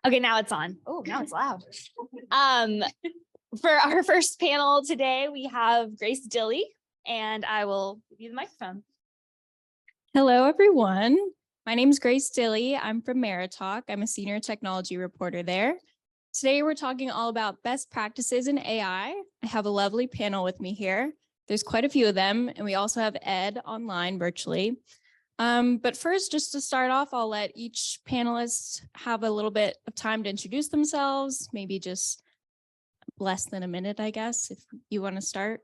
Okay, now it's on. Oh, now it's loud. For our first panel today, we have Grace Dilley, and I will give you the microphone. Hello, everyone. My name is Grace Dilley. I'm from Meritalk. I'm a senior technology reporter there. Today, we're talking all about best practices in AI. I have a lovely panel with me here. There's quite a few of them, and we also have Ed online virtually. But first, just to start off, I'll let each panelist have a little bit of time to introduce themselves, maybe just less than a minute, I guess, if you want to start.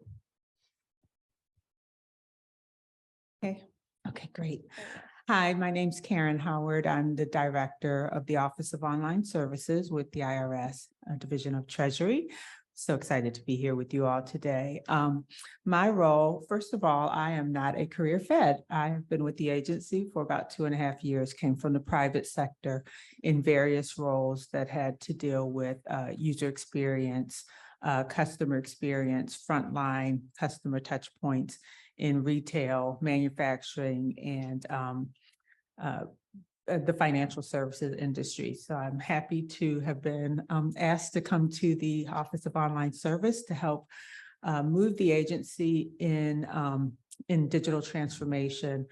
Okay, great. Hi, my name's Karen Howard. I'm the director of the Office of Online Services with the IRS, Division of Treasury. So excited to be here with you all today. My role, first of all, I am not a career Fed. I have been with the agency for about 2.5 years, came from the private sector in various roles that had to deal with user experience, customer experience, frontline customer touch points in retail, manufacturing, and the financial services industry. So I'm happy to have been asked to come to the Office of Online Service to help move the agency in digital transformation,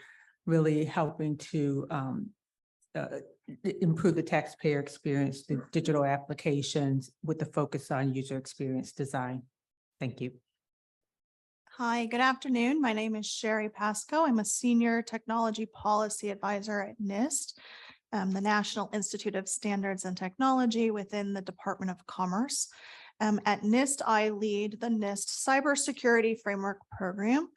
really helping to improve the taxpayer experience through digital applications with the focus on user experience design. Thank you. Hi, good afternoon. My name is Sherry Pasco. I'm a senior technology policy advisor at NIST, the National Institute of Standards and Technology within the Department of Commerce. At NIST, I lead the NIST Cybersecurity Framework Program,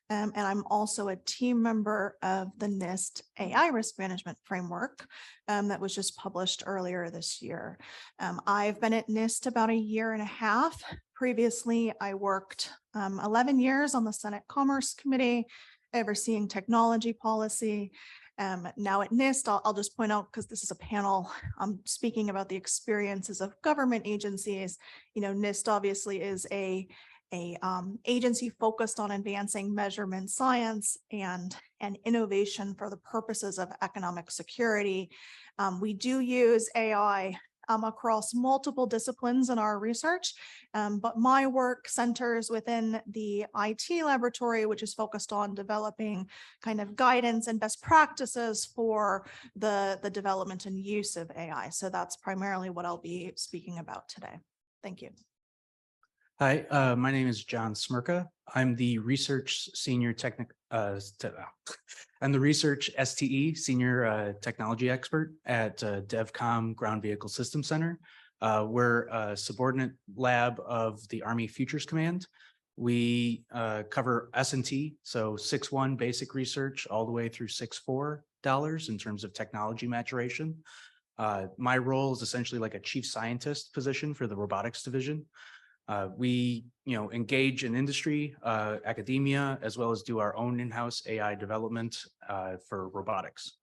and I'm also a team member of the NIST AI Risk Management Framework that was just published earlier this year. I've been at NIST about 1.5 years. Previously, I worked 11 years on the Senate Commerce Committee, overseeing technology policy. Now at NIST, I'll just point out, because this is a panel, I'm speaking about the experiences of government agencies. You know, NIST obviously is a agency focused on advancing measurement science and innovation for the purposes of economic security. We do use AI across multiple disciplines in our research, but my work centers within the IT laboratory, which is focused on developing kind of guidance and best practices for the development and use of AI. So that's primarily what I'll be speaking about today. Thank you. Hi, my name is John Smirka. I'm the research senior I'm the research STE senior technology expert at DevCom Ground Vehicle Systems Center. We're a subordinate lab of the Army Futures Command. We cover S&T, so 6.1 basic research all the way through 6.4 dollars in terms of technology maturation. My role is essentially like a chief scientist position for the robotics division. We, engage in industry, academia, as well as do our own in-house AI development for robotics.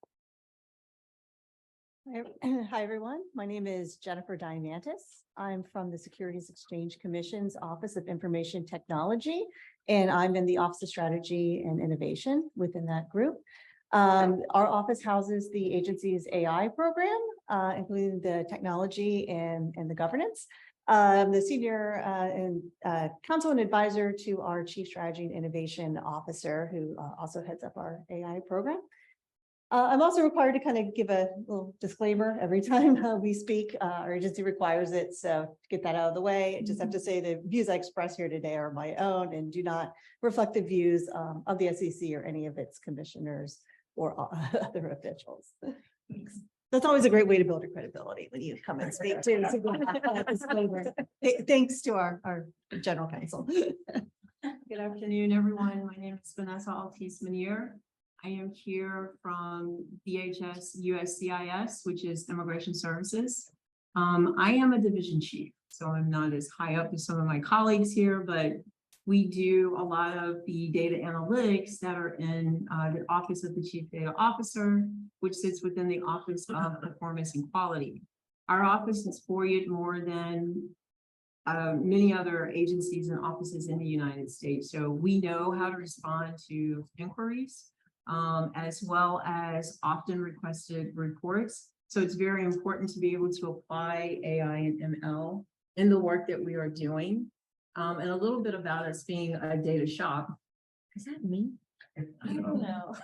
Hi, everyone. My name is Jennifer Diamantis. I'm from the Securities Exchange Commission's Office of Information Technology, and I'm in the Office of Strategy and Innovation within that group. Our office houses the agency's AI program, including the technology and the governance. The senior counsel and advisor to our Chief Strategy and Innovation Officer, who also heads up our AI program. I'm also required to kind of give a little disclaimer every time we speak. Our agency requires it, so to get that out of the way, I just have to say the views I express here today are my own and do not reflect the views of the SEC or any of its commissioners or other officials. Thanks. That's always a great way to build your credibility when you come and speak to. Thanks to our general counsel. Good afternoon, everyone. My name is Vanessa Altis-Manier. I am here from DHS USCIS, which is Immigration Services. I am a division chief, so I'm not as high up as some of my colleagues here, but we do a lot of the data analytics that are in the Office of the Chief Data Officer, which sits within the Office of Performance and Quality. Our office is FOIA'd more than many other agencies and offices in the United States. So we know how to respond to inquiries, as well as often requested reports. So it's very important to be able to apply AI and ML in the work that we are doing. And a little bit about us being a data shop. Is that me? I don't know.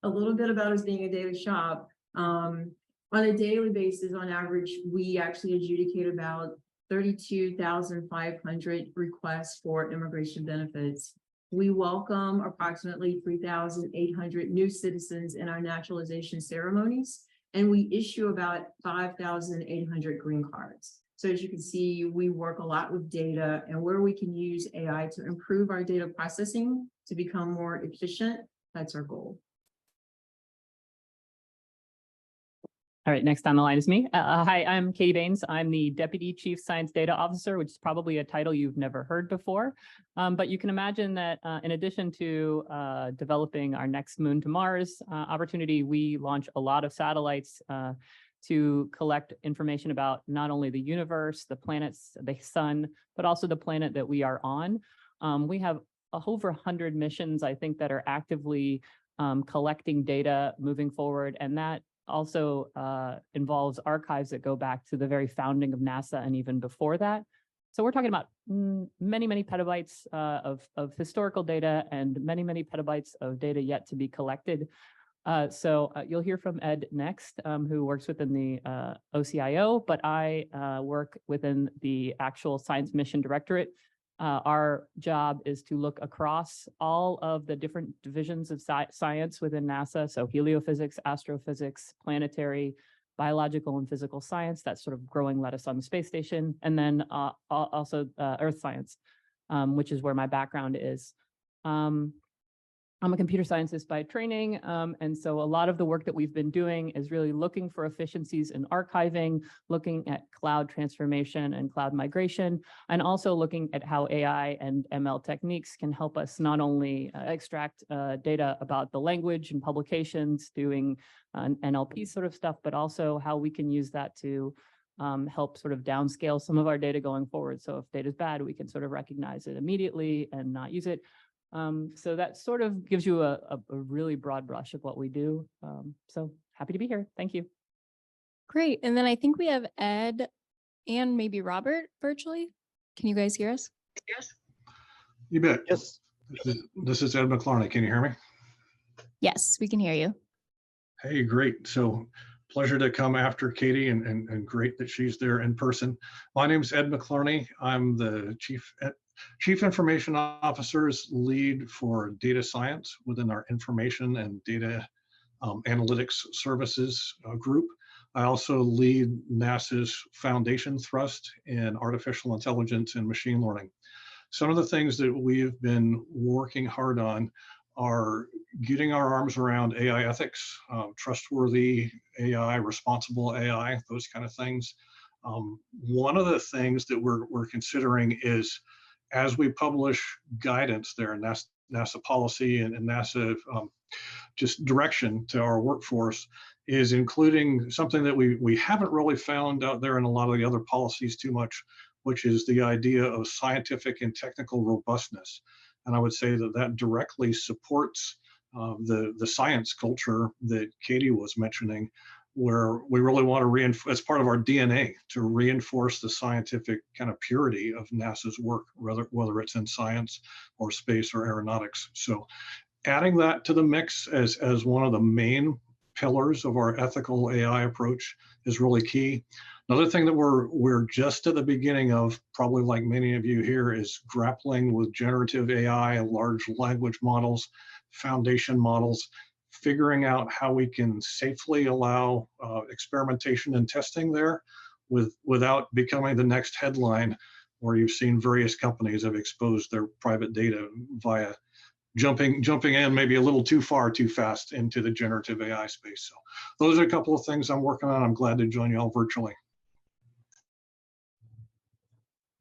A little bit about us being a data shop. On a daily basis, on average, we actually adjudicate about 32,500 requests for immigration benefits. We welcome approximately 3,800 new citizens in our naturalization ceremonies, and we issue about 5,800 green cards. So as you can see, we work a lot with data and where we can use AI to improve our data processing to become more efficient. That's our goal. All right, next on the line is me. Hi, I'm Katie Baines. I'm the Deputy Chief Science Data Officer, which is probably a title you've never heard before. But you can imagine that in addition to developing our next moon to Mars opportunity, we launch a lot of satellites to collect information about not only the universe, the planets, the sun, but also the planet that we are on. We have over 100 missions, I think, that are actively collecting data moving forward, and that also involves archives that go back to the very founding of NASA and even before that. So we're talking about many, many petabytes of historical data and many, many petabytes of data yet to be collected. So you'll hear from Ed next, who works within the OCIO, but I work within the actual Science Mission Directorate. Our job is to look across all of the different divisions of science within NASA. So heliophysics, astrophysics, planetary, biological and physical science, that's sort of growing lettuce on the space station. And then also earth science, which is where my background is. I'm a computer scientist by training, and so a lot of the work that we've been doing is really looking for efficiencies in archiving, looking at cloud transformation and cloud migration, and also looking at how AI and ML techniques can help us not only extract data about the language and publications, doing NLP sort of stuff, but also how we can use that to help sort of downscale some of our data going forward. So if data is bad, we can sort of recognize it immediately and not use it. So that sort of gives you a really broad brush of what we do. So happy to be here. Thank you. Great. And then I think we have Ed and maybe Robert virtually. Can you guys hear us? Yes. You bet. Yes. This is Ed McClarney. Can you hear me? Yes, we can hear you. Hey, great. So pleasure to come after Katie and great that she's there in person. My name is Ed McClarney. I'm the Chief Information Officer's lead for data science within our information and data analytics services group. I also lead NASA's foundation thrust in artificial intelligence and machine learning. Some of the things that we've been working hard on are getting our arms around AI ethics, trustworthy AI, responsible AI, those kind of things. One of the things that we're considering is, as we publish guidance there, NASA policy and NASA just direction to our workforce, is including something that we haven't really found out there in a lot of the other policies too much, which is the idea of scientific and technical robustness. And I would say that that directly supports the science culture that Katie was mentioning, where we really want to reinforce, as part of our DNA, to reinforce the scientific kind of purity of NASA's work, whether it's in science or space or aeronautics. So adding that to the mix as one of the main pillars of our ethical AI approach is really key. Another thing that we're just at the beginning of, probably like many of you here, is grappling with generative AI, large language models, foundation models, figuring out how we can safely allow experimentation and testing there without becoming the next headline where you've seen various companies have exposed their private data via jumping in maybe a little too far, too fast into the generative AI space. So those are a couple of things I'm working on. I'm glad to join you all virtually.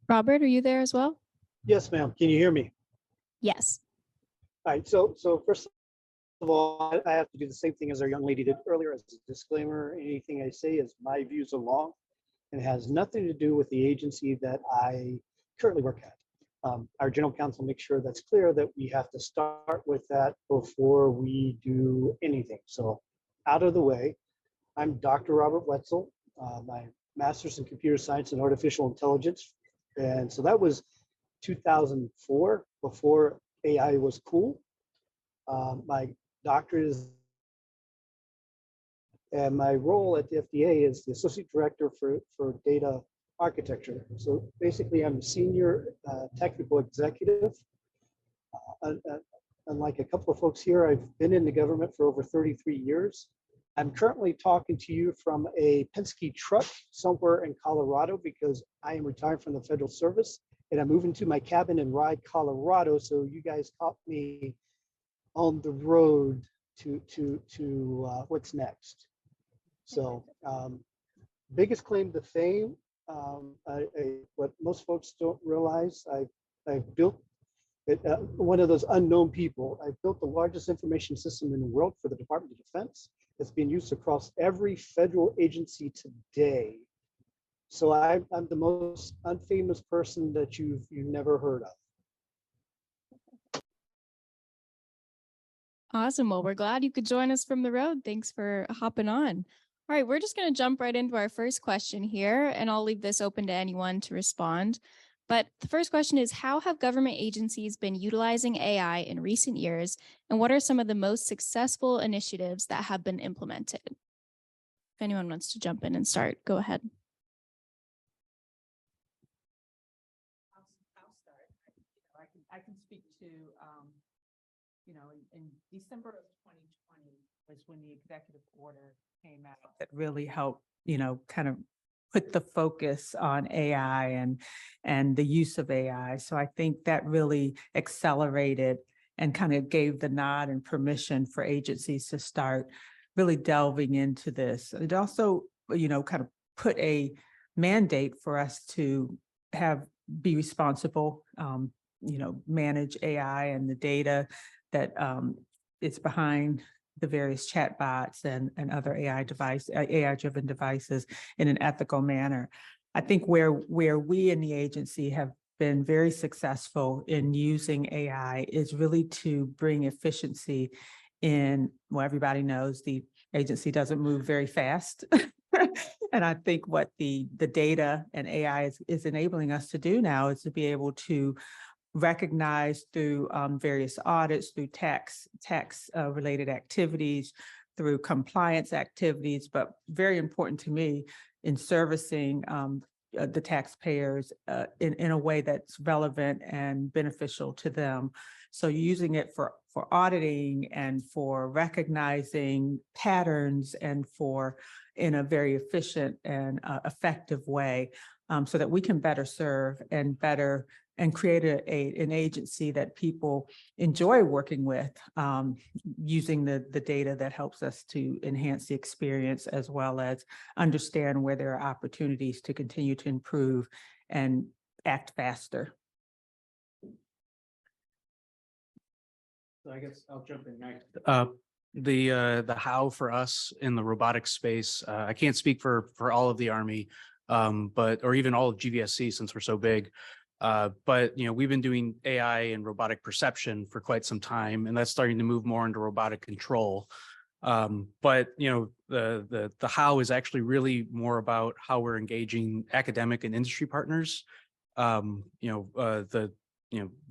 Robert, are you there as well? Yes, ma'am. Can you hear me? Yes. All right. So first of all, I have to do the same thing as our young lady did earlier as a disclaimer. Anything I say is my views alone and has nothing to do with the agency that I currently work at. Our general counsel makes sure that's clear, that we have to start with that before we do anything. So out of the way, I'm Dr. Robert Wetzel, my master's in computer science and artificial intelligence. And so that was 2004, before AI was cool. My doctorate is, and my role at the FDA is the associate director for data architecture. So basically, I'm a senior technical executive. Unlike a couple of folks here, I've been in the government for over 33 years. I'm currently talking to you from a Penske truck somewhere in Colorado because I am retired from the federal service and I'm moving to my cabin in Rye, Colorado. So you guys caught me on the road to what's next. So biggest claim to fame, what most folks don't realize, I've built one of those unknown people. I built the largest information system in the world for the Department of Defense. It's being used across every federal agency today. So I'm the most unfamous person that you've never heard of. Awesome. Well, we're glad you could join us from the road. Thanks for hopping on. All right, we're just going to jump right into our first question here, and I'll leave this open to anyone to respond. But the first question is, how have government agencies been utilizing AI in recent years, and what are some of the most successful initiatives that have been implemented? If anyone wants to jump in and start, go ahead. I'll start. I can speak to, in December of 2020 was when the executive order came out that really helped, kind of put the focus on AI and the use of AI. So I think that really accelerated and kind of gave the nod and permission for agencies to start really delving into this. It also, kind of put a mandate for us to be responsible, manage AI and the data that is behind the various chatbots and other AI-driven devices in an ethical manner. I think where we in the agency have been very successful in using AI is really to bring efficiency in, well, everybody knows the agency doesn't move very fast. And I think what the data and AI is enabling us to do now is to be able to recognize through various audits, through tax related activities, through compliance activities, but very important to me in servicing the taxpayers in a way that's relevant and beneficial to them. So using it for auditing and for recognizing patterns and in a very efficient and effective way, so that we can better serve and create an agency that people enjoy working with, using the data that helps us to enhance the experience as well as understand where there are opportunities to continue to improve and act faster. So I guess I'll jump in next. The how for us in the robotics space, I can't speak for all of the Army, or even all of GVSC since we're so big. But we've been doing AI and robotic perception for quite some time, and that's starting to move more into robotic control. But the how is actually really more about how we're engaging academic and industry partners.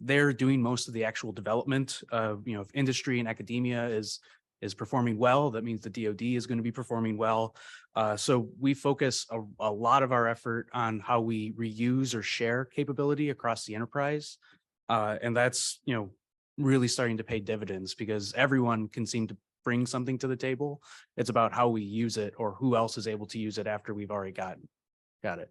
They're doing most of the actual development. If industry and academia is performing well, that means the DoD is going to be performing well. So we focus a lot of our effort on how we reuse or share capability across the enterprise. And that's, really starting to pay dividends because everyone can seem to bring something to the table. It's about how we use it or who else is able to use it after we've already got it.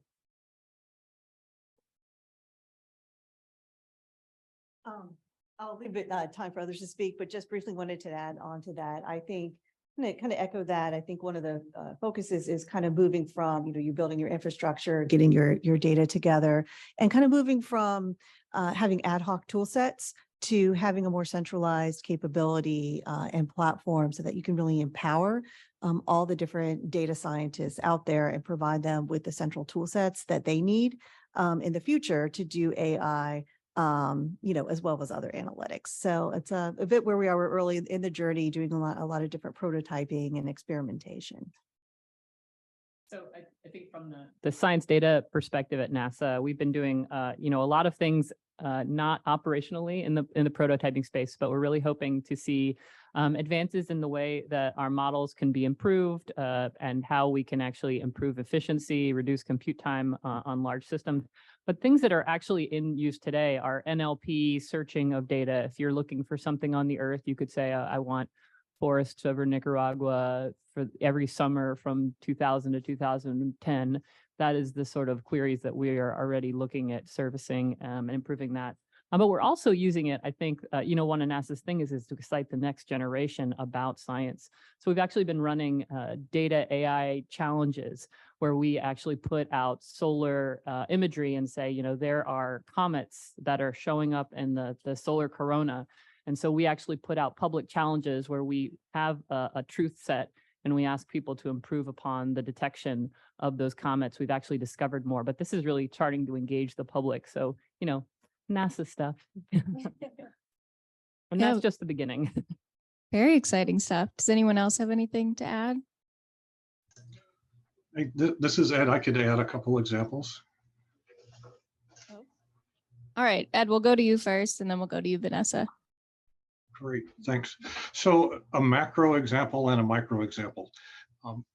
I'll leave it time for others to speak, but just briefly wanted to add on to that. I think kind of echo that. I think one of the focuses is kind of moving from, you building your infrastructure, getting your data together, and kind of moving from having ad hoc tool sets to having a more centralized capability and platform so that you can really empower all the different data scientists out there and provide them with the central tool sets that they need in the future to do AI, as well as other analytics. So it's a bit where we are. We're early in the journey, doing a lot of different prototyping and experimentation. So I think from the science data perspective at NASA, we've been doing, a lot of things not operationally in the prototyping space, but we're really hoping to see advances in the way that our models can be improved and how we can actually improve efficiency, reduce compute time on large systems. But things that are actually in use today are NLP searching of data. If you're looking for something on the Earth, you could say, I want forests over Nicaragua for every summer from 2000 to 2010. That is the sort of queries that we are already looking at servicing and improving that. But we're also using it, I think, one of NASA's thing is to excite the next generation about science. So we've actually been running data AI challenges where we actually put out solar imagery and say, there are comets that are showing up in the solar corona. And so we actually put out public challenges where we have a truth set and we ask people to improve upon the detection of those comets. We've actually discovered more, but this is really starting to engage the public. So, NASA stuff. And that's just the beginning. Very exciting stuff. Does anyone else have anything to add? Hey, this is Ed. I could add a couple examples. All right, Ed, we'll go to you first and then we'll go to you, Vanessa. Great, thanks. So a macro example and a micro example.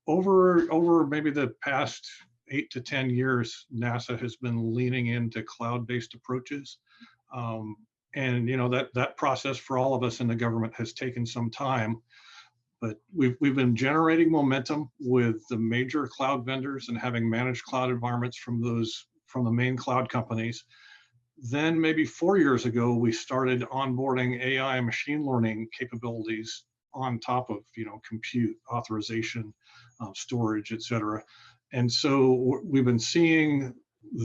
Over maybe the past 8 to 10 years, NASA has been leaning into cloud-based approaches. And that process for all of us in the government has taken some time, but we've been generating momentum with the major cloud vendors and having managed cloud environments from the main cloud companies. Then maybe 4 years ago, we started onboarding AI and machine learning capabilities on top of compute, authorization, storage, et cetera. And so we've been seeing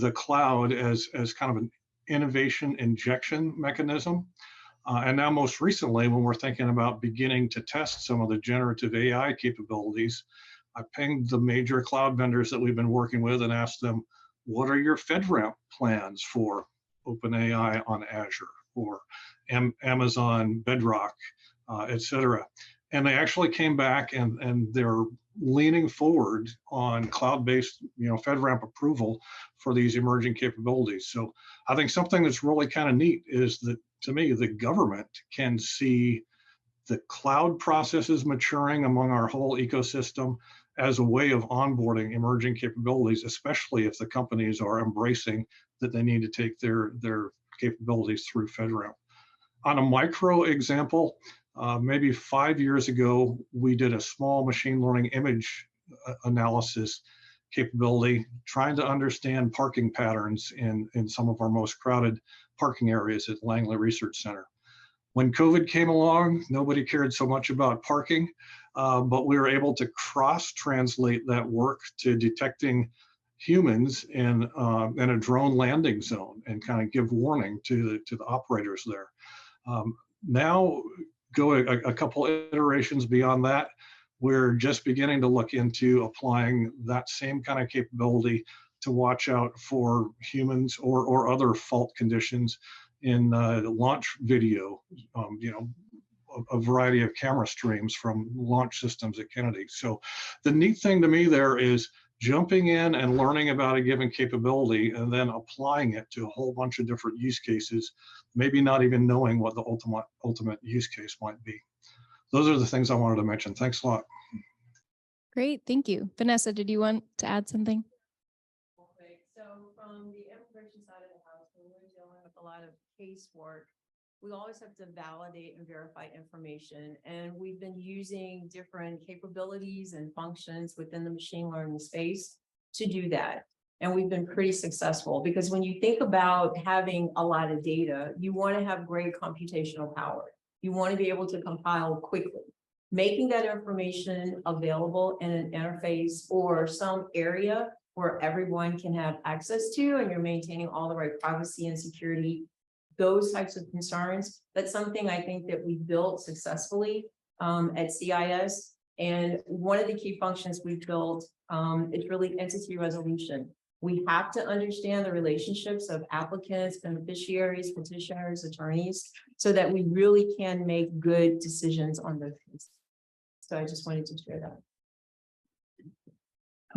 the cloud as kind of an innovation injection mechanism. And now most recently, when we're thinking about beginning to test some of the generative AI capabilities, I pinged the major cloud vendors that we've been working with and asked them, what are your FedRAMP plans for OpenAI on Azure or Amazon Bedrock, et cetera. And they actually came back and they're leaning forward on cloud-based, FedRAMP approval for these emerging capabilities. So I think something that's really kind of neat is that, to me, the government can see the cloud processes maturing among our whole ecosystem as a way of onboarding emerging capabilities, especially if the companies are embracing that they need to take their capabilities through FedRAMP. On a micro example, maybe 5 years ago, we did a small machine learning image analysis capability, trying to understand parking patterns in some of our most crowded parking areas at Langley Research Center. When COVID came along, nobody cared so much about parking, but we were able to cross-translate that work to detecting humans in a drone landing zone and kind of give warning to the operators there. Now, go a couple iterations beyond that, we're just beginning to look into applying that same kind of capability to watch out for humans or other fault conditions in launch video, a variety of camera streams from launch systems at Kennedy. So the neat thing to me there is jumping in and learning about a given capability and then applying it to a whole bunch of different use cases, maybe not even knowing what the ultimate use case might be. Those are the things I wanted to mention. Thanks a lot. Great, thank you. Vanessa, did you want to add something? Okay, so from the immigration side of the house, when we're dealing with a lot of casework, we always have to validate and verify information. And we've been using different capabilities and functions within the machine learning space to do that. And we've been pretty successful because when you think about having a lot of data, you want to have great computational power. You want to be able to compile quickly. Making that information available in an interface or some area where everyone can have access to, and you're maintaining all the right privacy and security, those types of concerns, that's something I think that we built successfully at CIS. And one of the key functions we've built is really entity resolution. We have to understand the relationships of applicants, beneficiaries, petitioners, attorneys, so that we really can make good decisions on those cases. So I just wanted to share that.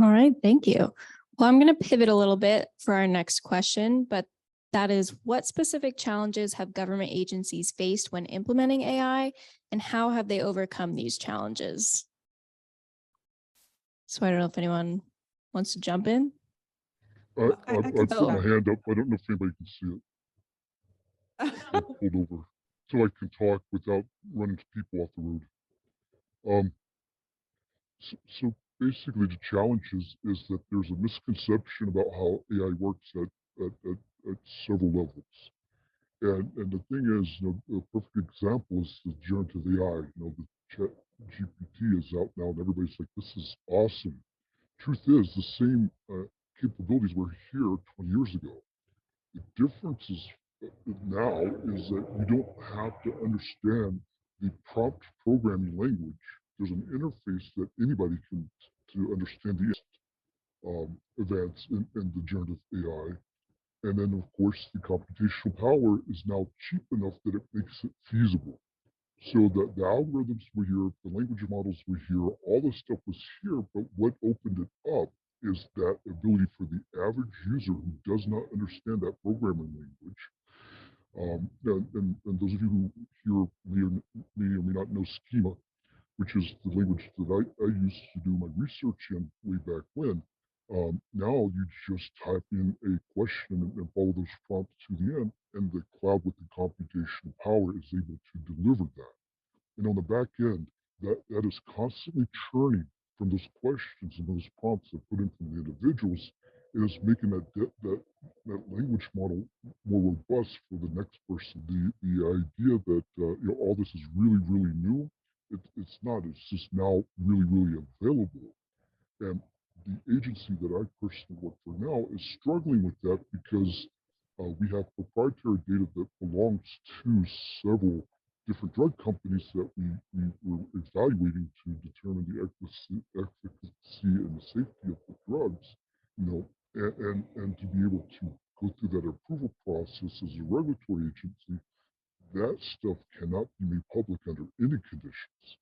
All right, thank you. Well, I'm going to pivot a little bit for our next question, but that is, what specific challenges have government agencies faced when implementing AI, and how have they overcome these challenges? So I don't know if anyone wants to jump in. I I can put start. my hand up. I don't know if anybody can see it. I pulled over so I can talk without running into people off the road. So basically the challenge is that there's a misconception about how AI works at several levels. And the thing is, a perfect example is the generative AI. The chat GPT is out now and everybody's like, this is awesome. Truth is, the same capabilities were here 20 years ago. The difference is now is that you don't have to understand the prompt programming language. There's an interface that anybody can to understand the advance in the generative AI. And then, of course, the computational power is now cheap enough that it makes it feasible. So the algorithms were here, the language models were here, all this stuff was here, but what opened it up is that ability for the average user who does not understand that programming language. And those of you who hear may or may not know schema, which is the language that I used to do my research in way back when. Now you just type in a question and follow those prompts to the end, and the cloud with the computational power is able to deliver that. And on the back end, that is constantly churning from those questions and those prompts that put in from the individuals. It is making that language model more robust for the next person. The idea that all this is really, really new, it's not. It's just now really, really available. And the agency that I personally work for now is struggling with that because we have proprietary data that belongs to several different drug companies that we were evaluating to determine the efficacy and the safety of the drugs, and to be able to go through that approval process as a regulatory agency, that stuff cannot be made public under any conditions.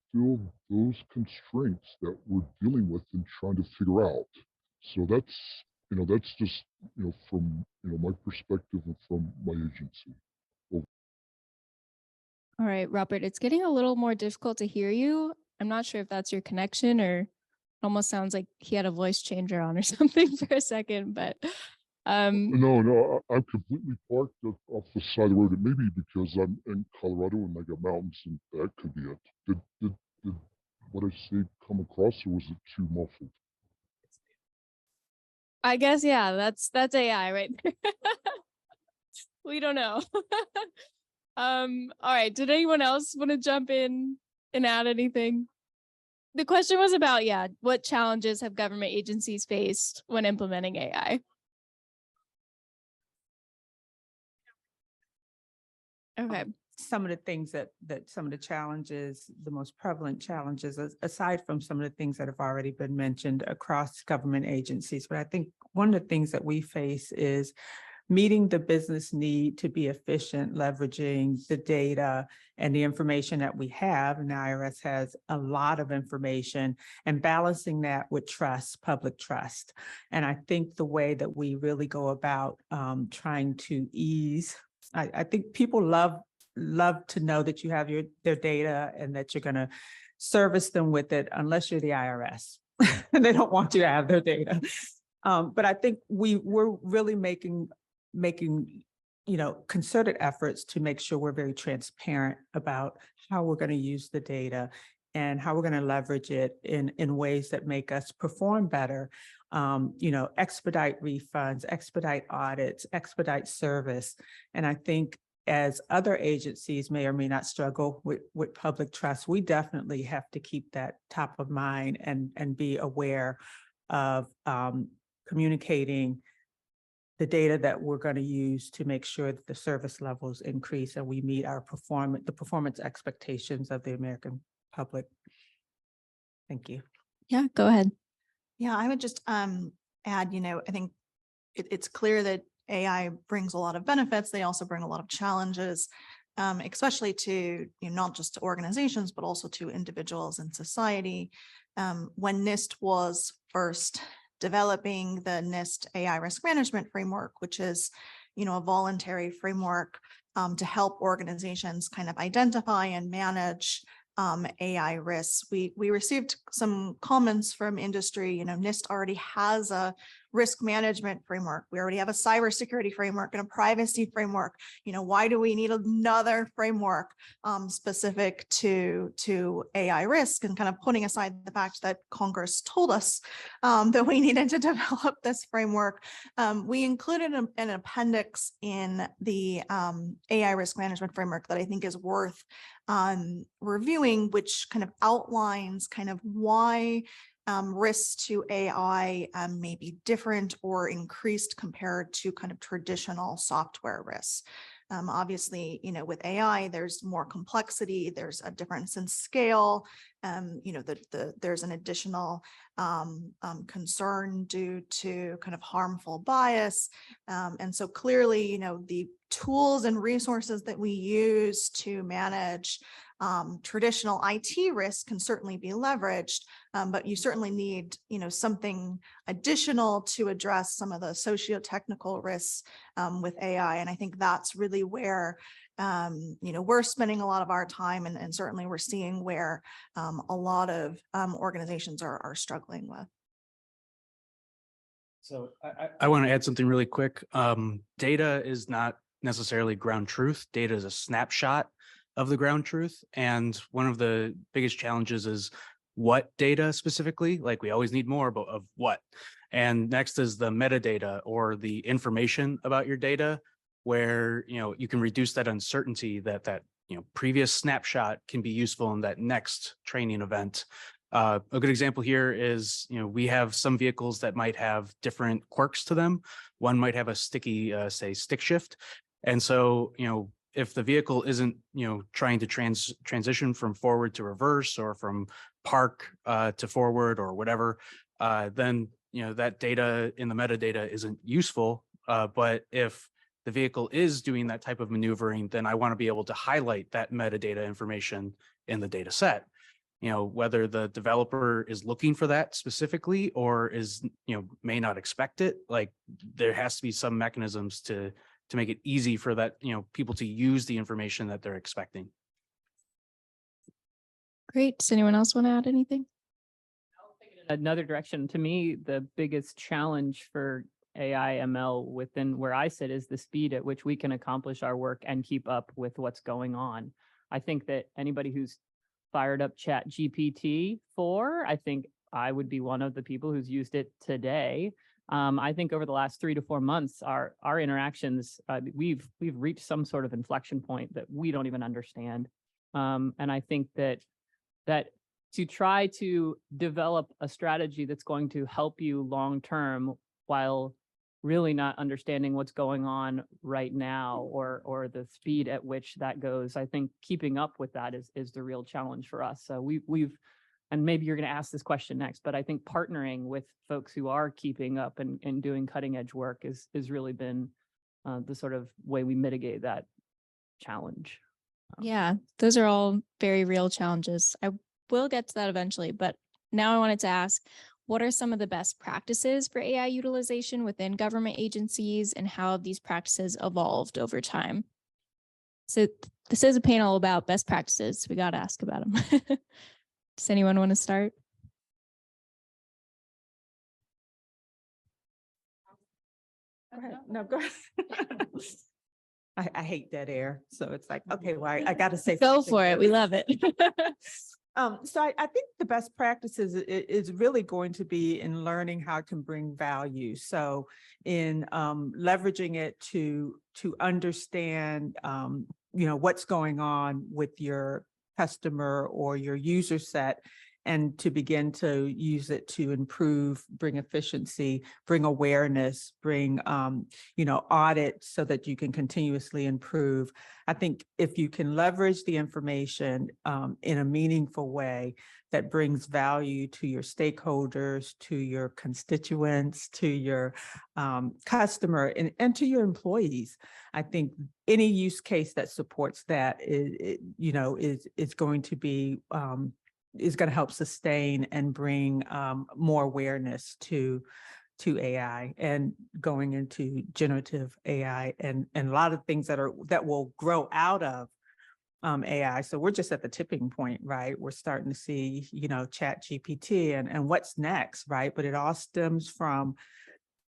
Still, those constraints that we're dealing with and trying to figure out. So that's just from my perspective and from my agency. All right, Robert, it's getting a little more difficult to hear you. I'm not sure if that's your connection, or it almost sounds like he had a voice changer on or something for a second, but No, I'm completely parked off the side of the road. It may be because I'm in Colorado and I got mountains, and that could be it. Did what I say come across, or was it too muffled? I guess, yeah, that's AI right there. We don't know. All right, did anyone else want to jump in and add anything? The question was about, what challenges have government agencies faced when implementing AI? Okay. Some of the things that some of the challenges, the most prevalent challenges, aside from some of the things that have already been mentioned across government agencies. But I think one of the things that we face is meeting the business need to be efficient, leveraging the data and the information that we have, and the IRS has a lot of information, and balancing that with trust, public trust. And I think the way that we really go about trying to ease, I think people love to know that you have their data and that you're going to service them with it, unless you're the IRS and they don't want you to have their data. But I think we're really making concerted efforts to make sure we're very transparent about how we're going to use the data and how we're going to leverage it in ways that make us perform better, expedite refunds, expedite audits, expedite service. And I think as other agencies may or may not struggle with public trust, we definitely have to keep that top of mind and be aware of communicating the data that we're going to use to make sure that the service levels increase and we meet our performance expectations of the American public. Thank you. Yeah, go ahead. Yeah, I would just add, I think it's clear that AI brings a lot of benefits. They also bring a lot of challenges, especially to not just to organizations, but also to individuals and society. when NIST was first developing the NIST AI risk management framework, which is, a voluntary framework to help organizations kind of identify and manage AI risks. We received some comments from industry. NIST already has a risk management framework. We already have a cybersecurity framework and a privacy framework. Why do we need another framework specific to AI risk? And kind of putting aside the fact that Congress told us that we needed to develop this framework, we included an appendix in the AI risk management framework that I think is worth reviewing, which kind of outlines kind of why risks to AI may be different or increased compared to kind of traditional software risks. Obviously, with AI, there's more complexity, there's a difference in scale, there's an additional concern due to kind of harmful bias. And so clearly, the tools and resources that we use to manage traditional IT risk can certainly be leveraged, but you certainly need, something additional to address some of the socio-technical risks with AI. And I think that's really where, we're spending a lot of our time, and certainly we're seeing where a lot of organizations are struggling with. So I want to add something really quick. Data is not necessarily ground truth. Data is a snapshot of the ground truth. And one of the biggest challenges is what data specifically, like we always need more, but of what? And next is the metadata, or the information about your data, where, you can reduce that uncertainty that previous snapshot can be useful in that next training event. A good example here is, we have some vehicles that might have different quirks to them. One might have a sticky, say, stick shift. And so, if the vehicle isn't, trying to transition from forward to reverse, or from park to forward, or whatever, then, that data in the metadata isn't useful. But if the vehicle is doing that type of maneuvering, then I want to be able to highlight that metadata information in the data set. Whether the developer is looking for that specifically, or is, may not expect it, like there has to be some mechanisms to make it easy for that, people to use the information that they're expecting. Great. Does anyone else want to add anything? Another direction, to me, the biggest challenge for AI ML within where I sit is the speed at which we can accomplish our work and keep up with what's going on. I think that anybody who's fired up Chat GPT 4, I think I would be one of the people who's used it today. I think over the last 3 to 4 months, our interactions, we've reached some sort of inflection point that we don't even understand. And I think that to try to develop a strategy that's going to help you long term while really not understanding what's going on right now, or the speed at which that goes, I think keeping up with that is the real challenge for us. So we've and maybe you're going to ask this question next, but I think partnering with folks who are keeping up and doing cutting edge work is really been the sort of way we mitigate that challenge. Yeah, those are all very real challenges. I will get to that eventually, but now I wanted to ask, what are some of the best practices for AI utilization within government agencies, and how have these practices evolved over time? So this is a panel about best practices. We got to ask about them. Does anyone want to start? Go ahead. No, go ahead. I hate dead air. So it's like, okay, well, I got to say. Go for it. We love it. So I think the best practices is really going to be in learning how to bring value. So in leveraging it to understand, what's going on with your customer or your user set, and to begin to use it to improve, bring efficiency, bring awareness, bring, audit, so that you can continuously improve. I think if you can leverage the information in a meaningful way that brings value to your stakeholders, to your constituents, to your customer, and to your employees, I think any use case that supports that is going to be is going to help sustain and bring more awareness to AI and going into generative AI and a lot of things that will grow out of AI. So we're just at the tipping point, right? We're starting to see, Chat GPT and what's next, right? But it all stems from,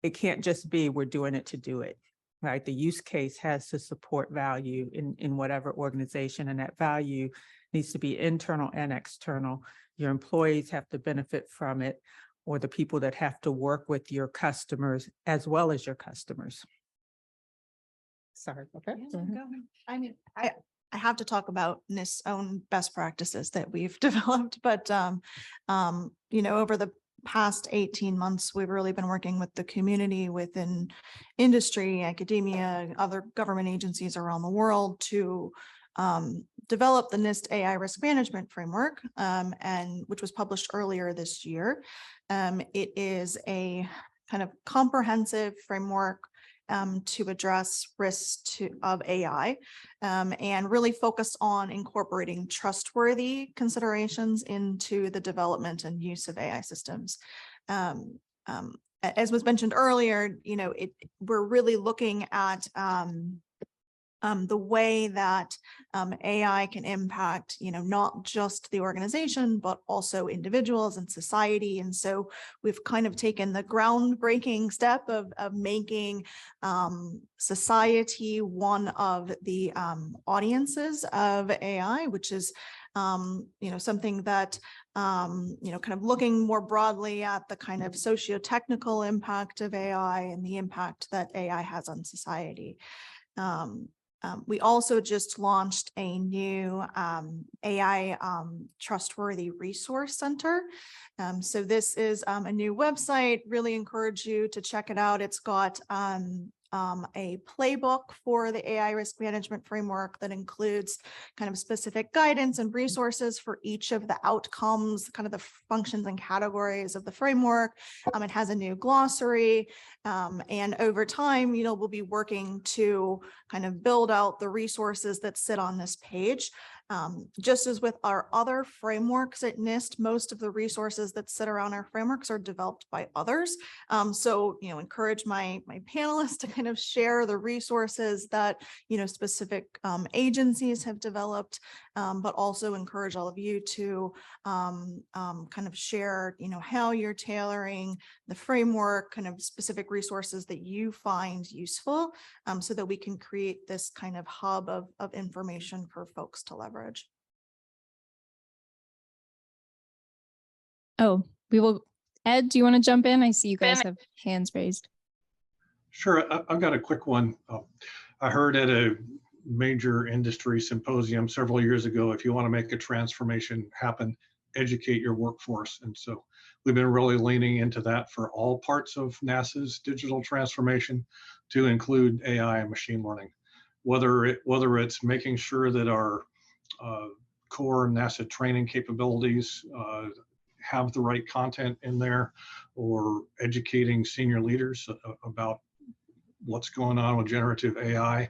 it can't just be we're doing it to do it, right? The use case has to support value in whatever organization, and that value needs to be internal and external. Your employees have to benefit from it, or the people that have to work with your customers as well as your customers. Sorry. Okay. I mean, I have to talk about NIST's own best practices that we've developed, but over the past 18 months, we've really been working with the community within industry, academia, other government agencies around the world to develop the NIST AI risk management framework, and which was published earlier this year. It is a kind of comprehensive framework to address risks of AI, and really focus on incorporating trustworthy considerations into the development and use of AI systems. As was mentioned earlier, we're really looking at the way that AI can impact, not just the organization, but also individuals and society. And so we've kind of taken the groundbreaking step of making society one of the audiences of AI, which is something that, kind of looking more broadly at the kind of socio-technical impact of AI and the impact that AI has on society. We also just launched a new AI Trustworthy Resource Center. So this is a new website. Really encourage you to check it out. It's got a playbook for the AI risk management framework that includes kind of specific guidance and resources for each of the outcomes, kind of the functions and categories of the framework. It has a new glossary, and over time, we'll be working to kind of build out the resources that sit on this page. Just as with our other frameworks at NIST, most of the resources that sit around our frameworks are developed by others. So, encourage my panelists to kind of share the resources that, specific agencies have developed, but also encourage all of you to kind of share, how you're tailoring the framework, kind of specific resources that you find useful, so that we can create this kind of hub of information for folks to leverage. Oh, we will. Ed, do you want to jump in? I see you guys have hands raised. Sure, I've got a quick one. I heard at a major industry symposium several years ago, if you want to make a transformation happen, educate your workforce. And so we've been really leaning into that for all parts of NASA's digital transformation, to include AI and machine learning. Whether it's making sure that our core NASA training capabilities have the right content in there, or educating senior leaders about what's going on with generative AI,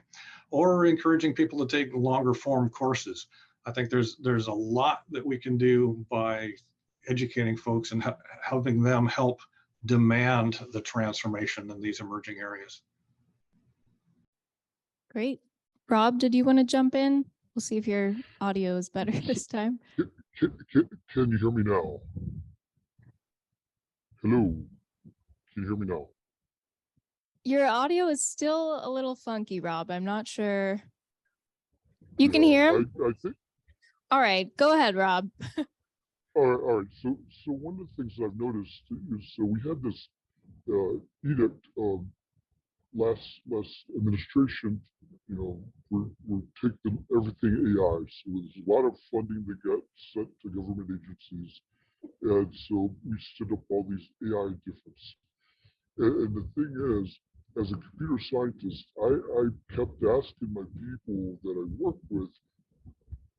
or encouraging people to take longer form courses. I think there's a lot that we can do by educating folks and helping them help demand the transformation in these emerging areas. Great. Rob, did you want to jump in? We'll see if your audio is better this time. Can you hear me now? Hello, can you hear me now? Your audio is still a little funky, Rob. I'm not sure. You can hear him? I think. All right, go ahead, Rob. All right. So one of the things I've noticed is, so we had this edict last administration. We're taking everything AI. So there's a lot of funding that got sent to government agencies, and so we stood up all these AI difference. And the thing is, as a computer scientist, I kept asking my people that I work with,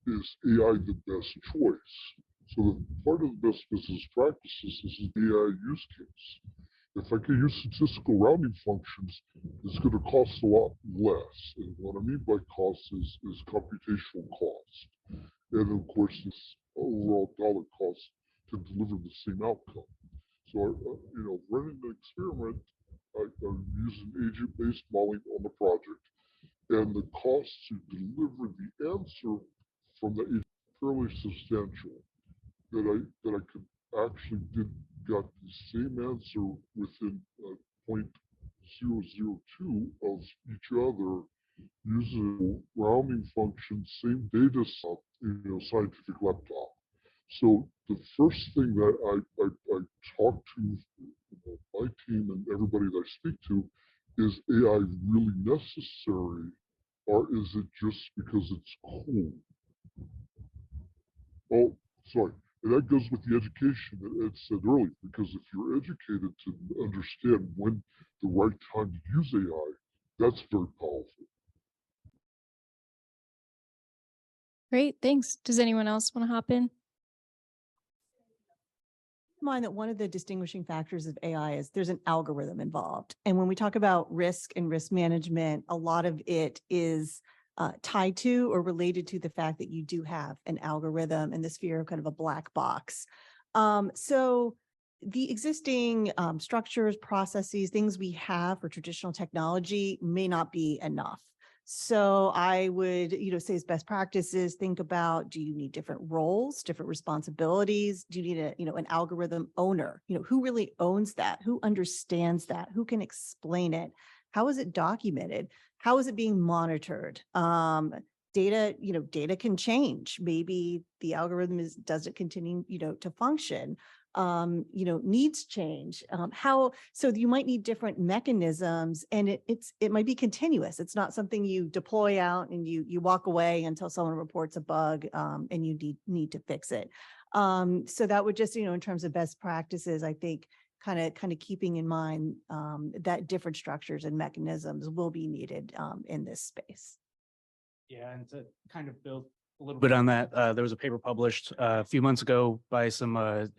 is AI the best choice? So part of the best business practices is an AI use case. If I can use statistical rounding functions, it's going to cost a lot less. And what I mean by cost is computational cost. And of course, overall dollar cost can deliver the same outcome. So, running the experiment, I used an agent-based modeling on the project, and the cost to deliver the answer from the agent fairly substantial. That I could actually got the same answer within 0.002 of each other using rounding functions, same data set, scientific laptop. So the first thing that I talk to my team and everybody that I speak to is AI really necessary, or is it just because it's cool? Oh, sorry. And that goes with the education that Ed said earlier, because if you're educated to understand when the right time to use AI, that's very powerful. Great, thanks. Does anyone else want to hop in? Mind that one of the distinguishing factors of AI is there's an algorithm involved. And when we talk about risk and risk management, a lot of it is tied to or related to the fact that you do have an algorithm and this fear of kind of a black box. So the existing structures, processes, things we have for traditional technology may not be enough. So I would, say as best practices, think about, do you need different roles, different responsibilities? Do you need an algorithm owner? Who really owns that? Who understands that? Who can explain it? How is it documented? How is it being monitored? Data can change. Maybe the algorithm does it continue, to function. Needs change. So you might need different mechanisms, and it might be continuous. It's not something you deploy out and you walk away until someone reports a bug and you need to fix it. So that would just, in terms of best practices, I think kind of keeping in mind that different structures and mechanisms will be needed in this space. Yeah, and to kind of build a little bit on that, there was a paper published a few months ago by some,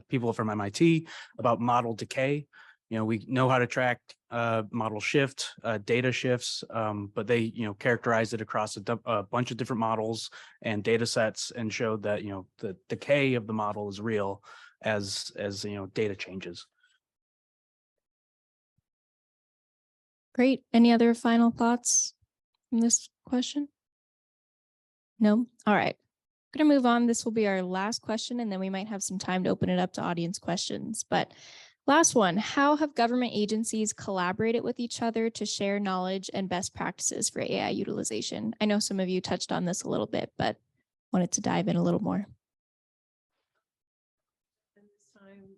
people from MIT about model decay. We know how to track model shift, data shifts, but they, characterized it across a bunch of different models and data sets and showed that, the decay of the model is real as data changes. Great. Any other final thoughts from this question? No? All right. I'm going to move on. This will be our last question, and then we might have some time to open it up to audience questions. But last one, how have government agencies collaborated with each other to share knowledge and best practices for AI utilization? I know some of you touched on this a little bit, but wanted to dive in a little more. And this time,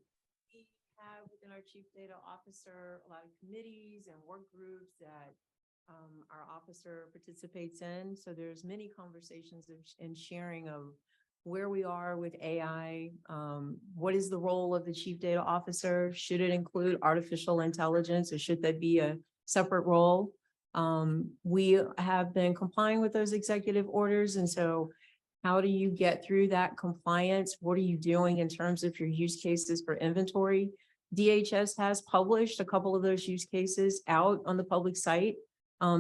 we have within our Chief Data Officer a lot of committees and work groups that our officer participates in. So there's many conversations and sharing of where we are with AI. What is the role of the Chief Data Officer? Should it include artificial intelligence, or should that be a separate role? We have been complying with those executive orders. And so how do you get through that compliance? What are you doing in terms of your use cases for inventory? DHS has published a couple of those use cases out on the public site.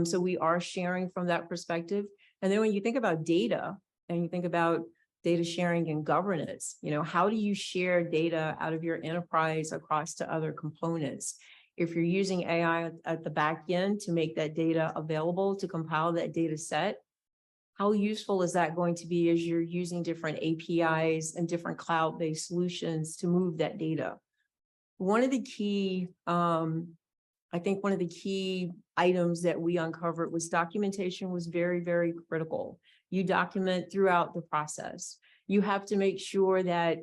So we are sharing from that perspective. And then when you think about data and you think about data sharing and governance, how do you share data out of your enterprise across to other components? If you're using AI at the back end to make that data available, to compile that data set, how useful is that going to be as you're using different APIs and different cloud-based solutions to move that data? One of the key, I think one of the key items that we uncovered was documentation was very, very critical. You document throughout the process. You have to make sure that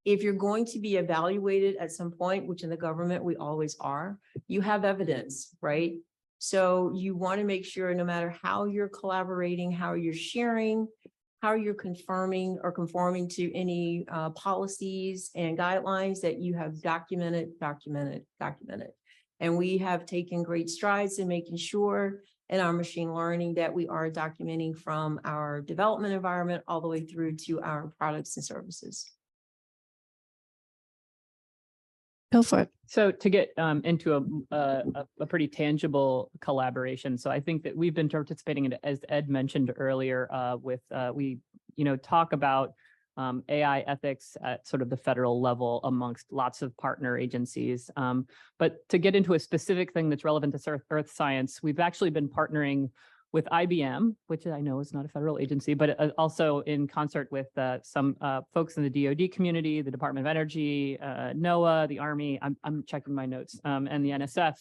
if you're going to be evaluated at some point, which in the government we always are, you have evidence, right? So you want to make sure no matter how you're collaborating, how you're sharing, how you're confirming or conforming to any policies and guidelines, that you have documented. And we have taken great strides in making sure in our machine learning that we are documenting from our development environment all the way through to our products and services. Go for it. So to get into a pretty tangible collaboration. So I think that we've been participating in, as Ed mentioned earlier, we talk about AI ethics at sort of the federal level amongst lots of partner agencies. But to get into a specific thing that's relevant to earth science, we've actually been partnering with IBM, which I know is not a federal agency, but also in concert with some folks in the DoD community, the Department of Energy, NOAA, the Army, I'm checking my notes, and the NSF,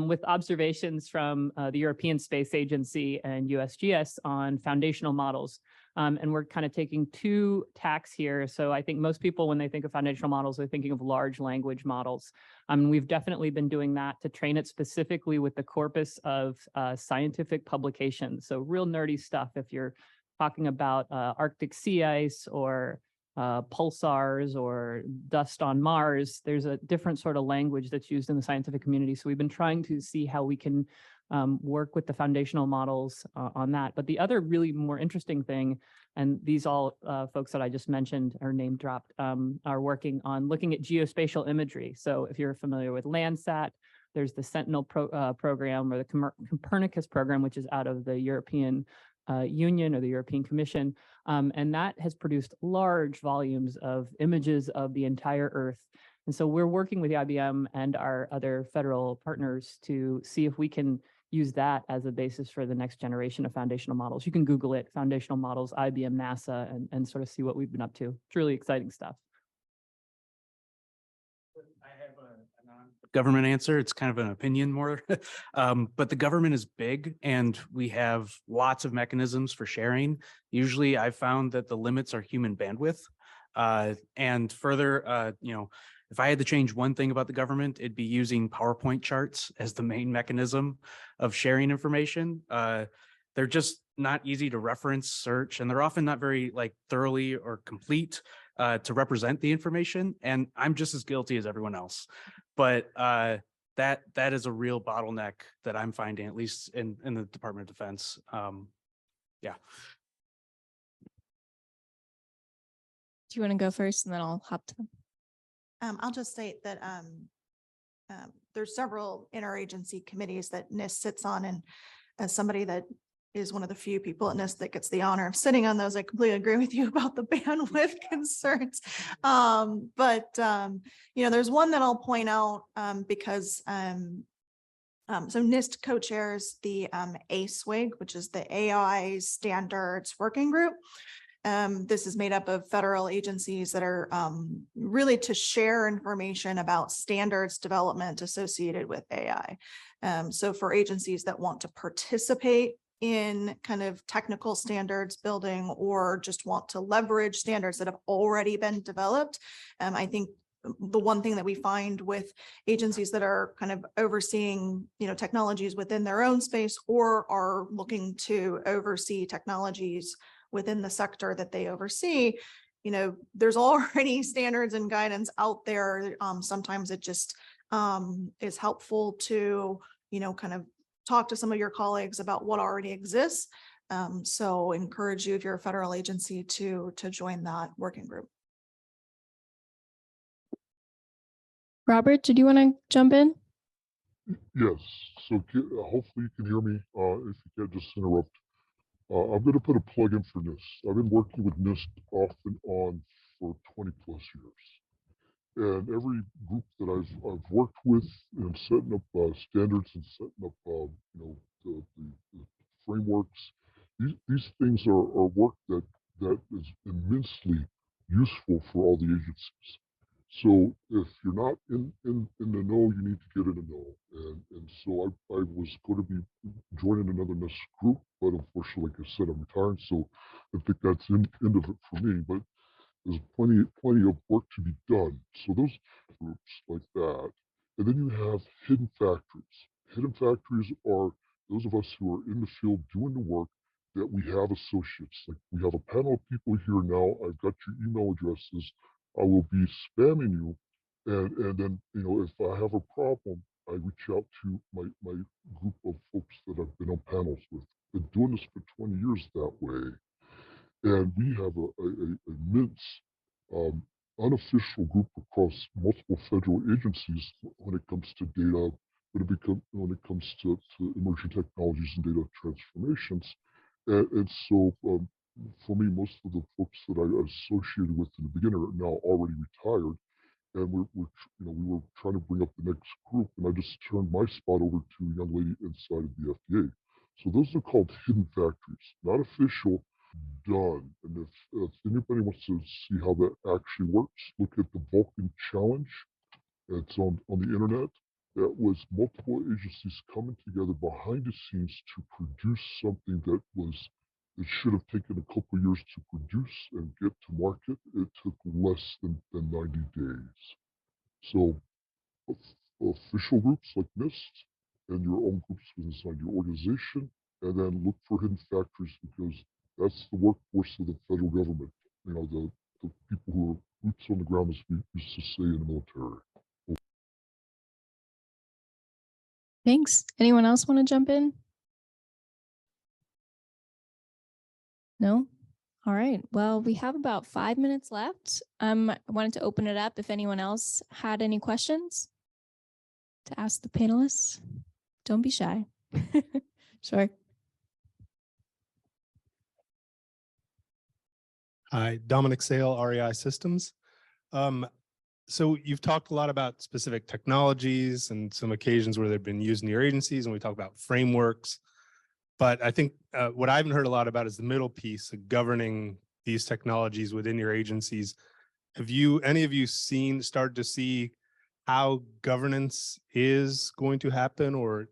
with observations from the European Space Agency and USGS on foundational models. And we're kind of taking two tacks here. So I think most people, when they think of foundational models, they're thinking of large language models. We've definitely been doing that to train it specifically with the corpus of scientific publications. So real nerdy stuff. If you're talking about Arctic sea ice or pulsars or dust on Mars, there's a different sort of language that's used in the scientific community. So we've been trying to see how we can work with the foundational models on that. But the other really more interesting thing, and these all folks that I just mentioned are name dropped, are working on looking at geospatial imagery. So if you're familiar with Landsat, there's the Sentinel program or the Copernicus program, which is out of the European Union or the European Commission. And that has produced large volumes of images of the entire Earth. And so we're working with the IBM and our other federal partners to see if we can use that as a basis for the next generation of foundational models. You can Google it, foundational models, IBM, NASA, and sort of see what we've been up to. It's really exciting stuff. I have a non-government answer. It's kind of an opinion more, but the government is big and we have lots of mechanisms for sharing. Usually I've found that the limits are human bandwidth. And further, if I had to change one thing about the government, it'd be using PowerPoint charts as the main mechanism of sharing information. They're just not easy to reference, search, and they're often not very thoroughly or complete to represent the information. And I'm just as guilty as everyone else. But that is a real bottleneck that I'm finding, at least in the Department of Defense. Yeah. Do you want to go first and then I'll hop to? I'll just state that there's several interagency committees that NIST sits on, and as somebody that is one of the few people at NIST that gets the honor of sitting on those, I completely agree with you about the bandwidth concerns. There's one that I'll point out because so NIST co-chairs the ASWIG, which is the AI Standards Working Group. This is made up of federal agencies that are really to share information about standards development associated with AI. So for agencies that want to participate in kind of technical standards building or just want to leverage standards that have already been developed, I think the one thing that we find with agencies that are kind of overseeing, technologies within their own space or are looking to oversee technologies within the sector that they oversee, there's already standards and guidance out there. Sometimes it just is helpful to, kind of talk to some of your colleagues about what already exists. So encourage you, if you're a federal agency, to join that working group. Robert, did you want to jump in? Yes. So hopefully you can hear me. If you can't, just interrupt. I'm going to put a plug in for NIST. I've been working with NIST off and on for 20 plus years. And every group that I've worked with in setting up standards and setting up, the frameworks, these things are work that is immensely useful for all the agencies. So if you're not in the know, you need to get in the know. And so I was going to be joining another NIST group, but unfortunately, like I said, I'm retiring. So I think that's the end of it for me. But there's plenty of work to be done. So those groups like that. And then you have hidden factories. Hidden factories are those of us who are in the field doing the work that we have associates. Like we have a panel of people here now. I've got your email addresses. I will be spamming you. And then, if I have a problem, I reach out to my group of folks that I've been on panels with. Been doing this for 20 years that way. And we have a immense unofficial group across multiple federal agencies when it comes to data, when it comes to emerging technologies and data transformations. And so for me, most of the folks that I associated with in the beginning are now already retired. And we were trying to bring up the next group, and I just turned my spot over to a young lady inside of the FDA. So those are called hidden factories, not official, done. And if anybody wants to see how that actually works, look at the Vulcan Challenge. It's on the internet. That was multiple agencies coming together behind the scenes to produce something that should have taken a couple years to produce and get to market. It took less than 90 days. So official groups like NIST and your own groups inside your organization, and then look for hidden factories, because that's the workforce of the federal government. The people who are boots on the ground, as we used to say in the military. Thanks. Anyone else want to jump in? No? All right. Well, we have about 5 minutes left. I wanted to open it up if anyone else had any questions to ask the panelists. Don't be shy. Sure. Hi, Dominic Sale, REI Systems. So you've talked a lot about specific technologies and some occasions where they've been used in your agencies, and we talk about frameworks. But I think what I haven't heard a lot about is the middle piece of governing these technologies within your agencies. Have any of you started to see how governance is going to happen, or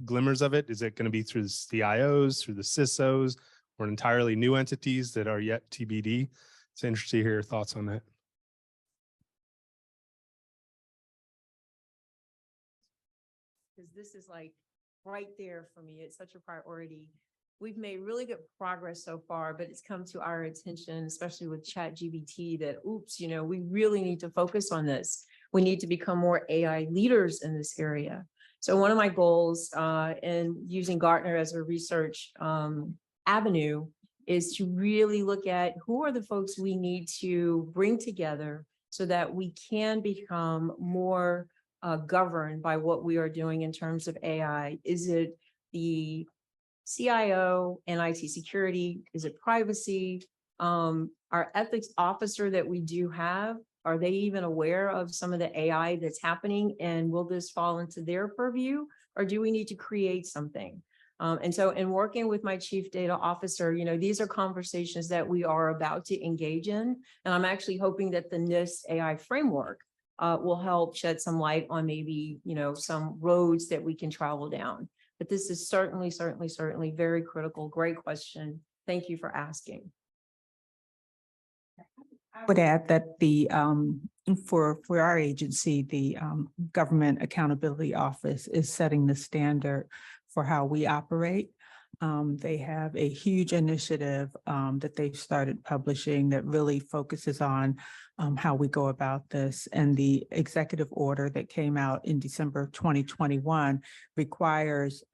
glimmers of it? Is it going to be through the CIOs, through the CISOs, or entirely new entities that are yet TBD? It's interesting to hear your thoughts on that. Because this is like right there for me. It's such a priority. We've made really good progress so far, but it's come to our attention, especially with ChatGPT, that oops, we really need to focus on this. We need to become more AI leaders in this area. So one of my goals in using Gartner as a research avenue is to really look at who are the folks we need to bring together so that we can become more governed by what we are doing in terms of AI. Is it the CIO and IT security? Is it privacy? Our ethics officer that we do have, are they even aware of some of the AI that's happening? And will this fall into their purview, or do we need to create something? And so in working with my chief data officer, these are conversations that we are about to engage in. And I'm actually hoping that the NIST AI framework will help shed some light on maybe, some roads that we can travel down. But this is certainly very critical. Great question. Thank you for asking. I would add that for our agency, the Government Accountability Office is setting the standard for how we operate. They have a huge initiative that they've started publishing that really focuses on how we go about this. And the executive order that came out in December of 2021 requires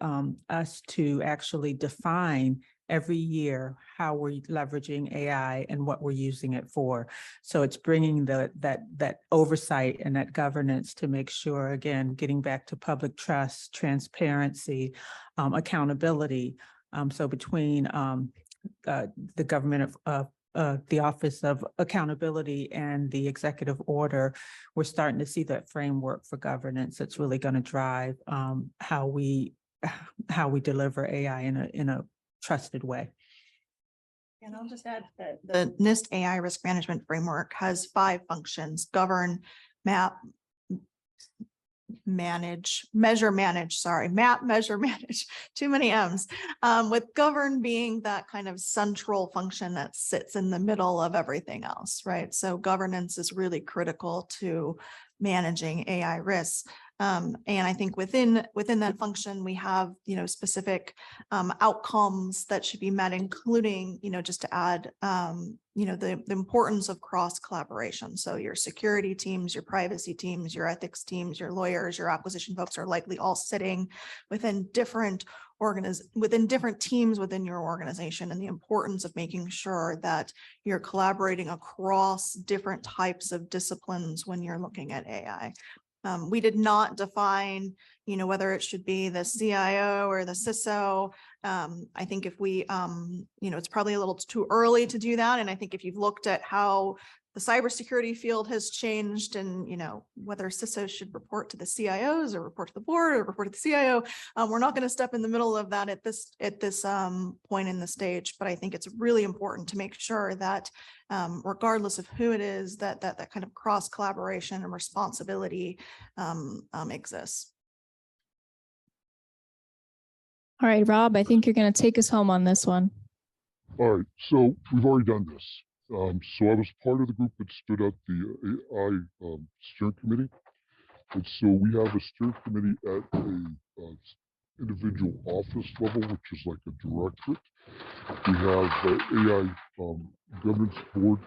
us to actually define every year how we're leveraging AI and what we're using it for. So it's bringing that oversight and that governance to make sure, again, getting back to public trust, transparency, accountability. So between the government of the Office of Accountability and the executive order, we're starting to see that framework for governance that's really going to drive how we deliver AI in a trusted way. And I'll just add that the NIST AI risk management framework has 5 functions: govern, map, manage, measure, manage, map, measure, manage, too many M's, with govern being that kind of central function that sits in the middle of everything else, right? So governance is really critical to managing AI risks. And I think within that function, we have, specific outcomes that should be met, including, just to add, the importance of cross collaboration. So your security teams, your privacy teams, your ethics teams, your lawyers, your acquisition folks are likely all sitting within different teams within your organization, and the importance of making sure that you're collaborating across different types of disciplines when you're looking at AI. We did not define, whether it should be the CIO or the CISO. I think if we, it's probably a little too early to do that. And I think if you've looked at how the cybersecurity field has changed and, whether CISOs should report to the CIOs or report to the board or report to the CIO, we're not going to step in the middle of that at this point in the stage. But I think it's really important to make sure that regardless of who it is, that kind of cross collaboration and responsibility exists. All right, Rob, I think you're going to take us home on this one. All right, so we've already done this. So I was part of the group that stood up the AI steering committee. And so we have a steering committee at a individual office level, which is like a directorate. We have the AI governance board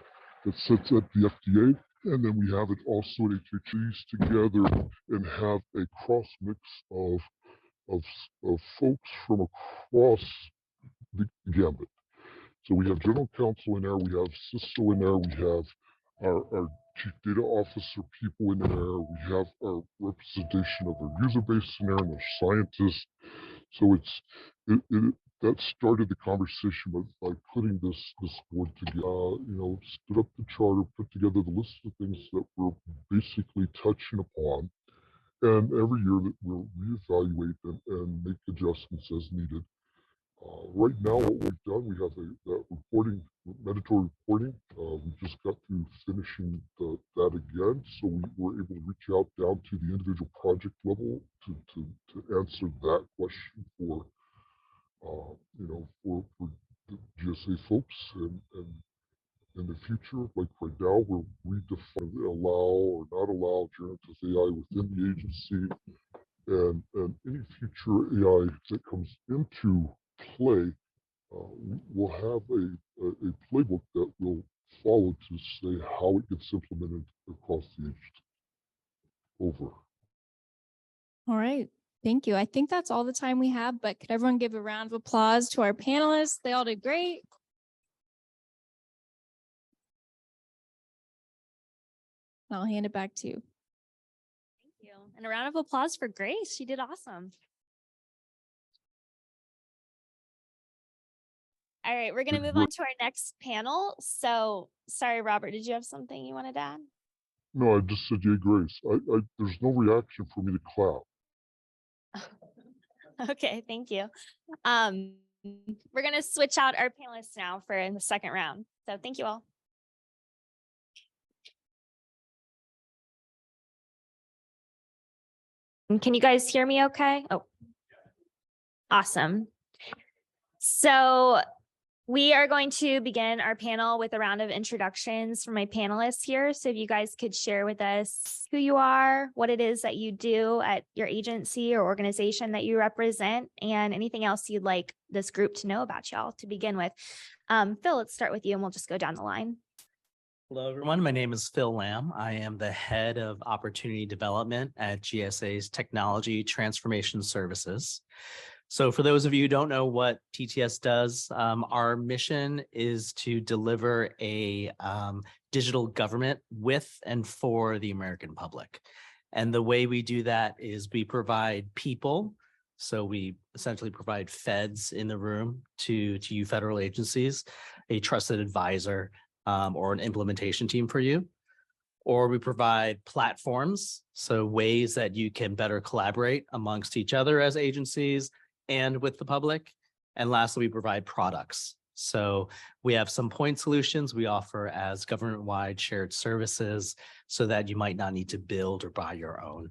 that sits at the FDA. And then we have it also at HHEs together and have a cross mix of folks from across the gambit. So we have general counsel in there, we have CISO in there, we have our chief data officer people in there, we have our representation of our user base in there and our scientists. So that started the conversation by putting this board together, stood up the charter, put together the list of things that we're basically touching upon. And every year that we'll reevaluate and make adjustments as needed. Right now, what we've done, we have that reporting, mandatory reporting. We just got through finishing that again. So we were able to reach out down to the individual project level to answer that question for the GSA folks. And in the future, like right now, we're redefining allow or not allow generative AI within the agency. And any future AI that comes into play, we'll have a playbook that will follow to say how it gets implemented across the agency. Over. All right. Thank you. I think that's all the time we have, but could everyone give a round of applause to our panelists? They all did great. I'll hand it back to you. Thank you. And a round of applause for Grace. She did awesome. All right, we're going to move on to our next panel. So sorry, Robert, did you have something you wanted to add? No, I just said, yay, Grace. There's no reaction for me to clap. Okay, thank you. We're going to switch out our panelists now for in the second round. So thank you all. Can you guys hear me okay? Oh, awesome. So we are going to begin our panel with a round of introductions from my panelists here. So if you guys could share with us who you are, what it is that you do at your agency or organization that you represent, and anything else you'd like this group to know about y'all to begin with. Phil, let's start with you and we'll just go down the line. Hello, everyone. My name is Phil Lamb. I am the head of opportunity development at GSA's Technology Transformation Services. So for those of you who don't know what TTS does, our mission is to deliver a digital government with and for the American public. And the way we do that is we provide people. So we essentially provide feds in the room to you federal agencies, a trusted advisor, or an implementation team for you. Or we provide platforms, so ways that you can better collaborate amongst each other as agencies and with the public. And lastly, we provide products. So we have some point solutions we offer as government-wide shared services so that you might not need to build or buy your own.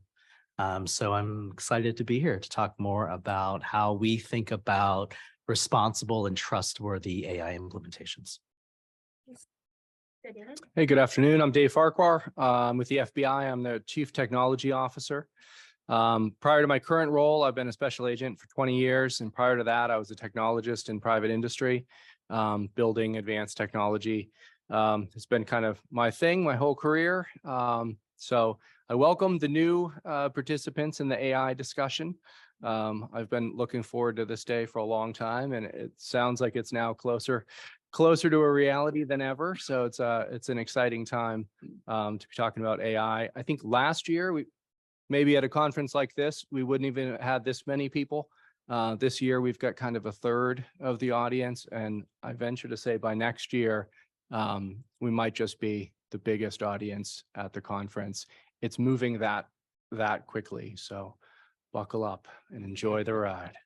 So I'm excited to be here to talk more about how we think about responsible and trustworthy AI implementations. Hey, good afternoon. I'm Dave Farquhar. With the FBI, I'm the Chief Technology Officer. Prior to my current role, I've been a special agent for 20 years. And prior to that, I was a technologist in private industry, building advanced technology. It's been kind of my thing, my whole career. So I welcome the new participants in the AI discussion. I've been looking forward to this day for a long time, and it sounds like it's now closer to a reality than ever. So it's an exciting time to be talking about AI. I think last year maybe at a conference like this, we wouldn't even have this many people. This year, we've got kind of a third of the audience, and I venture to say by next year, we might just be the biggest audience at the conference. It's moving that quickly, so buckle up and enjoy the ride.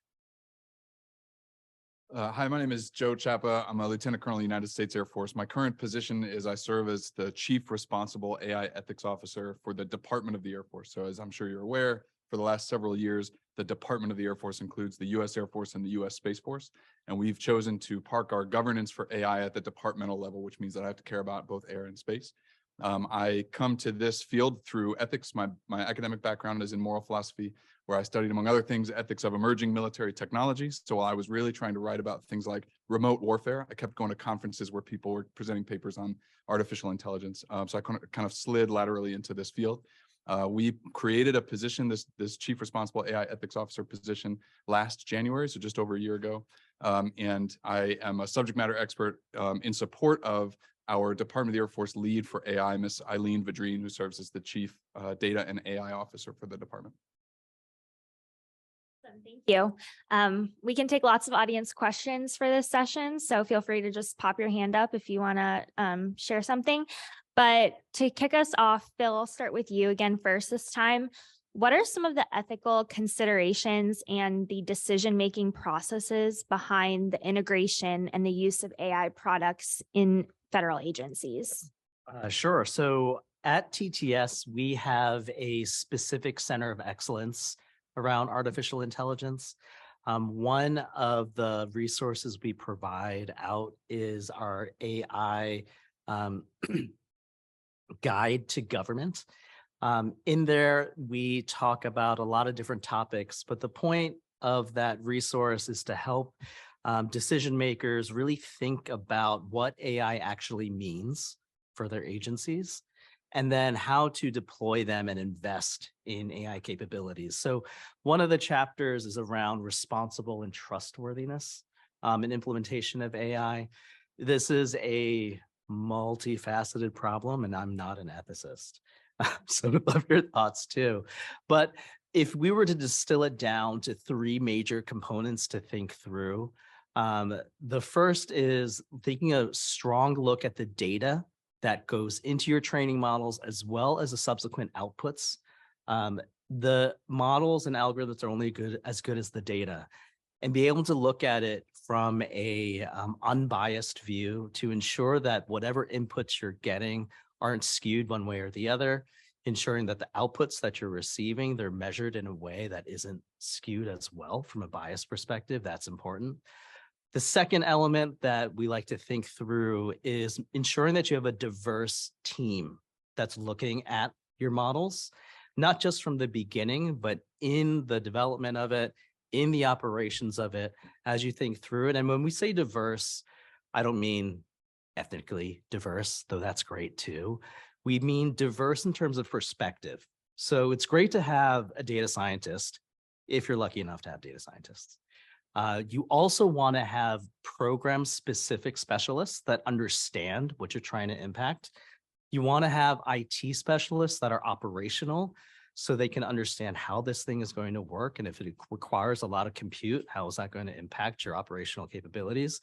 Hi, my name is Joe Chapa. I'm a Lieutenant Colonel in the United States Air Force. My current position is I serve as the Chief Responsible AI Ethics Officer for the Department of the Air Force. So as I'm sure you're aware, for the last several years, the Department of the Air Force includes the U.S. Air Force and the U.S. Space Force. And we've chosen to park our governance for AI at the departmental level, which means that I have to care about both air and space. I come to this field through ethics. My academic background is in moral philosophy, where I studied, among other things, ethics of emerging military technologies. So while I was really trying to write about things like remote warfare, I kept going to conferences where people were presenting papers on artificial intelligence. So I kind of slid laterally into this field. We created a position, this Chief Responsible AI Ethics Officer position, last January, so just over a year ago. And I am a subject matter expert in support of our Department of the Air Force lead for AI, Miss Eileen Vadrine, who serves as the Chief Data and AI Officer for the department. Thank you. We can take lots of audience questions for this session, so feel free to just pop your hand up if you want to share something. But to kick us off, Phil, I'll start with you again first this time. What are some of the ethical considerations and the decision-making processes behind the integration and the use of AI products in federal agencies? Sure. So at TTS, we have a specific center of excellence around artificial intelligence. One of the resources we provide out is our AI guide to government. In there, we talk about a lot of different topics, but the point of that resource is to help decision makers really think about what AI actually means for their agencies, and then how to deploy them and invest in AI capabilities. So one of the chapters is around responsible and trustworthiness and implementation of AI. This is a multifaceted problem, and I'm not an ethicist. So I'd love your thoughts too. But if we were to distill it down to three major components to think through, the first is taking a strong look at the data that goes into your training models, as well as the subsequent outputs. The models and algorithms are only as good as the data, and be able to look at it from a unbiased view to ensure that whatever inputs you're getting aren't skewed one way or the other, ensuring that the outputs that you're receiving, they're measured in a way that isn't skewed as well from a bias perspective. That's important. The second element that we like to think through is ensuring that you have a diverse team that's looking at your models, not just from the beginning, but in the development of it, in the operations of it, as you think through it. And when we say diverse, I don't mean ethnically diverse, though that's great too. We mean diverse in terms of perspective. So it's great to have a data scientist, if you're lucky enough to have data scientists. You also want to have program-specific specialists that understand what you're trying to impact. You want to have IT specialists that are operational, so they can understand how this thing is going to work. And if it requires a lot of compute, how is that going to impact your operational capabilities?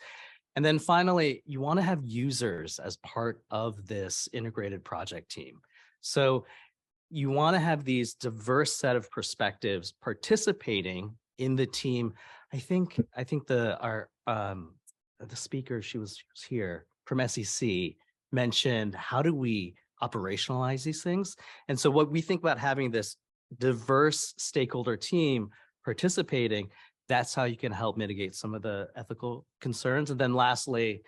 And then finally, you want to have users as part of this integrated project team. So you want to have these diverse set of perspectives participating in the team. I think the speaker, she was here from SEC, mentioned, how do we operationalize these things? And so what we think about having this diverse stakeholder team participating, that's how you can help mitigate some of the ethical concerns. And then lastly,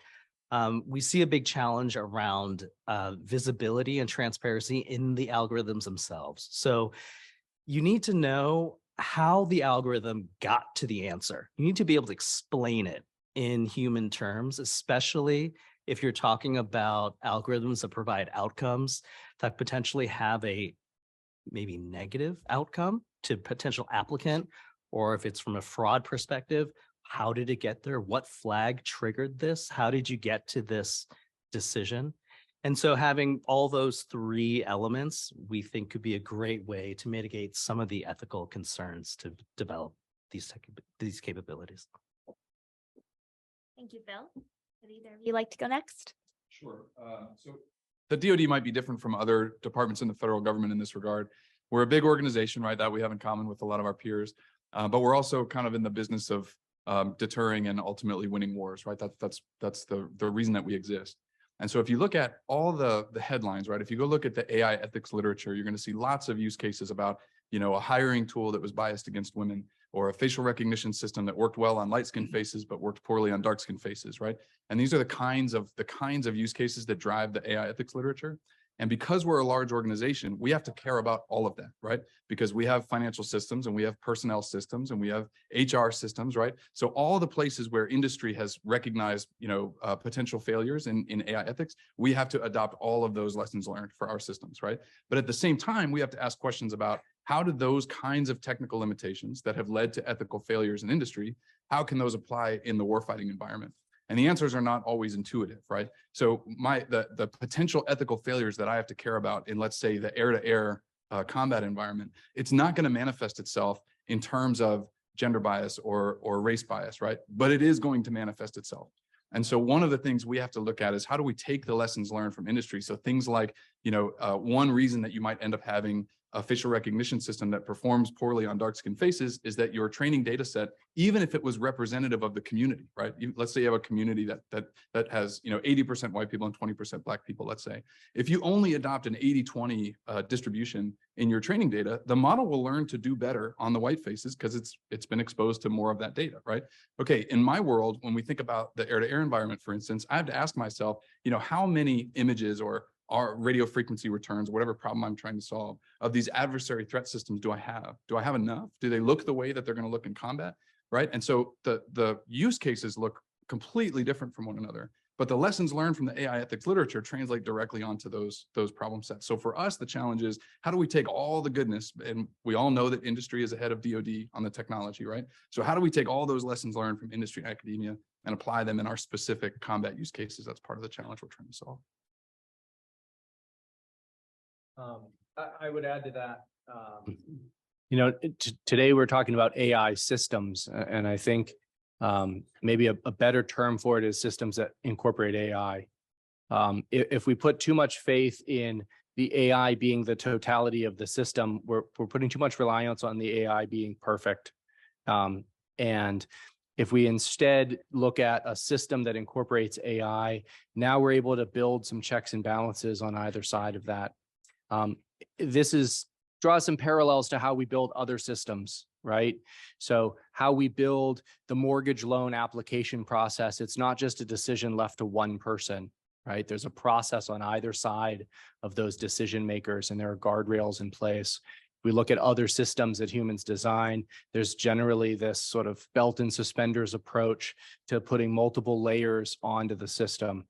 we see a big challenge around visibility and transparency in the algorithms themselves. So you need to know how the algorithm got to the answer. You need to be able to explain it in human terms, especially if you're talking about algorithms that provide outcomes that potentially have a maybe negative outcome to potential applicant, or if it's from a fraud perspective, how did it get there? What flag triggered this? How did you get to this decision? And so having all those three elements, we think could be a great way to mitigate some of the ethical concerns to develop these capabilities. Thank you, Phil. Would either of you like to go next? Sure. So the DoD might be different from other departments in the federal government in this regard. We're a big organization, right? That we have in common with a lot of our peers, but we're also kind of in the business of deterring and ultimately winning wars, right? That's the reason that we exist. And so if you look at all the headlines, right? If you go look at the AI ethics literature, you're going to see lots of use cases about, a hiring tool that was biased against women, or a facial recognition system that worked well on light-skinned faces but worked poorly on dark-skinned faces, right? And these are the kinds of use cases that drive the AI ethics literature. And because we're a large organization, we have to care about all of that, right? Because we have financial systems and we have personnel systems and we have HR systems, right? So all the places where industry has recognized, potential failures in AI ethics, we have to adopt all of those lessons learned for our systems, right? But at the same time, we have to ask questions about how do those kinds of technical limitations that have led to ethical failures in industry, how can those apply in the warfighting environment? And the answers are not always intuitive, right? So the potential ethical failures that I have to care about in, let's say, the air-to-air combat environment, it's not going to manifest itself in terms of gender bias or race bias, right? But it is going to manifest itself. And so one of the things we have to look at is how do we take the lessons learned from industry? So things like, one reason that you might end up having a facial recognition system that performs poorly on dark-skinned faces is that your training data set, even if it was representative of the community, right? Let's say you have a community that has 80% white people and 20% black people, let's say. If you only adopt an 80-20 distribution in your training data, the model will learn to do better on the white faces because it's been exposed to more of that data, right? Okay, in my world, when we think about the air-to-air environment, for instance, I have to ask myself, how many images or radio frequency returns, whatever problem I'm trying to solve, of these adversary threat systems do I have? Do I have enough? Do they look the way that they're going to look in combat, right? And so the use cases look completely different from one another, but the lessons learned from the AI ethics literature translate directly onto those problem sets. So for us, the challenge is how do we take all the goodness, and we all know that industry is ahead of DoD on the technology, right? So how do we take all those lessons learned from industry and academia and apply them in our specific combat use cases? That's part of the challenge we're trying to solve. I would add to that, today we're talking about AI systems, and I think maybe a better term for it is systems that incorporate AI. If we put too much faith in the AI being the totality of the system, we're putting too much reliance on the AI being perfect. And if we instead look at a system that incorporates AI, now we're able to build some checks and balances on either side of that. This draws some parallels to how we build other systems, right? So how we build the mortgage loan application process, it's not just a decision left to one person, right? There's a process on either side of those decision makers, and there are guardrails in place. We look at other systems that humans design, there's generally this sort of belt and suspenders approach to putting multiple layers onto the system.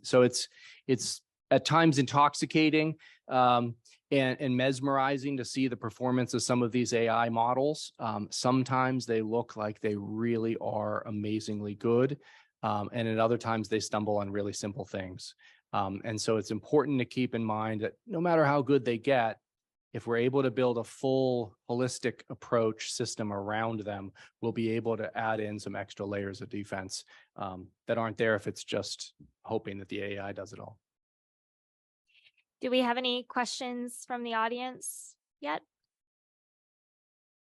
So it's at times intoxicating and mesmerizing to see the performance of some of these AI models. Sometimes they look like they really are amazingly good. And at other times they stumble on really simple things. And so it's important to keep in mind that no matter how good they get, if we're able to build a full holistic approach system around them, we'll be able to add in some extra layers of defense that aren't there if it's just hoping that the AI does it all. Do we have any questions from the audience yet?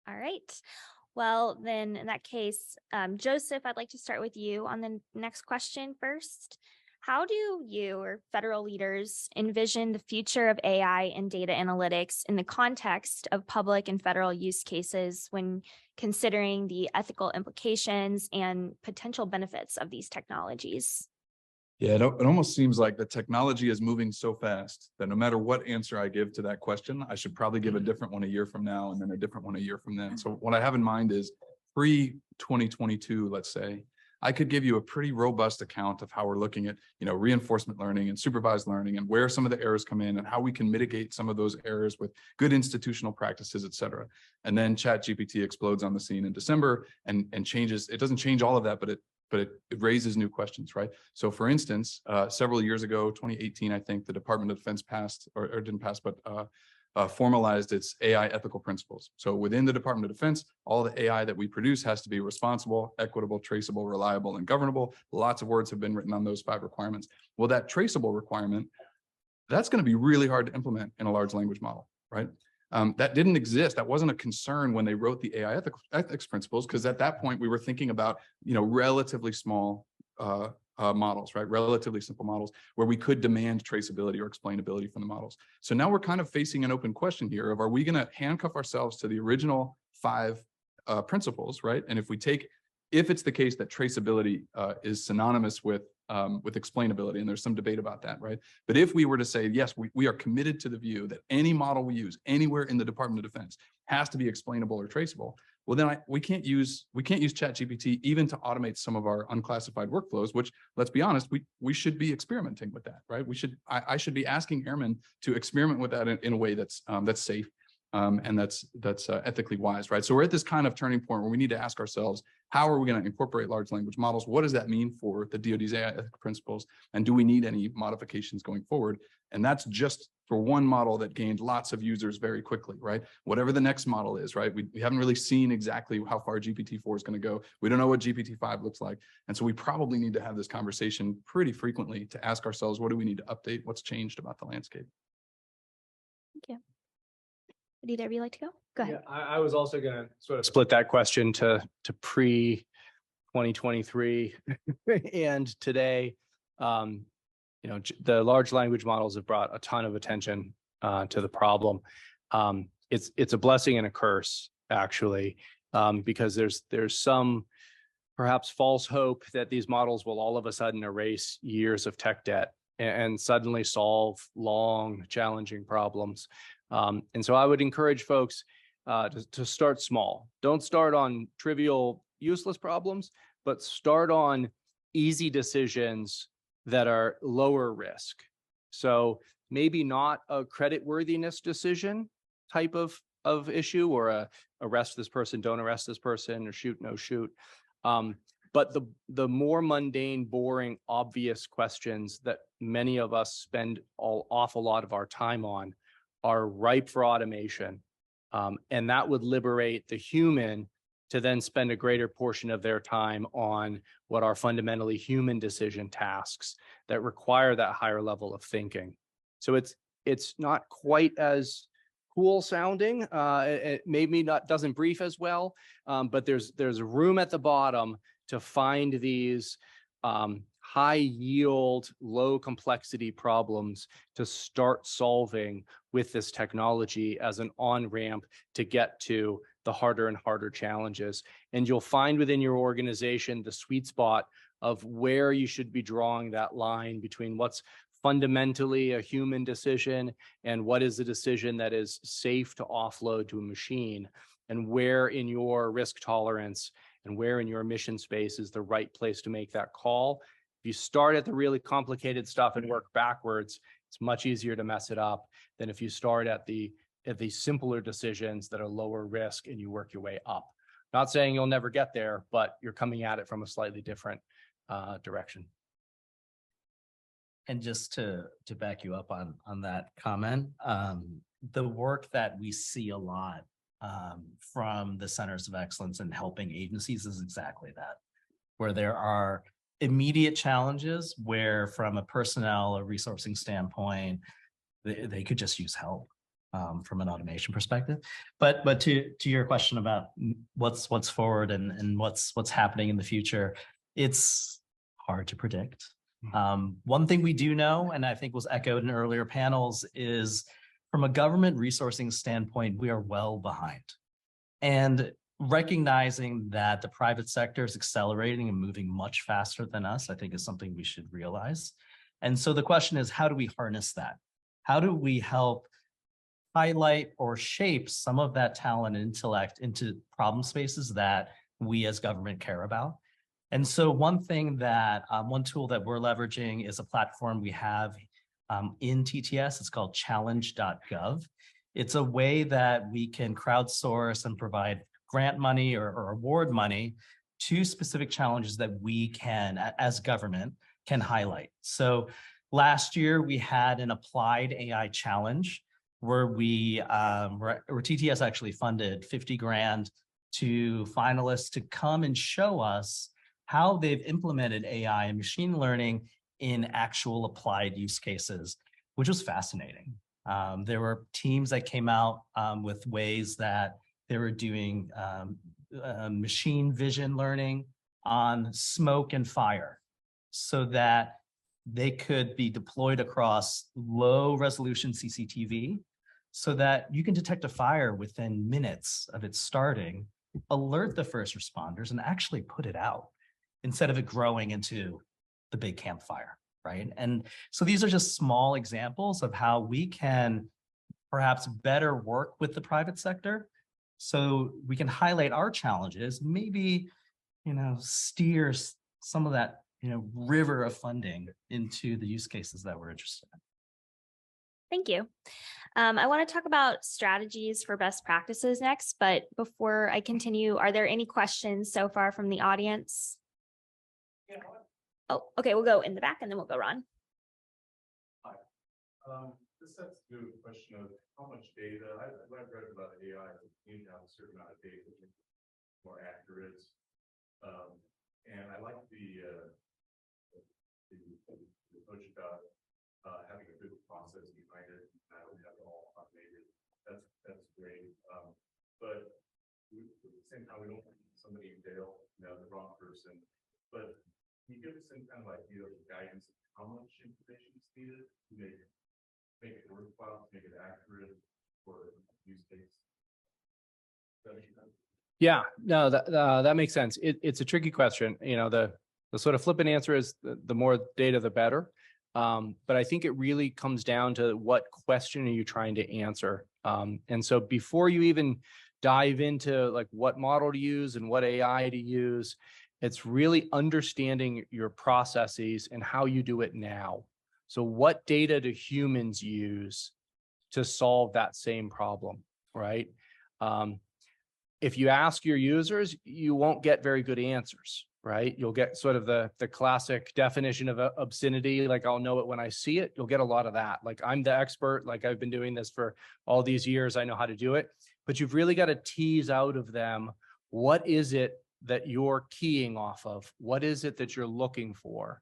All right. Well, then in that case, Joseph, I'd like to start with you on the next question first. How do you or federal leaders envision the future of AI and data analytics in the context of public and federal use cases when considering the ethical implications and potential benefits of these technologies? Yeah, it almost seems like the technology is moving so fast that no matter what answer I give to that question, I should probably give a different one a year from now and then a different one a year from then. So what I have in mind is pre-2022, let's say, I could give you a pretty robust account of how we're looking at, reinforcement learning and supervised learning and where some of the errors come in and how we can mitigate some of those errors with good institutional practices, et cetera. And then ChatGPT explodes on the scene in December and changes. It doesn't change all of that, but but it raises new questions, right? So for instance, several years ago, 2018, I think the Department of Defense passed or didn't pass, but formalized its AI ethical principles. So within the Department of Defense, all the AI that we produce has to be responsible, equitable, traceable, reliable, and governable. Lots of words have been written on those 5 requirements. Well, that traceable requirement, that's going to be really hard to implement in a large language model, right? That didn't exist. That wasn't a concern when they wrote the AI ethics principles, because at that point we were thinking about, relatively small models, right? Relatively simple models where we could demand traceability or explainability from the models. So now we're kind of facing an open question here of, are we going to handcuff ourselves to the original 5 principles, right? And if it's the case that traceability is synonymous with explainability, and there's some debate about that, right? But if we were to say, yes, we are committed to the view that any model we use anywhere in the Department of Defense has to be explainable or traceable, well, then we can't use ChatGPT even to automate some of our unclassified workflows, which, let's be honest, we should be experimenting with that, right? I should be asking airmen to experiment with that in a way that's safe. And that's ethically wise, right? So we're at this kind of turning point where we need to ask ourselves, how are we going to incorporate large language models? What does that mean for the DoD's AI ethical principles? And do we need any modifications going forward? And that's just for one model that gained lots of users very quickly, right? Whatever the next model is, right? We haven't really seen exactly how far GPT-4 is going to go. We don't know what GPT-5 looks like. And so we probably need to have this conversation pretty frequently to ask ourselves, what do we need to update? What's changed about the landscape? Thank you. Would either of you like to go? Go ahead. Yeah, I was also going to sort of split that question to pre-2023 and today. The large language models have brought a ton of attention to the problem. It's a blessing and a curse, actually, because there's some perhaps false hope that these models will all of a sudden erase years of tech debt and suddenly solve long, challenging problems. And so I would encourage folks to start small. Don't start on trivial, useless problems, but start on easy decisions that are lower risk. So maybe not a creditworthiness decision type of issue, or a arrest this person, don't arrest this person, or shoot, no shoot. But the more mundane, boring, obvious questions that many of us spend an awful lot of our time on are ripe for automation. And that would liberate the human to then spend a greater portion of their time on what are fundamentally human decision tasks that require that higher level of thinking. So it's not quite as cool sounding. It maybe doesn't brief as well, but there's room at the bottom to find these high yield, low complexity problems to start solving with this technology as an on-ramp to get to the harder and harder challenges. And you'll find within your organization the sweet spot of where you should be drawing that line between what's fundamentally a human decision and what is a decision that is safe to offload to a machine, and where in your risk tolerance and where in your mission space is the right place to make that call. If you start at the really complicated stuff and work backwards, it's much easier to mess it up than if you start at the simpler decisions that are lower risk and you work your way up. Not saying you'll never get there, but you're coming at it from a slightly different direction. And just to back you up on that comment, the work that we see a lot from the centers of excellence in helping agencies is exactly that, where there are immediate challenges where from a personnel or resourcing standpoint, they could just use help from an automation perspective. But to your question about what's forward and what's happening in the future, it's hard to predict. One thing we do know, and I think was echoed in earlier panels, is from a government resourcing standpoint, we are well behind. And recognizing that the private sector is accelerating and moving much faster than us, I think is something we should realize. And so the question is, how do we harness that? How do we help highlight or shape some of that talent and intellect into problem spaces that we as government care about? And so one thing that, one tool that we're leveraging is a platform we have in TTS. It's called challenge.gov. It's a way that we can crowdsource and provide grant money or award money two specific challenges that we can, as government, can highlight. So last year we had an applied AI challenge where where TTS actually funded 50 grand to finalists to come and show us how they've implemented AI and machine learning in actual applied use cases, which was fascinating. There were teams that came out with ways that they were doing machine vision learning on smoke and fire so that they could be deployed across low resolution CCTV so that you can detect a fire within minutes of it starting, alert the first responders, and actually put it out instead of it growing into the big campfire, right? And so these are just small examples of how we can perhaps better work with the private sector so we can highlight our challenges, maybe, steer some of that, river of funding into the use cases that we're interested in. Thank you. I want to talk about strategies for best practices next, but before I continue, are there any questions so far from the audience? Oh, okay, we'll go in the back and then we'll go Ron. Hi. This has to do with the question of how much data. I've read about AI, you need to have a certain amount of data to be more accurate. And I like the approach about having a good process behind it. We have it all automated. That's great. But at the same time, we don't want somebody in jail, the wrong person. But can you give us some kind of idea of guidance of how much information is needed to make it worthwhile, to make it accurate for use case? Yeah, no, that makes sense. It's a tricky question. The sort of flippant answer is the more data, the better. But I think it really comes down to what question are you trying to answer? And so before you even dive into like what model to use and what AI to use, it's really understanding your processes and how you do it now. So what data do humans use to solve that same problem, right? If you ask your users, you won't get very good answers, right? You'll get sort of the classic definition of obscenity, like I'll know it when I see it. You'll get a lot of that. Like I'm the expert, like I've been doing this for all these years, I know how to do it. But you've really got to tease out of them, what is it that you're keying off of? What is it that you're looking for?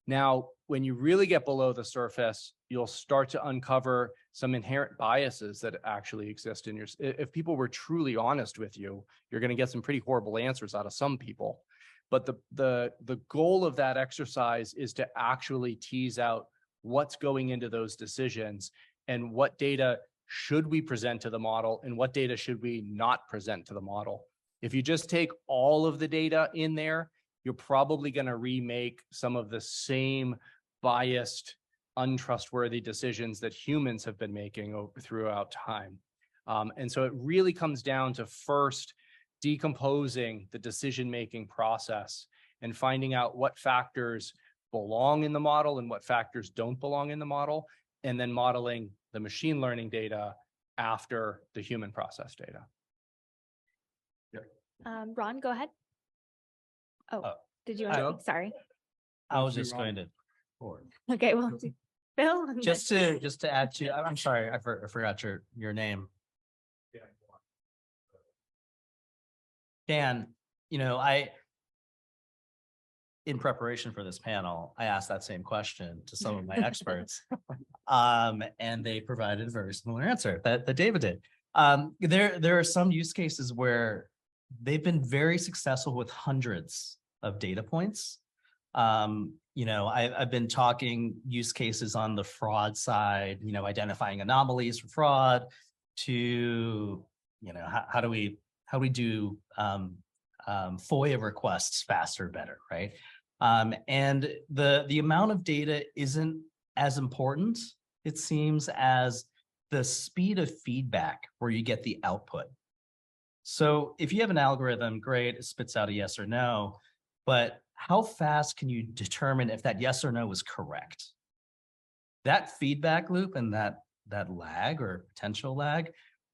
Now, when you really get below the surface, you'll start to uncover some inherent biases that actually exist in your. If people were truly honest with you, you're going to get some pretty horrible answers out of some people. But the goal of that exercise is to actually tease out what's going into those decisions and what data should we present to the model and what data should we not present to the model. If you just take all of the data in there, you're probably going to remake some of the same biased, untrustworthy decisions that humans have been making throughout time. And so it really comes down to first decomposing the decision-making process and finding out what factors belong in the model and what factors don't belong in the model, and then modeling the machine learning data after the human process data. Ron, go ahead. Oh, did you want to speak? Sorry. I was just going to. Okay, well, Bill. Just to add to, I'm sorry, I forgot your name. Dan, in preparation for this panel, I asked that same question to some of my experts, and they provided a very similar answer that David did. There are some use cases where they've been very successful with hundreds of data points. I've been talking use cases on the fraud side, identifying anomalies for fraud to, how do we do FOIA requests faster, better, right? And the amount of data isn't as important, it seems, as the speed of feedback where you get the output. So if you have an algorithm, great, it spits out a yes or no, but how fast can you determine if that yes or no is correct? That feedback loop and that lag or potential lag,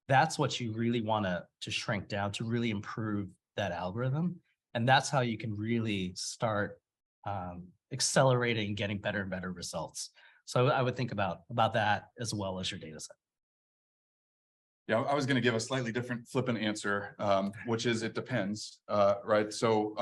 that's what you really want to shrink down to really improve that algorithm. And that's how you can really start accelerating, getting better and better results. So I would think about that as well as your data set. Yeah, I was going to give a slightly different flippant answer, which is it depends, right? So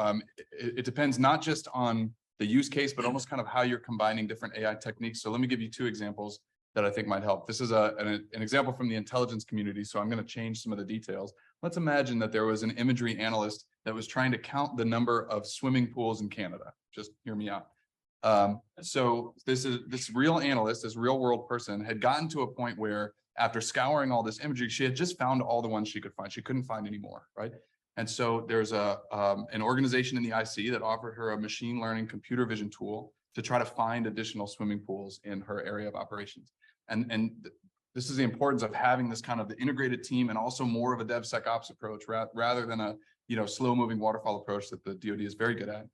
it depends not just on the use case, but almost kind of how you're combining different AI techniques. So let me give you two examples that I think might help. This is an example from the intelligence community, so I'm going to change some of the details. Let's imagine that there was an imagery analyst that was trying to count the number of swimming pools in Canada. Just hear me out. So this real analyst, this real world person had gotten to a point where after scouring all this imagery, she had just found all the ones she could find. She couldn't find any more, right? And so there's an organization in the IC that offered her a machine learning computer vision tool to try to find additional swimming pools in her area of operations. And this is the importance of having this kind of the integrated team and also more of a DevSecOps approach rather than a slow moving waterfall approach that the DoD is very good at.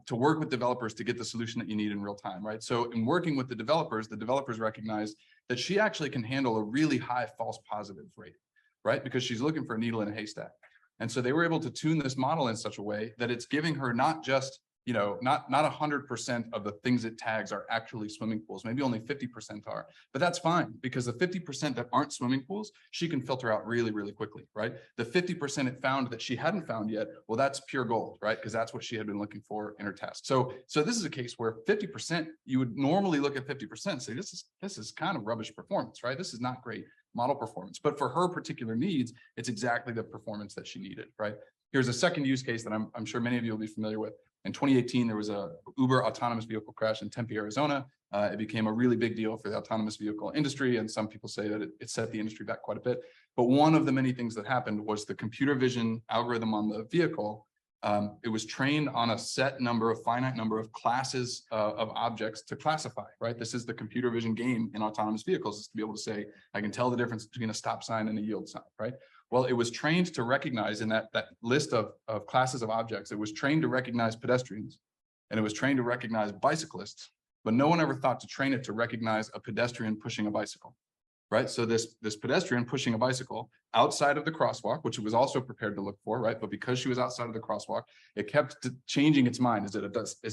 To work with developers to get the solution that you need in real time, right? So in working with the developers recognized that she actually can handle a really high false positive rate, right? Because she's looking for a needle in a haystack. And so they were able to tune this model in such a way that it's giving her not just, not 100% of the things it tags are actually swimming pools. Maybe only 50% are, but that's fine because the 50% that aren't swimming pools, she can filter out really, really quickly, right? The 50% it found that she hadn't found yet, well, that's pure gold, right? Because that's what she had been looking for in her task. So this is a case where 50%, you would normally look at 50% and say, this is kind of rubbish performance, right? This is not great model performance, but for her particular needs, it's exactly the performance that she needed, right? Here's a second use case that I'm sure many of you will be familiar with. In 2018, there was a Uber autonomous vehicle crash in Tempe, Arizona. It became a really big deal for the autonomous vehicle industry, and some people say that it set the industry back quite a bit. But one of the many things that happened was the computer vision algorithm on the vehicle. It was trained on a finite number of classes of objects to classify, right? This is the computer vision game in autonomous vehicles, is to be able to say, I can tell the difference between a stop sign and a yield sign, right? Well, it was trained to recognize in that list of classes of objects, it was trained to recognize pedestrians and it was trained to recognize bicyclists, but no one ever thought to train it to recognize a pedestrian pushing a bicycle, right? So this pedestrian pushing a bicycle outside of the crosswalk, which it was also prepared to look for, right? But because she was outside of the crosswalk, it kept changing its mind. Is it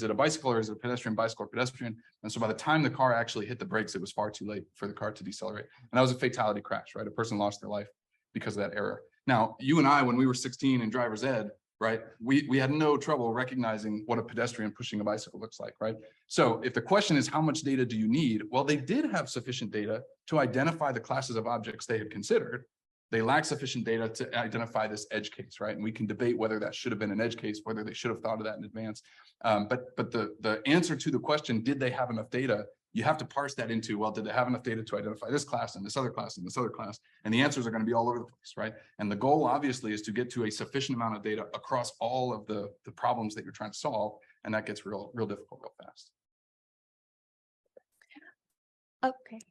a bicycle or is it a pedestrian, bicycle or pedestrian? And so by the time the car actually hit the brakes, it was far too late for the car to decelerate. And that was a fatality crash, right? A person lost their life because of that error. Now, you and I, when we were 16 in driver's ed, right, we had no trouble recognizing what a pedestrian pushing a bicycle looks like, right? So if the question is how much data do you need? Well, they did have sufficient data to identify the classes of objects they had considered. They lack sufficient data to identify this edge case, right? And we can debate whether that should have been an edge case, whether they should have thought of that in advance. But the answer to the question, did they have enough data? You have to parse that into, well, did they have enough data to identify this class and this other class and this other class? And the answers are going to be all over the place, right? And the goal obviously is to get to a sufficient amount of data across all of the problems that you're trying to solve. And that gets real difficult real fast. Okay.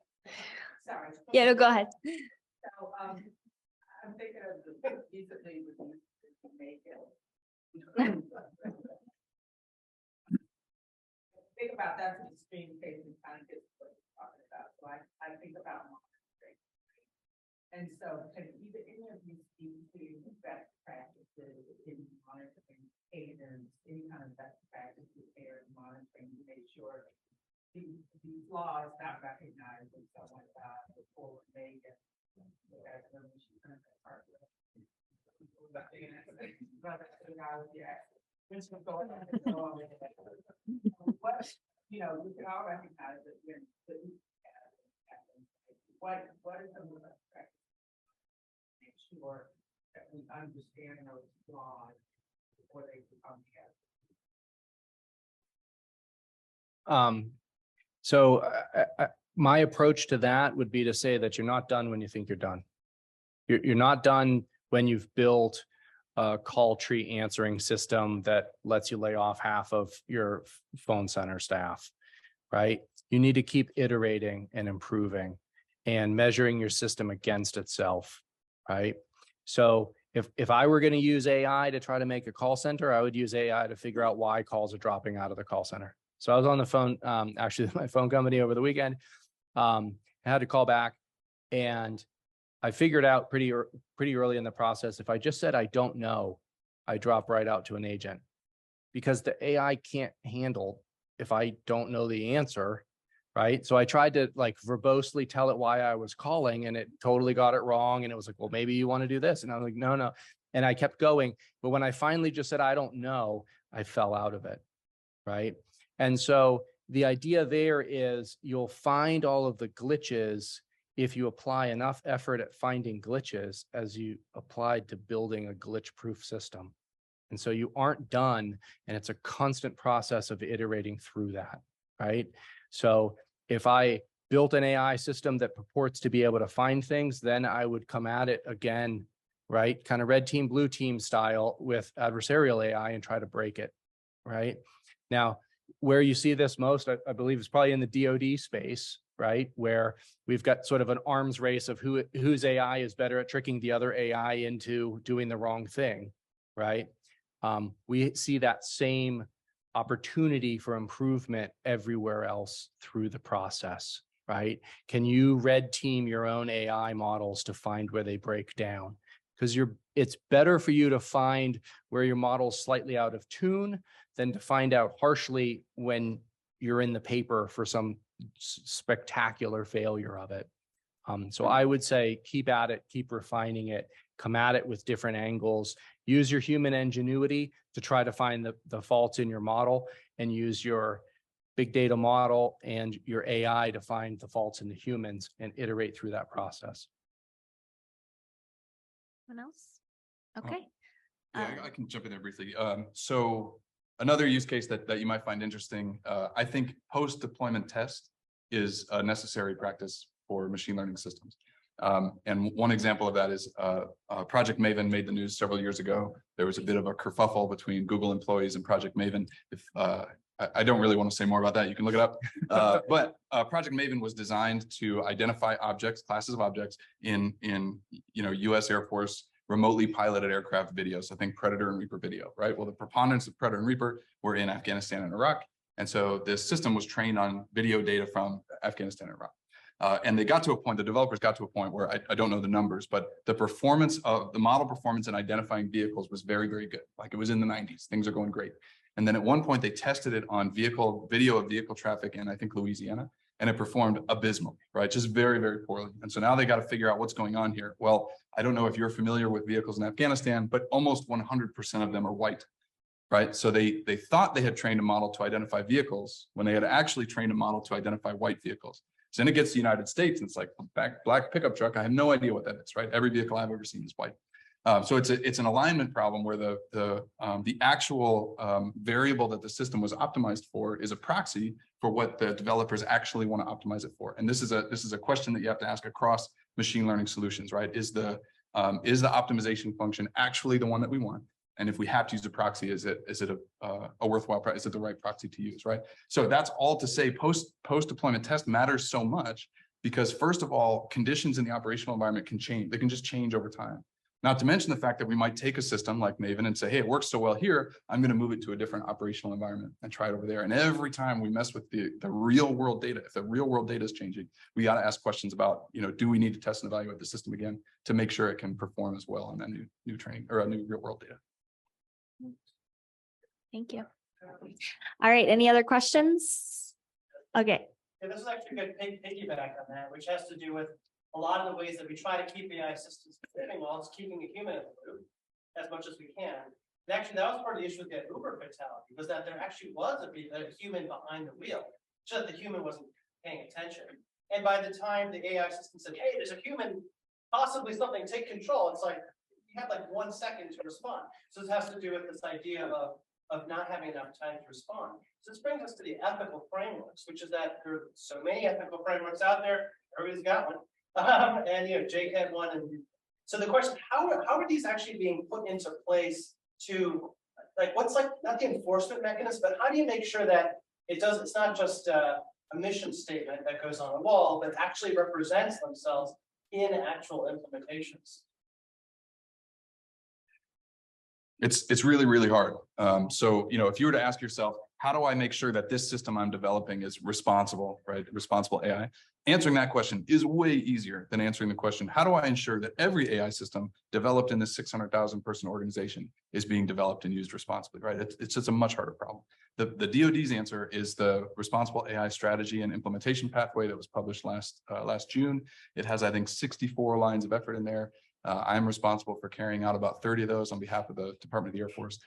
Sorry. Yeah, no, go ahead. So, I'm thinking of the recently with Mayfield. Think about that's an extreme case in kind of what you're talking about. So I think about monitoring. And so can either any of you speak to best practices in monitoring agents, any kind of best practices there in monitoring to make sure these laws not recognized when someone before they get what, we can all recognize that what is the best practice? Make sure that we understand those laws before they become So my approach to that would be to say that you're not done when you think you're done. You're not done when you've built a call tree answering system that lets you lay off half of your phone center staff, right? You need to keep iterating and improving and measuring your system against itself, right? So if I were going to use AI to try to make a call center, I would use AI to figure out why calls are dropping out of the call center. So I was on the phone, actually my phone company over the weekend, I had to call back and I figured out pretty early in the process, if I just said, I don't know, I drop right out to an agent because the AI can't handle if I don't know the answer, right? So I tried to like verbosely tell it why I was calling and it totally got it wrong. And it was like, well, maybe you want to do this. And I was like, no, no. And I kept going. But when I finally just said, I don't know, I fell out of it, right? And so the idea there is you'll find all of the glitches if you apply enough effort at finding glitches as you applied to building a glitch-proof system. And so you aren't done, and it's a constant process of iterating through that, right? So if I built an AI system that purports to be able to find things, then I would come at it again, right? Kind of red team, blue team style with adversarial AI and try to break it, right? Now, where you see this most, I believe, is probably in the DoD space, right? Where we've got sort of an arms race of whose AI is better at tricking the other AI into doing the wrong thing, right? We see that same opportunity for improvement everywhere else through the process, right? Can you red team your own AI models to find where they break down? Because it's better for you to find where your model's slightly out of tune than to find out harshly when you're in the paper for some spectacular failure of it. So I would say keep at it, keep refining it, come at it with different angles, use your human ingenuity to try to find the faults in your model, and use your big data model and your AI to find the faults in the humans and iterate through that process. Anyone else? Okay. Yeah, I can jump in there briefly. So another use case that you might find interesting, I think post-deployment test is a necessary practice for machine learning systems. And one example of that is Project Maven made the news several years ago. There was a bit of a kerfuffle between Google employees and Project Maven. If I don't really want to say more about that, you can look it up. But Project Maven was designed to identify objects, classes of objects in U.S. Air Force remotely piloted aircraft videos. So think Predator and Reaper video, right? Well, the preponderance of Predator and Reaper were in Afghanistan and Iraq. And so this system was trained on video data from Afghanistan and Iraq. And they got to a point, the developers got to a point where I don't know the numbers, but the performance of the model performance in identifying vehicles was very, very good. Like it was in the 90s, things are going great. And then at one point they tested it on video of vehicle traffic in, I think, Louisiana, and it performed abysmally, right? Just very, very poorly. And so now they got to figure out what's going on here. Well, I don't know if you're familiar with vehicles in Afghanistan, but almost 100% of them are white, right? So they thought they had trained a model to identify vehicles when they had actually trained a model to identify white vehicles. So then it gets to the United States and it's like black pickup truck. I have no idea what that is, right? Every vehicle I've ever seen is white. So it's an alignment problem where the actual variable that the system was optimized for is a proxy for what the developers actually want to optimize it for. And this is a question that you have to ask across machine learning solutions, right? Is the optimization function actually the one that we want? And if we have to use a proxy, is it a worthwhile proxy? Is it the right proxy to use, right? So that's all to say post-deployment test matters so much because first of all, conditions in the operational environment can change. They can just change over time. Not to mention the fact that we might take a system like Maven and say, hey, it works so well here, I'm going to move it to a different operational environment and try it over there. And every time we mess with the real world data, if the real world data is changing, we got to ask questions about, do we need to test and evaluate the system again to make sure it can perform as well on that new training or a new real world data. Thank you. All right, any other questions? Okay. Yeah, this is actually a good piggyback on that, which has to do with a lot of the ways that we try to keep AI systems performing well is keeping a human in the loop as much as we can. And actually, that was part of the issue with the Uber fatality, was that there actually was a human behind the wheel, just that the human wasn't paying attention. And by the time the AI system said, hey, there's a human, possibly something, take control, it's like, you have like 1 second to respond. So this has to do with this idea of not having enough time to respond. So this brings us to the ethical frameworks, which is that there are so many ethical frameworks out there, everybody's got one. And Jake had one. And so the question, how are these actually being put into place to, like, what's like, not the enforcement mechanism, but how do you make sure that it's not just a mission statement that goes on a wall, but actually represents themselves in actual implementations? It's really, really hard. So, if you were to ask yourself, how do I make sure that this system I'm developing is responsible, right? Responsible AI. Answering that question is way easier than answering the question, how do I ensure that every AI system developed in this 600,000 person organization is being developed and used responsibly, right? It's just a much harder problem. The DoD's answer is the responsible AI strategy and implementation pathway that was published last June. It has, I think, 64 lines of effort in there. I'm responsible for carrying out about 30 of those on behalf of the Department of the Air Force.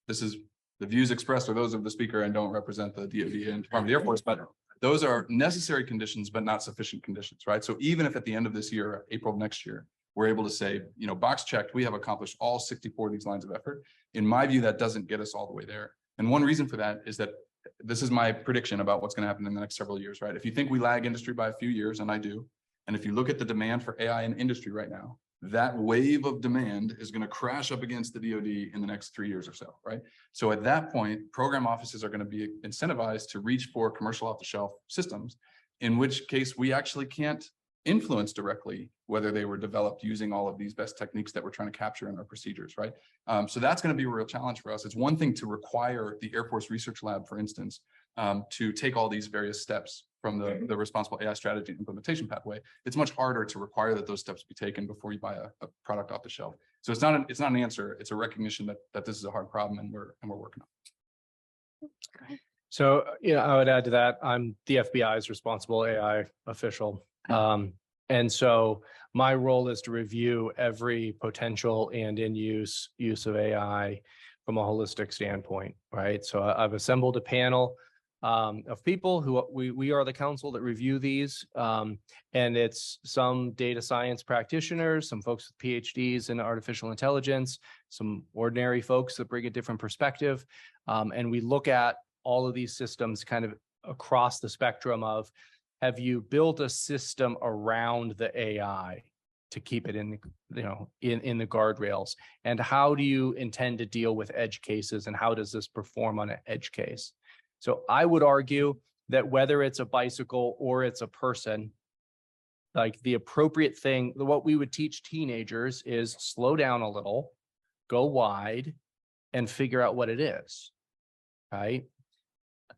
This is the views expressed are those of the speaker and don't represent the DoD and Department of the Air Force, but those are necessary conditions, but not sufficient conditions, right? So even if at the end of this year, April of next year, we're able to say, you know, box checked, we have accomplished all 64 of these lines of effort. In my view, that doesn't get us all the way there. And one reason for that is that this is my prediction about what's going to happen in the next several years, right? If you think we lag industry by a few years, and I do, and if you look at the demand for AI in industry right now, that wave of demand is going to crash up against the DoD in the next 3 years or so, right? So at that point, program offices are going to be incentivized to reach for commercial off-the-shelf systems, in which case we actually can't influence directly whether they were developed using all of these best techniques that we're trying to capture in our procedures, right? So that's going to be a real challenge for us. It's one thing to require the Air Force Research Lab, for instance, to take all these various steps from the responsible AI strategy and implementation pathway. It's much harder to require that those steps be taken before you buy a product off the shelf. So it's not an answer. It's a recognition that this is a hard problem and we're working on it. So, I would add to that, I'm the FBI's responsible AI official. And so my role is to review every potential and use of AI from a holistic standpoint, right? So I've assembled a panel of people who we are the council that review these. And it's some data science practitioners, some folks with PhDs in artificial intelligence, some ordinary folks that bring a different perspective. And we look at all of these systems kind of across the spectrum of, have you built a system around the AI to keep it in the guardrails? And how do you intend to deal with edge cases? And how does this perform on an edge case? So I would argue that whether it's a bicycle or it's a person, like the appropriate thing, what we would teach teenagers is slow down a little, go wide, and figure out what it is, right?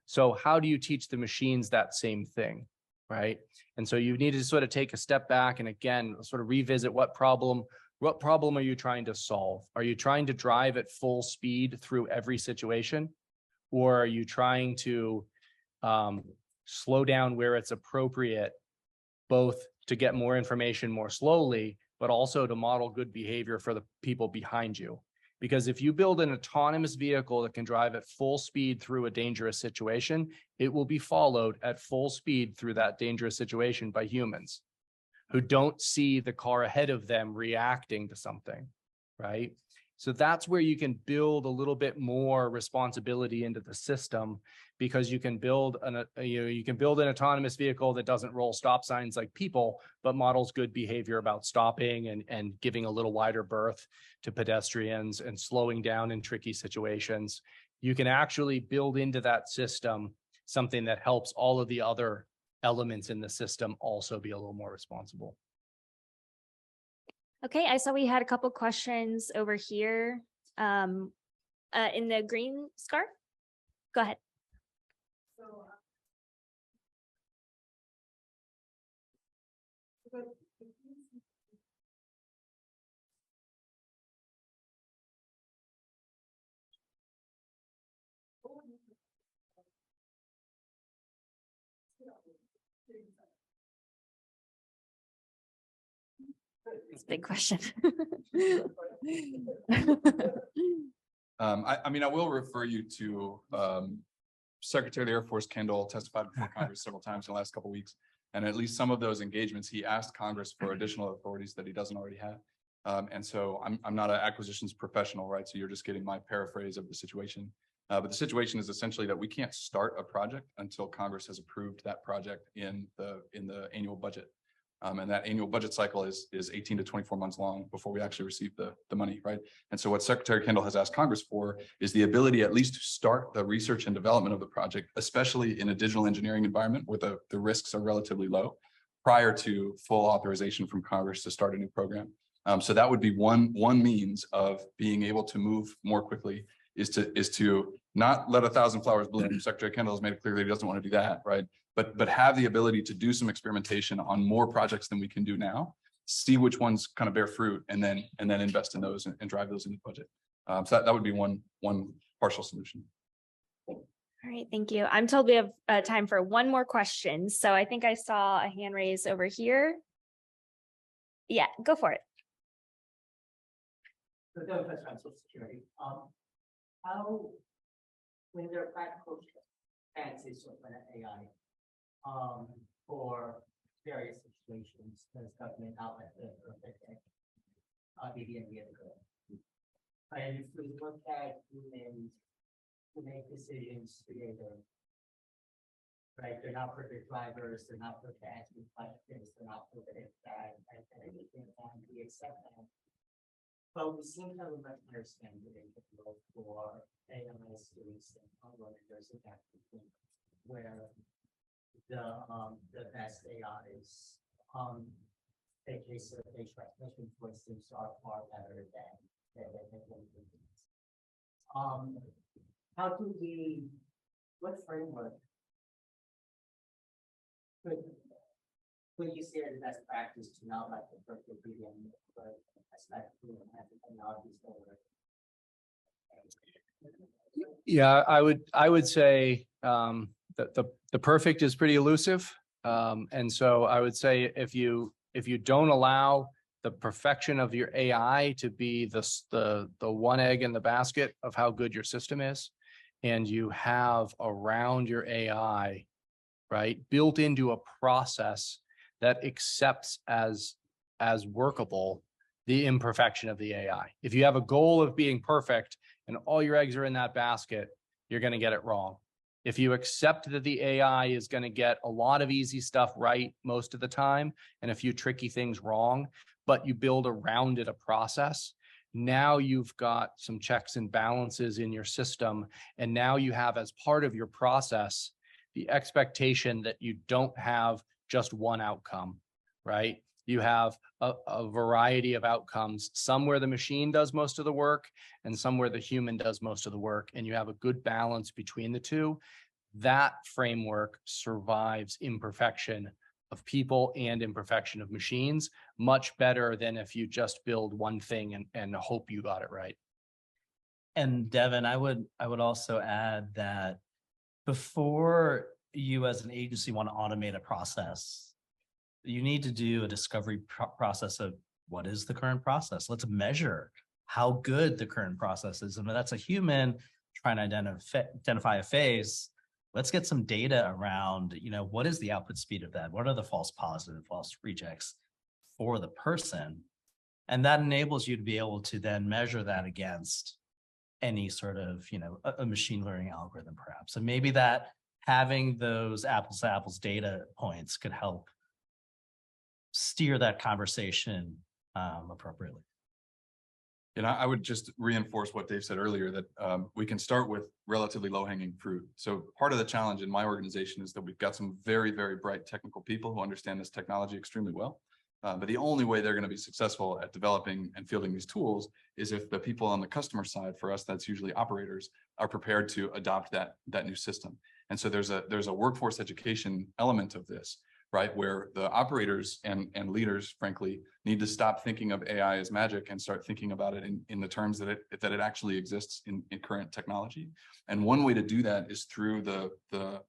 So how do you teach the machines that same thing, right? And so you need to sort of take a step back and again, sort of revisit what problem are you trying to solve? Are you trying to drive at full speed through every situation? Or are you trying to slow down where it's appropriate, both to get more information more slowly, but also to model good behavior for the people behind you? Because if you build an autonomous vehicle that can drive at full speed through a dangerous situation, it will be followed at full speed through that dangerous situation by humans who don't see the car ahead of them reacting to something, right? So that's where you can build a little bit more responsibility into the system, because you can build an autonomous vehicle that doesn't roll stop signs like people, but models good behavior about stopping and giving a little wider berth to pedestrians and slowing down in tricky situations. You can actually build into that system something that helps all of the other elements in the system also be a little more responsible. Okay, I saw we had a couple questions over here in the green scarf. Go ahead. It's a big question. I mean, I will refer you to Secretary of the Air Force Kendall testified before Congress several times in the last couple of weeks. And at least some of those engagements, he asked Congress for additional authorities that he doesn't already have. And so I'm not an acquisitions professional, right? So you're just getting my paraphrase of the situation. But the situation is essentially that we can't start a project until Congress has approved that project in the annual budget. And that annual budget cycle is 18 to 24 months long before we actually receive the money, right? And so what Secretary Kendall has asked Congress for is the ability at least to start the research and development of the project, especially in a digital engineering environment where the risks are relatively low, prior to full authorization from Congress to start a new program. So that would be one means of being able to move more quickly, is to not let 1,000 flowers bloom. Secretary Kendall has made it clear that he doesn't want to do that, right? But have the ability to do some experimentation on more projects than we can do now, see which ones kind of bear fruit, and then invest in those and drive those into the budget. So that would be one partial solution. All right, thank you. I'm told we have time for one more question. So I think I saw a hand raised over here. Yeah, go for it. So Doug, that's on Social Security. How, when there are practical advances of AI, for various situations, does government outlet the perfect maybe a year ago? And if we look at humans who make decisions together, right? They're not perfect drivers, they're not perfect asking questions, they're not perfect at anything, and we accept that. But we seem to have a much better standard for AI students and learners at that point, where the best AIs, in case of face recognition, for instance, are far better than how do we, what framework would you say are the best practice to not let the perfect be but especially when the technology is over? Yeah, I would say that the perfect is pretty elusive. And so I would say if you don't allow the perfection of your AI to be the one egg in the basket of how good your system is, and you have around your AI, right, built into a process that accepts as workable the imperfection of the AI. If you have a goal of being perfect and all your eggs are in that basket, you're going to get it wrong. If you accept that the AI is going to get a lot of easy stuff right most of the time and a few tricky things wrong, but you build around it a process, now you've got some checks and balances in your system. And now you have, as part of your process, the expectation that you don't have just one outcome, right? You have a variety of outcomes, some where the machine does most of the work and some where the human does most of the work. And you have a good balance between the two. That framework survives imperfection of people and imperfection of machines much better than if you just build one thing and hope you got it right. And Devin, I would also add that before you as an agency want to automate a process, you need to do a discovery process of what is the current process. Let's measure how good the current process is. And that's a human trying to identify a face. Let's get some data around, what is the output speed of that? What are the false positives, false rejects for the person? And that enables you to be able to then measure that against any sort of, a machine learning algorithm, perhaps. And maybe that having those apples to apples data points could help steer that conversation appropriately. And I would just reinforce what Dave said earlier, that we can start with relatively low-hanging fruit. So part of the challenge in my organization is that we've got some very, very bright technical people who understand this technology extremely well. But the only way they're going to be successful at developing and fielding these tools is if the people on the customer side, for us, that's usually operators, are prepared to adopt that new system. And so there's a workforce education element of this, right? Where the operators and leaders, frankly, need to stop thinking of AI as magic and start thinking about it in the terms that it actually exists in current technology. And one way to do that is through the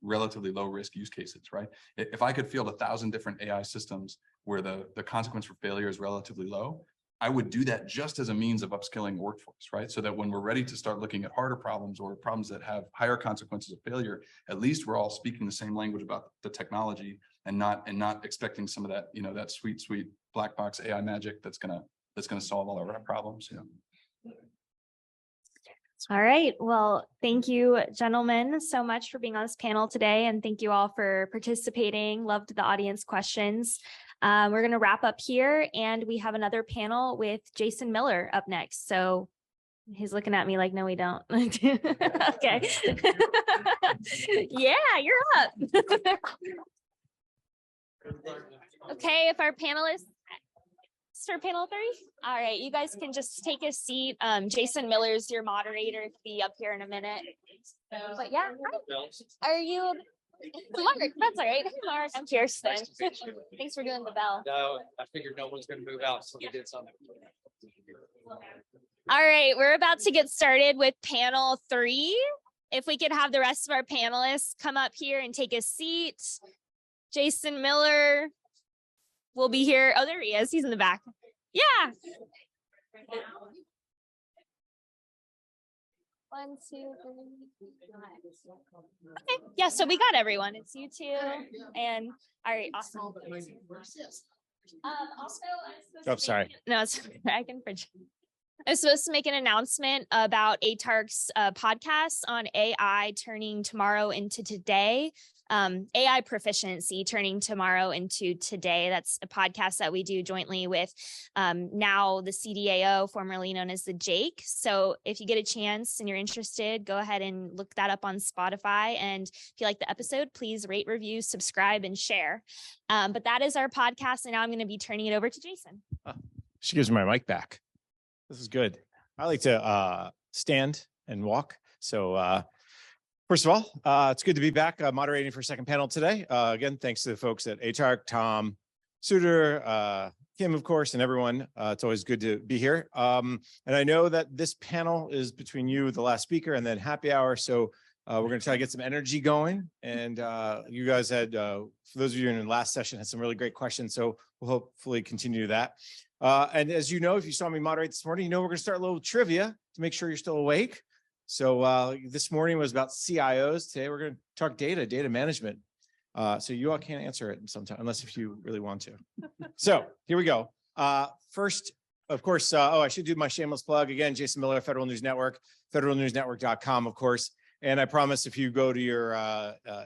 relatively low risk use cases, right? If I could field 1,000 different AI systems where the consequence for failure is relatively low, I would do that just as a means of upskilling the workforce, right? So that when we're ready to start looking at harder problems or problems that have higher consequences of failure, at least we're all speaking the same language about the technology and not expecting some of that, that sweet black box AI magic that's gonna solve all our problems. All right. Well, thank you, gentlemen, so much for being on this panel today. And thank you all for participating. Loved the audience questions. We're going to wrap up here, and we have another panel with Jason Miller up next. So he's looking at me like, no, we don't. Okay. Yeah, you're up. Okay, if our panelists for panel 3? All right, you guys can just take a seat. Jason Miller's your moderator. He'll be up here in a minute. But yeah, hi. Are you Mark? That's all right. Hey, Mark. I'm Kirsten. Thanks for doing the bell. No, I figured no one's gonna move out, so we did something. All right, we're about to get started with panel 3. If we could have the rest of our panelists come up here and take a seat. Jason Miller will be here. Oh, there he is. He's in the back. Yeah. 1, 2, 3. Okay. Yeah, so we got everyone. It's you two. And all right, awesome. Also, Oh, sorry. No, it's I can project. I was supposed to make an announcement about ATARC's podcast on AI turning tomorrow into today. AI proficiency turning tomorrow into today. That's a podcast that we do jointly with now the CDAO, formerly known as the GITEC. So if you get a chance and you're interested, go ahead and look that up on Spotify. And if you like the episode, please rate, review, subscribe, and share. But that is our podcast. And now I'm going to be turning it over to Jason. She gives me my mic back. This is good. I like to stand and walk. So first of all, it's good to be back moderating for a second panel today. Again, thanks to the folks at ATARC, Tom, Suter, Kim, of course, and everyone. It's always good to be here. And I know that this panel is between you, the last speaker, and then happy hour. So we're going to try to get some energy going. And you guys had, for those of you in the last session, had some really great questions. So we'll hopefully continue that. And as you know, if you saw me moderate this morning, you know we're going to start a little trivia to make sure you're still awake. So this morning was about CIOs. Today we're going to talk data management. So you all can't answer it sometime unless if you really want to. So here we go. First, of course, I should do my shameless plug again. Jason Miller, Federal News Network, federalnewsnetwork.com, of course. And I promise if you go to your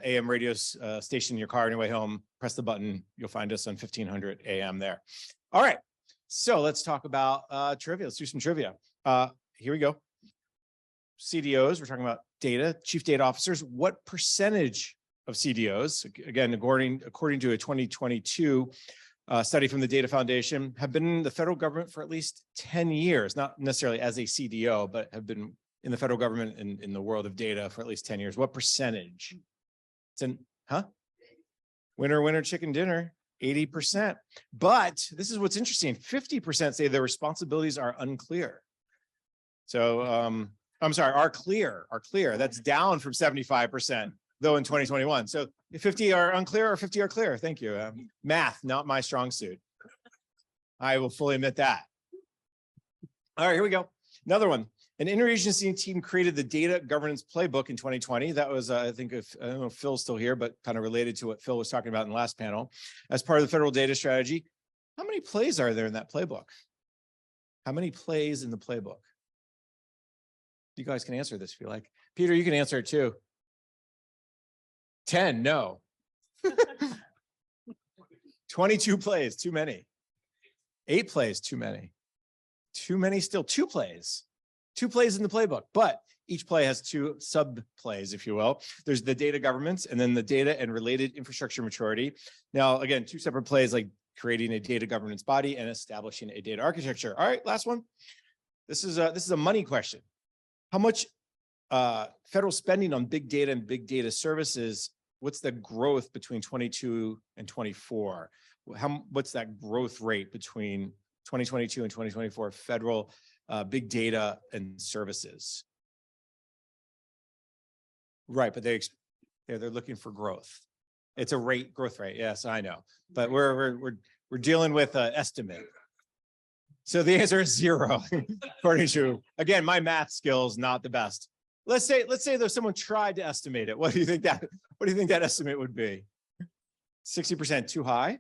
AM radio station in your car on your way home, press the button. You'll find us on 1500 AM there. All right. So let's talk about trivia. Let's do some trivia. Here we go. CDOs, we're talking about data, chief data officers. What percentage of CDOs, again, according to a 2022 study from the Data Foundation, have been in the federal government for at least 10 years, not necessarily as a CDO, but have been in the federal government in the world of data for at least 10 years. What percentage? It's an, winner, chicken dinner. 80%. But this is what's interesting. 50% say their responsibilities are unclear. So I'm sorry, are clear. That's down from 75%, though, in 2021. So 50 are unclear or 50 are clear. Thank you. Math, not my strong suit. I will fully admit that. All right, here we go. Another one. An interagency team created the data governance playbook in 2020. That was, I think, I don't know if Phil's still here, but kind of related to what Phil was talking about in the last panel. As part of the federal data strategy, how many plays are there in that playbook? How many plays in the playbook? You guys can answer this if you like. Peter, you can answer it too. 10, no. 22 plays, too many. 8 plays, too many. Too many still, 2 plays. 2 plays in the playbook, but each play has 2 sub plays, if you will. There's the data governance and then the data and related infrastructure maturity. Now, again, 2 separate plays like creating a data governance body and establishing a data architecture. All right, last one. This is a money question. How much federal spending on big data and big data services, what's the growth between 22 and 24? What's that growth rate between 2022 and 2024 federal big data and services? Right, but they're looking for growth. It's a growth rate. Yes, I know, but we're dealing with an estimate. So the answer is 0, according to, again, my math skills not the best. Let's say though someone tried to estimate it. What do you think that estimate would be? 60% too high.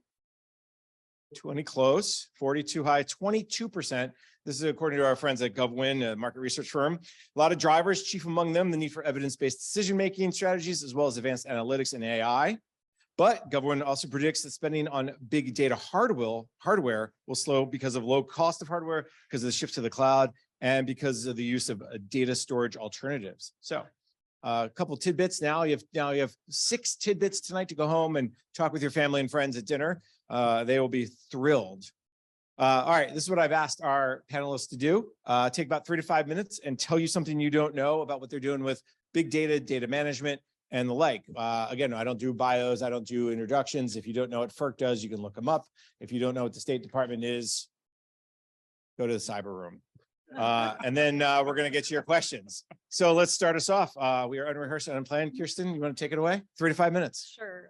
20 close. 40 too high. 22%. This is according to our friends at GovWin, a market research firm. A lot of drivers, chief among them, the need for evidence-based decision-making strategies, as well as advanced analytics and AI. But GovWin also predicts that spending on big data hardware will slow because of low cost of hardware, because of the shift to the cloud, and because of the use of data storage alternatives. So a couple tidbits now. You have 6 tidbits tonight to go home and talk with your family and friends at dinner. They will be thrilled All right, this is what I've asked our panelists to do. Take about 3 to 5 minutes and tell you something you don't know about what they're doing with big data, data management, and the like. Again, I don't do bios, I don't do introductions. If you don't know what FERC does, you can look them up. If you don't know what the State Department is, go to the cyber room. And then we're going to get to your questions. So let's start us off. We are unrehearsed and unplanned. Kirsten, you want to take it away? 3 to 5 minutes. Sure.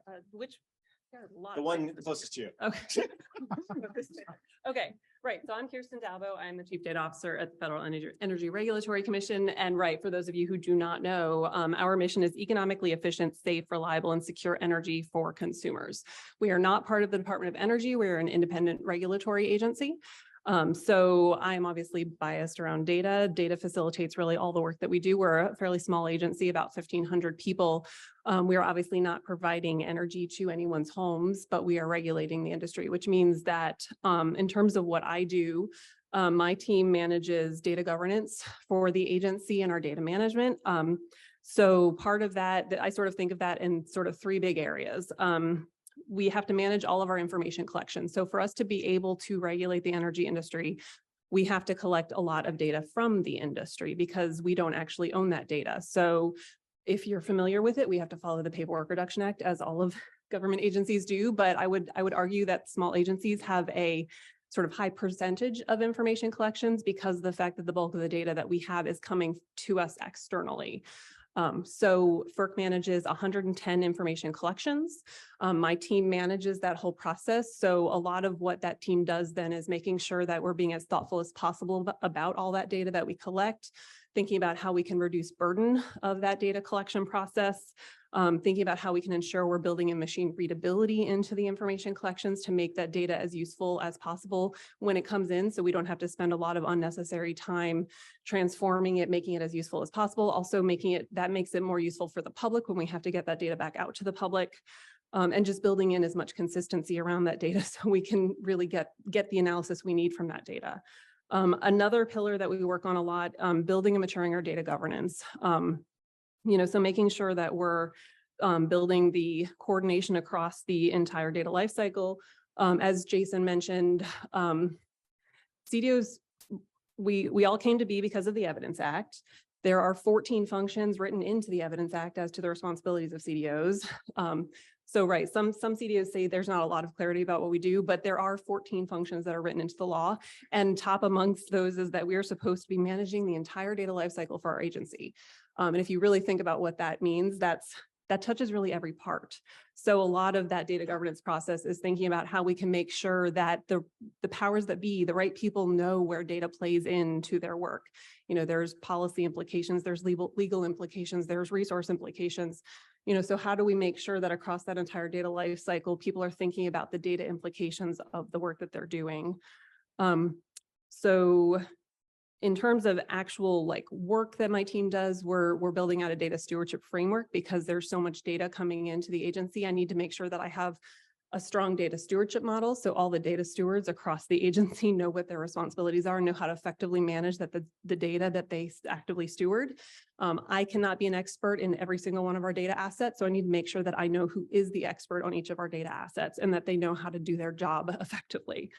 There are a lot The of one places. closest to you. Okay. Okay, right. So I'm Kirsten Dalbo. I'm the Chief Data Officer at the Federal Energy Regulatory Commission. And right, for those of you who do not know, our mission is economically efficient, safe, reliable, and secure energy for consumers. We are not part of the Department of Energy. We're an independent regulatory agency. So I'm obviously biased around data. Data facilitates really all the work that we do. We're a fairly small agency, about 1,500 people. We are obviously not providing energy to anyone's homes, but we are regulating the industry, which means that in terms of what I do, my team manages data governance for the agency and our data management. So part of that, I sort of think of that in sort of 3 big areas. We have to manage all of our information collection. So for us to be able to regulate the energy industry, we have to collect a lot of data from the industry because we don't actually own that data. So if you're familiar with it, we have to follow the Paperwork Reduction Act, as all of government agencies do. But I would argue that small agencies have a sort of high percentage of information collections because of the fact that the bulk of the data that we have is coming to us externally. So FERC manages 110 information collections. My team manages that whole process. So a lot of what that team does then is making sure that we're being as thoughtful as possible about all that data that we collect, thinking about how we can reduce burden of that data collection process, thinking about how we can ensure we're building in machine readability into the information collections to make that data as useful as possible when it comes in, so we don't have to spend a lot of unnecessary time transforming it, making it as useful as possible. Also that makes it more useful for the public when we have to get that data back out to the public. And just building in as much consistency around that data so we can really get the analysis we need from that data. Another pillar that we work on a lot, building and maturing our data governance. So making sure that we're building the coordination across the entire data lifecycle. As Jason mentioned, CDOs, we all came to be because of the Evidence Act. There are 14 functions written into the Evidence Act as to the responsibilities of CDOs. So right, some CDOs say there's not a lot of clarity about what we do, but there are 14 functions that are written into the law. And top amongst those is that we are supposed to be managing the entire data lifecycle for our agency. And if you really think about what that means, that touches really every part. So a lot of that data governance process is thinking about how we can make sure that the powers that be, the right people, know where data plays into their work. There's policy implications, there's legal implications, there's resource implications. So how do we make sure that across that entire data life cycle, people are thinking about the data implications of the work that they're doing? So in terms of actual work that my team does, we're building out a data stewardship framework because there's so much data coming into the agency. I need to make sure that I have a strong data stewardship model. So all the data stewards across the agency know what their responsibilities are, know how to effectively manage the data that they actively steward. I cannot be an expert in every single one of our data assets. So I need to make sure that I know who is the expert on each of our data assets and that they know how to do their job effectively.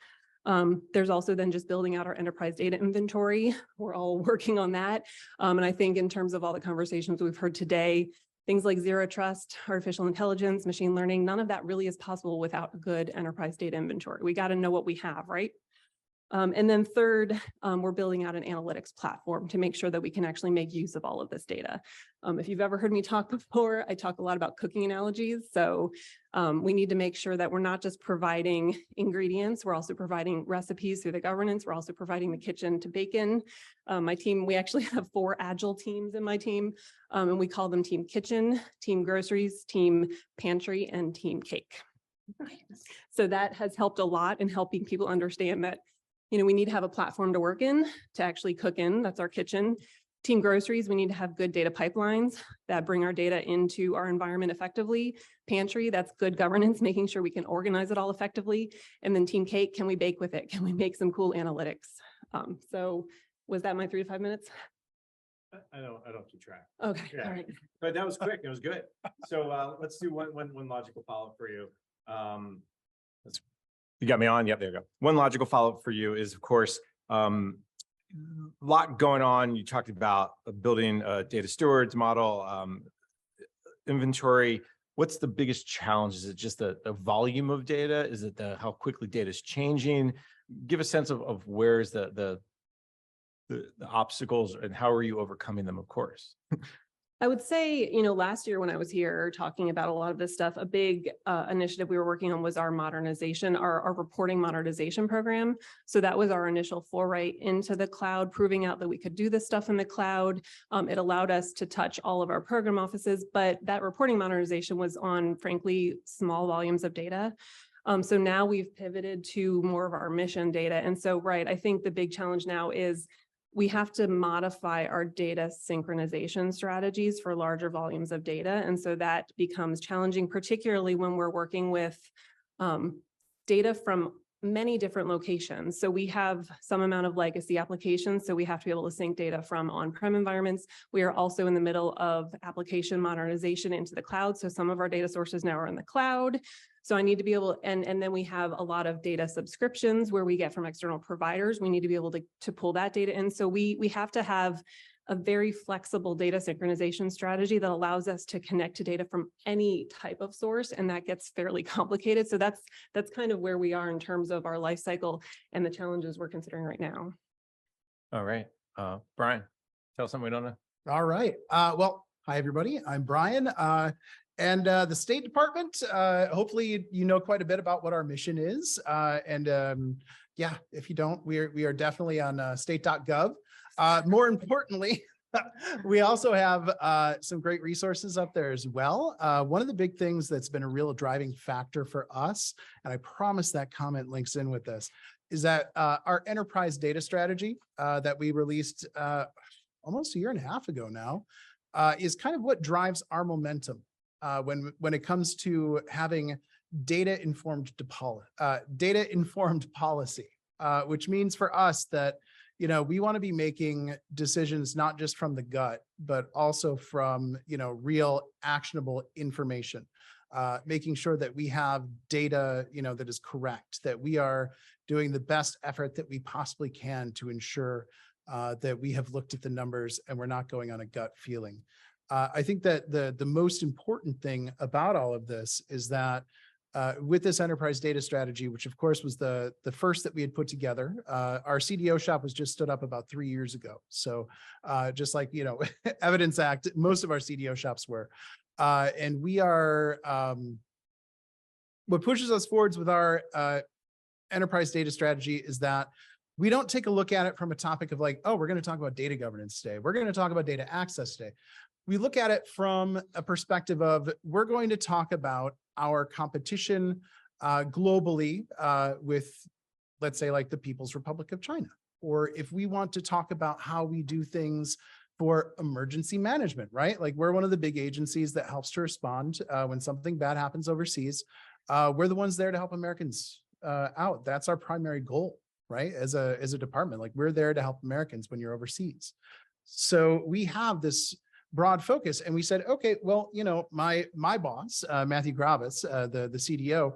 There's also then just building out our enterprise data inventory. We're all working on that. And I think in terms of all the conversations we've heard today, things like zero trust, artificial intelligence, machine learning, none of that really is possible without a good enterprise data inventory. We got to know what we have, right? And then third, we're building out an analytics platform to make sure that we can actually make use of all of this data. If you've ever heard me talk before, I talk a lot about cooking analogies. So we need to make sure that we're not just providing ingredients, we're also providing recipes through the governance. We're also providing the kitchen to bake in. My team, we actually have 4 agile teams in my team, and we call them Team Kitchen, Team Groceries, Team Pantry, and Team Cake. So that has helped a lot in helping people understand that we need to have a platform to work in, to actually cook in. That's our kitchen. Team Groceries, we need to have good data pipelines that bring our data into our environment effectively. Pantry, that's good governance, making sure we can organize it all effectively. And then Team Cake, can we bake with it? Can we make some cool analytics? So was that my 3 to 5 minutes? I don't keep track. Okay, Yeah. all right. But that was quick. It was good. So let's do one logical follow-up for you. You got me on? Yep, there you go. One logical follow-up for you is, of course, lot going on. You talked about building a data stewards model, inventory. What's the biggest challenge? Is it just the volume of data? Is it how quickly data is changing? Give a sense of where's the obstacles and how are you overcoming them, of course. I would say, you know, last year when I was here talking about a lot of this stuff, a big initiative we were working on was our modernization, our reporting modernization program. So that was our initial foray into the cloud, proving out that we could do this stuff in the cloud. It allowed us to touch all of our program offices, but that reporting modernization was on, frankly, small volumes of data. So now we've pivoted to more of our mission data. And so, right, I think the big challenge now is we have to modify our data synchronization strategies for larger volumes of data. And so that becomes challenging, particularly when we're working with data from many different locations. So we have some amount of legacy applications, so we have to be able to sync data from on-prem environments. We are also in the middle of application modernization into the cloud. So some of our data sources now are in the cloud. So I need to be able, and then we have a lot of data subscriptions where we get from external providers. We need to be able to pull that data in. So we have to have a very flexible data synchronization strategy that allows us to connect to data from any type of source, and that gets fairly complicated. So that's kind of where we are in terms of our life cycle and the challenges we're considering right now. All right, Brian, tell us something we don't know. All right. Well, hi, everybody. I'm Brian. And the State Department, hopefully you know quite a bit about what our mission is. Yeah, if you don't, we are definitely on state.gov. More importantly, we also have some great resources up there as well. One of the big things that's been a real driving factor for us, and I promise that comment links in with this, is that our enterprise data strategy that we released almost a year and a half ago now is kind of what drives our momentum. When it comes to having data-informed policy, which means for us that, you know, we want to be making decisions not just from the gut, but also from, you know, real actionable information, making sure that we have data, you know, that is correct, that we are doing the best effort that we possibly can to ensure that we have looked at the numbers and we're not going on a gut feeling. I think that the most important thing about all of this is that with this enterprise data strategy, which of course was the first that we had put together, our CDO shop was just stood up about 3 years ago. So just like, you know, Evidence Act, most of our CDO shops were. And we are, what pushes us forwards with our enterprise data strategy is that we don't take a look at it from a topic of like, oh, we're going to talk about data governance today. We're going to talk about data access today. We look at it from a perspective of we're going to talk about our competition globally with, let's say, like the People's Republic of China. Or if we want to talk about how we do things for emergency management, right? Like we're one of the big agencies that helps to respond when something bad happens overseas. We're the ones there to help Americans out. That's our primary goal, right? As a department, like we're there to help Americans when you're overseas. So we have this broad focus. And we said, okay, well, you know, my boss, Matthew Gravis, the CDO,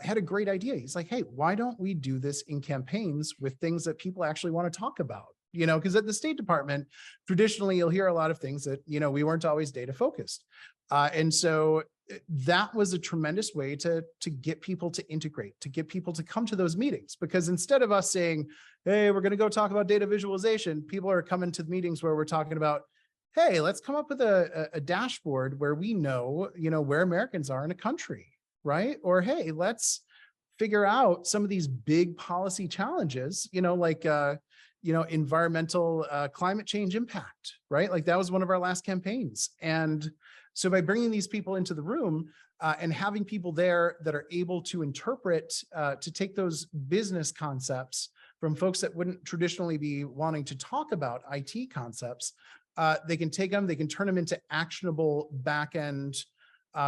had a great idea. He's like, hey, why don't we do this in campaigns with things that people actually want to talk about? You know, because at the State Department, traditionally, you'll hear a lot of things that, you know, we weren't always data focused. And so that was a tremendous way to get people to integrate, to get people to come to those meetings. Because instead of us saying, hey, we're going to go talk about data visualization, people are coming to the meetings where we're talking about, hey, let's come up with a dashboard where we know, you know, where Americans are in a country, right? Or, hey, let's figure out some of these big policy challenges, you know, like, you know, environmental climate change impact, right? Like that was one of our last campaigns. And so by bringing these people into the room and having people there that are able to interpret, to take those business concepts from folks that wouldn't traditionally be wanting to talk about IT concepts, they can take them, they can turn them into actionable back-end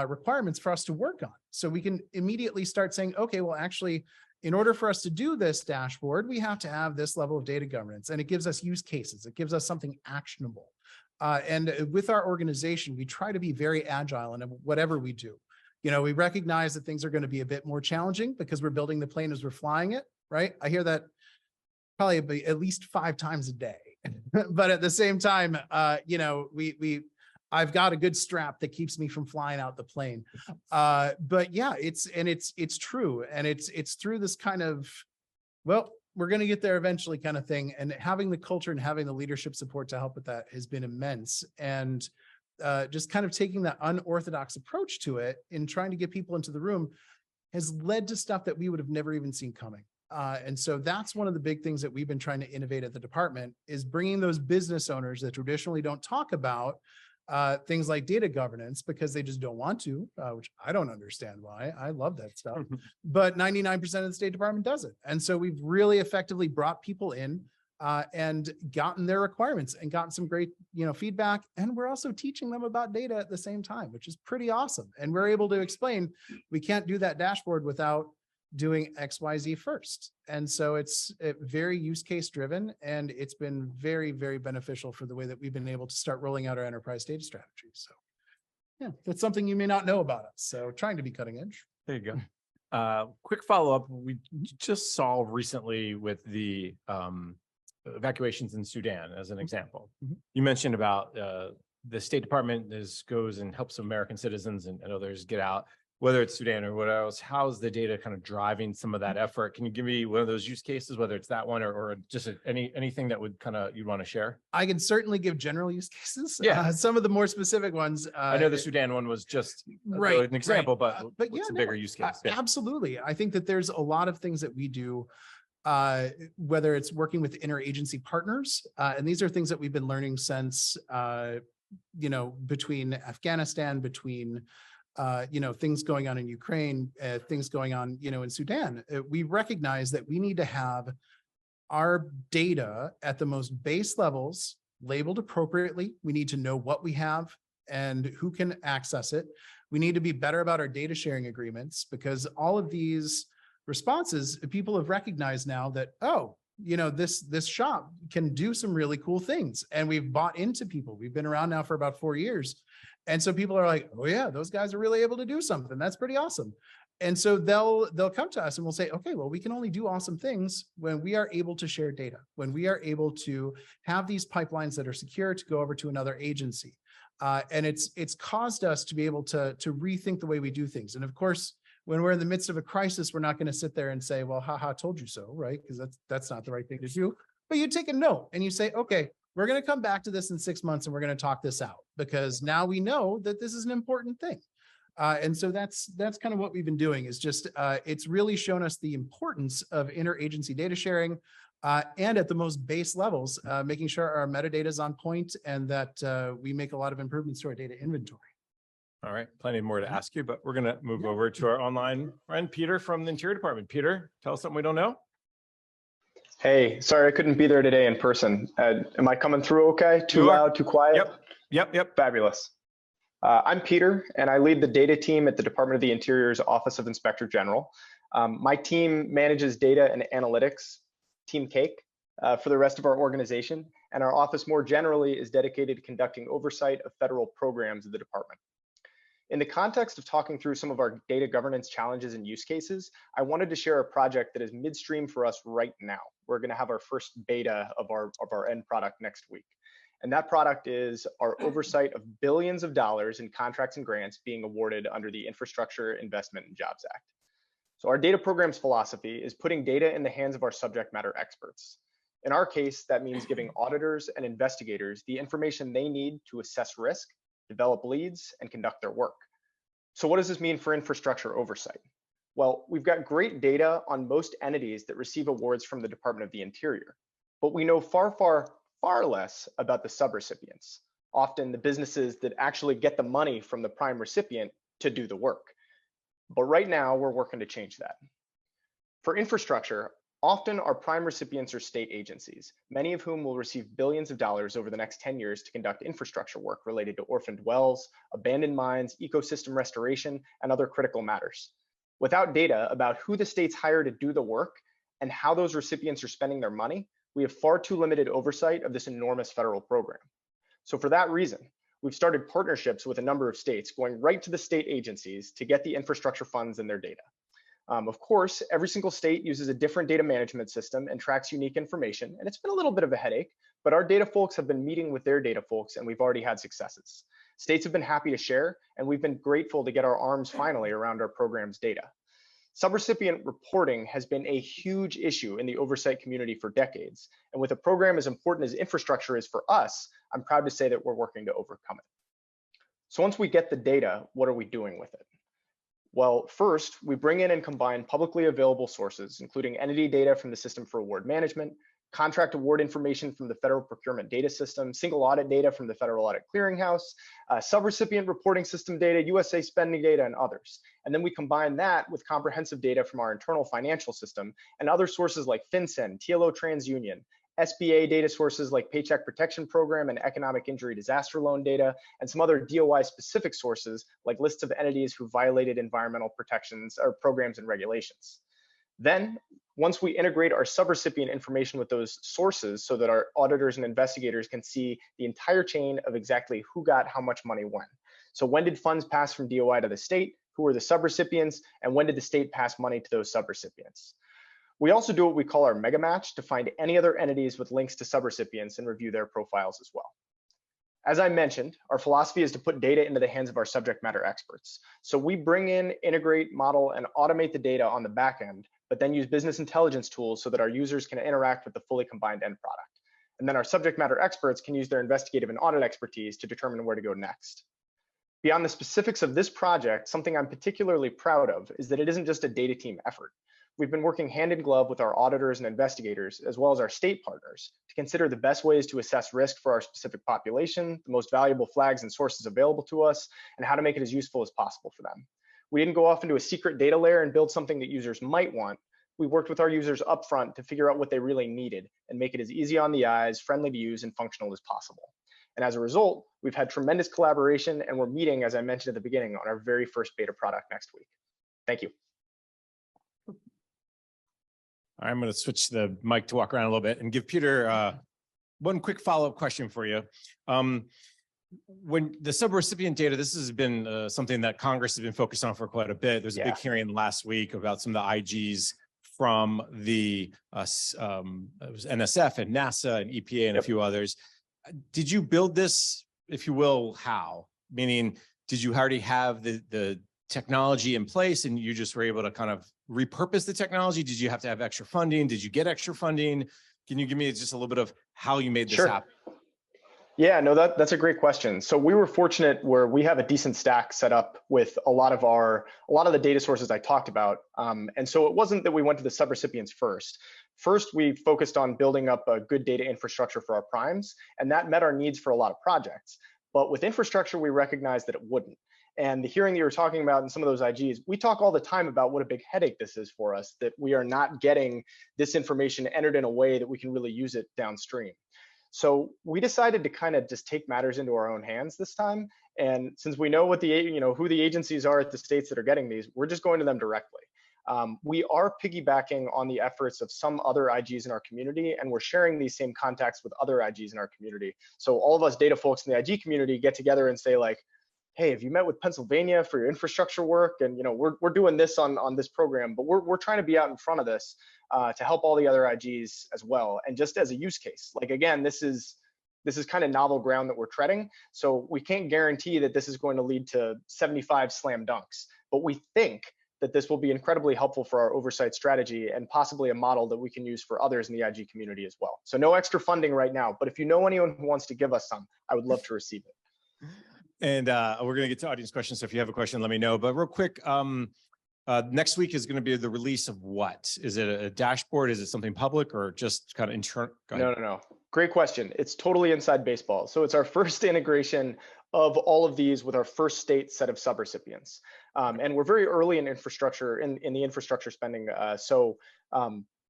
requirements for us to work on. So we can immediately start saying, okay, well, actually, in order for us to do this dashboard, we have to have this level of data governance. And it gives us use cases. It gives us something actionable. And with our organization, we try to be very agile in whatever we do. We recognize that things are going to be a bit more challenging because we're building the plane as we're flying it, right? I hear that probably at least 5 times a day. But at the same time, I've got a good strap that keeps me from flying out the plane. But yeah, it's true. And it's through this kind of, well, we're going to get there eventually kind of thing. And having the culture and having the leadership support to help with that has been immense. And just kind of taking that unorthodox approach to it and trying to get people into the room has led to stuff that we would have never even seen coming. And so that's one of the big things that we've been trying to innovate at the department, is bringing those business owners that traditionally don't talk about things like data governance because they just don't want to, which I don't understand why. I love that stuff, but 99% of the State Department does it. And so we've really effectively brought people in and gotten their requirements and gotten some great, feedback. And we're also teaching them about data at the same time, which is pretty awesome. And we're able to explain, we can't do that dashboard without doing XYZ first. And so it's very use case driven, and it's been very, very beneficial for the way that we've been able to start rolling out our enterprise data strategy. So yeah, that's something you may not know about us. So trying to be cutting edge. There you go. Quick follow-up. We just saw recently with the evacuations in Sudan as an example. You mentioned about the State Department goes and helps American citizens and others get out, whether it's Sudan or what else. How's the data kind of driving some of that effort? Can you give me one of those use cases, whether it's that one or just anything that would you'd want to share? I can certainly give general use cases. Yeah. Some of the more specific ones. I know the Sudan one was just an example, but what's a bigger use case? Yeah. Absolutely. I think that there's a lot of things that we do, whether it's working with interagency partners, and these are things that we've been learning since, between Afghanistan, between things going on in Ukraine, things going on, in Sudan. We recognize that we need to have our data at the most base levels labeled appropriately. We need to know what we have and who can access it. We need to be better about our data sharing agreements, because all of these responses, people have recognized now that, this shop can do some really cool things. And we've bought into people. We've been around now for about 4 years. And so people are like, oh yeah, those guys are really able to do something. That's pretty awesome. And so they'll come to us and we'll say, okay, well, we can only do awesome things when we are able to share data, when we are able to have these pipelines that are secure to go over to another agency. And it's caused us to be able to rethink the way we do things. And of course, when we're in the midst of a crisis, we're not going to sit there and say, well, haha, told you so, right? Because that's not the right thing to do. But you take a note and you say, okay, we're going to come back to this in 6 months and we're going to talk this out, because now we know that this is an important thing. And so that's kind of what we've been doing, is just it's really shown us the importance of interagency data sharing, and at the most base levels, making sure our metadata is on point and that we make a lot of improvements to our data inventory. All right, plenty more to ask you, but we're going to move over to our online friend, Peter from the Interior Department. Peter, tell us something we don't know. Hey, sorry I couldn't be there today in person. Am I coming through okay? Too loud, too quiet? Yep. Fabulous. I'm Peter, and I lead the data team at the Department of the Interior's Office of Inspector General. My team manages data and analytics, Team Cake, for the rest of our organization, and our office more generally is dedicated to conducting oversight of federal programs of the department. In the context of talking through some of our data governance challenges and use cases, I wanted to share a project that is midstream for us right now. We're going to have our first beta of our end product next week. And that product is our oversight of billions of dollars in contracts and grants being awarded under the Infrastructure Investment and Jobs Act. So our data program's philosophy is putting data in the hands of our subject matter experts. In our case, that means giving auditors and investigators the information they need to assess risk, develop leads, and conduct their work. So what does this mean for infrastructure oversight? Well, we've got great data on most entities that receive awards from the Department of the Interior, but we know far less about the subrecipients, often the businesses that actually get the money from the prime recipient to do the work. But right now, we're working to change that. For infrastructure, often our prime recipients are state agencies, many of whom will receive billions of dollars over the next 10 years to conduct infrastructure work related to orphaned wells, abandoned mines, ecosystem restoration, and other critical matters. Without data about who the states hire to do the work and how those recipients are spending their money, we have far too limited oversight of this enormous federal program. So for that reason, we've started partnerships with a number of states, going right to the state agencies to get the infrastructure funds and their data. Of course, every single state uses a different data management system and tracks unique information, and it's been a little bit of a headache, but our data folks have been meeting with their data folks, and we've already had successes. States have been happy to share, and we've been grateful to get our arms finally around our program's data. Subrecipient reporting has been a huge issue in the oversight community for decades, and with a program as important as infrastructure is for us, I'm proud to say that we're working to overcome it. So once we get the data, what are we doing with it? Well, first, we bring in and combine publicly available sources, including entity data from the System for Award Management, contract award information from the Federal Procurement Data System, single audit data from the Federal Audit Clearinghouse, subrecipient reporting system data, USA spending data, and others. And then we combine that with comprehensive data from our internal financial system and other sources like FinCEN, TLO TransUnion, SBA data sources like Paycheck Protection Program and Economic Injury Disaster Loan data, and some other DOI specific sources like lists of entities who violated environmental protections or programs and regulations. Then, once we integrate our subrecipient information with those sources so that our auditors and investigators can see the entire chain of exactly who got how much money when. So when did funds pass from DOI to the state? Who were the subrecipients? And when did the state pass money to those subrecipients? We also do what we call our mega match to find any other entities with links to subrecipients and review their profiles as well. As I mentioned, our philosophy is to put data into the hands of our subject matter experts. So we bring in, integrate, model, and automate the data on the back end, but then use business intelligence tools so that our users can interact with the fully combined end product. And then our subject matter experts can use their investigative and audit expertise to determine where to go next. Beyond the specifics of this project, something I'm particularly proud of is that it isn't just a data team effort. We've been working hand in glove with our auditors and investigators, as well as our state partners, to consider the best ways to assess risk for our specific population, the most valuable flags and sources available to us, and how to make it as useful as possible for them. We didn't go off into a secret data layer and build something that users might want. We worked with our users upfront to figure out what they really needed and make it as easy on the eyes, friendly to use, and functional as possible. And as a result, we've had tremendous collaboration, and we're meeting, as I mentioned at the beginning, on our very first beta product next week. Thank you. I'm going to switch the mic to walk around a little bit and give Peter one quick follow-up question for you. When the subrecipient data, this has been something that Congress has been focused on for quite a bit. There's a big hearing last week about some of the IGs from the it was NSF and NASA and EPA and a few others. Did you build this, if you will, how? Meaning, did you already have the technology in place and you just were able to kind of repurpose the technology? Did you have to have extra funding? Did you get extra funding? Can you give me just a little bit of how you made this happen? Yeah, no, that's a great question. So we were fortunate where we have a decent stack set up with a lot of the data sources I talked about. And so it wasn't that we went to the subrecipients first. First, we focused on building up a good data infrastructure for our primes, and that met our needs for a lot of projects. But with infrastructure, we recognized that it wouldn't. And the hearing that you were talking about in some of those IGs, we talk all the time about what a big headache this is for us, that we are not getting this information entered in a way that we can really use it downstream. So we decided to kind of just take matters into our own hands this time. And since we know what who the agencies are at the states that are getting these, we're just going to them directly. We are piggybacking on the efforts of some other IGs in our community, and we're sharing these same contacts with other IGs in our community. So all of us data folks in the IG community get together and say like, hey, have you met with Pennsylvania for your infrastructure work? And we're doing this on this program, but we're trying to be out in front of this to help all the other IGs as well. And just as a use case, like again, this is kind of novel ground that we're treading. So we can't guarantee that this is going to lead to 75 slam dunks, but we think that this will be incredibly helpful for our oversight strategy and possibly a model that we can use for others in the IG community as well. So no extra funding right now, but if you know anyone who wants to give us some, I would love to receive it. And we're going to get to audience questions. So if you have a question, let me know. But real quick, next week is going to be the release of what? Is it a dashboard? Is it something public or just kind of internal? No. Great question. It's totally inside baseball. So it's our first integration of all of these with our first state set of subrecipients. And we're very early in infrastructure, in the infrastructure spending.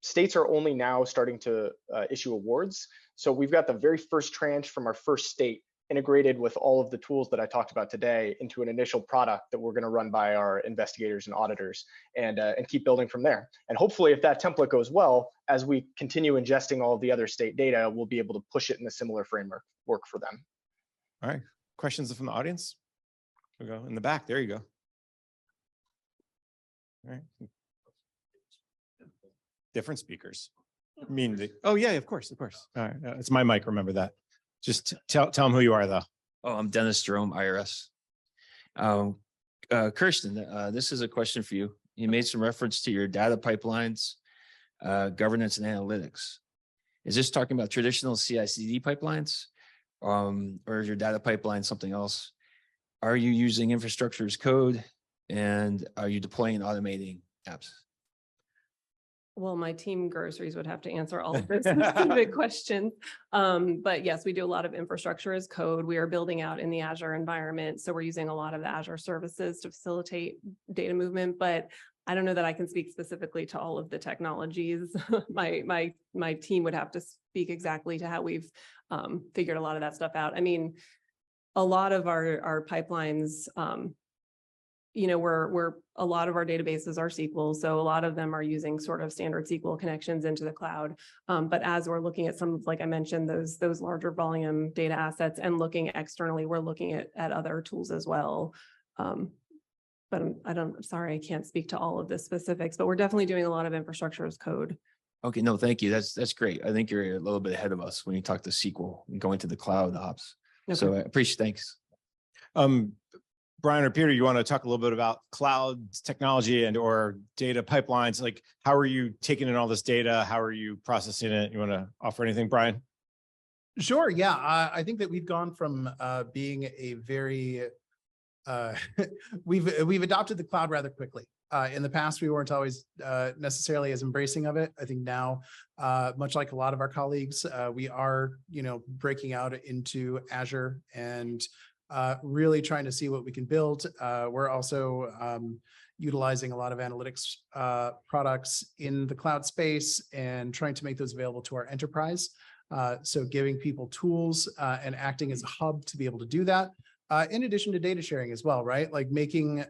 States are only now starting to issue awards. So we've got the very first tranche from our first state integrated with all of the tools that I talked about today into an initial product that we're going to run by our investigators and auditors and keep building from there. And hopefully if that template goes well, as we continue ingesting all of the other state data, we'll be able to push it in a similar framework for them. All right, questions from the audience? We'll go in the back. There you go. All right. Different speakers. Oh yeah, of course. All right, it's my mic. Remember that. Just tell them who you are, though. Oh, I'm Dennis Jerome, IRS. Kirsten, this is a question for you. You made some reference to your data pipelines, governance and analytics. Is this talking about traditional CI/CD pipelines, or is your data pipeline something else? Are you using infrastructure as code, and are you deploying and automating apps? Well, my team groceries would have to answer all of those specific questions. But yes, we do a lot of infrastructure as code. We are building out in the Azure environment. So we're using a lot of the Azure services to facilitate data movement, but I don't know that I can speak specifically to all of the technologies. My team would have to speak exactly to how we've figured a lot of that stuff out. I mean, a lot of our pipelines, we're a lot of our databases are SQL, so a lot of them are using sort of standard SQL connections into the cloud. But as we're looking at some, like I mentioned, those larger volume data assets and looking externally, we're looking at other tools as well. But sorry, I can't speak to all of the specifics, but we're definitely doing a lot of infrastructure as code. Okay, no, thank you. That's great. I think you're a little bit ahead of us when you talk to SQL and going to the cloud ops. Okay. So I appreciate, thanks. Brian or Peter, you want to talk a little bit about cloud technology and or data pipelines? Like, how are you taking in all this data? How are you processing it? You want to offer anything, Brian? Sure. Yeah. I think that we've gone from being a very, we've adopted the cloud rather quickly. In the past, we weren't always necessarily as embracing of it. I think now, much like a lot of our colleagues, we are, breaking out into Azure and really trying to see what we can build. We're also utilizing a lot of analytics products in the cloud space and trying to make those available to our enterprise. So giving people tools and acting as a hub to be able to do that. In addition to data sharing as well, right? Like making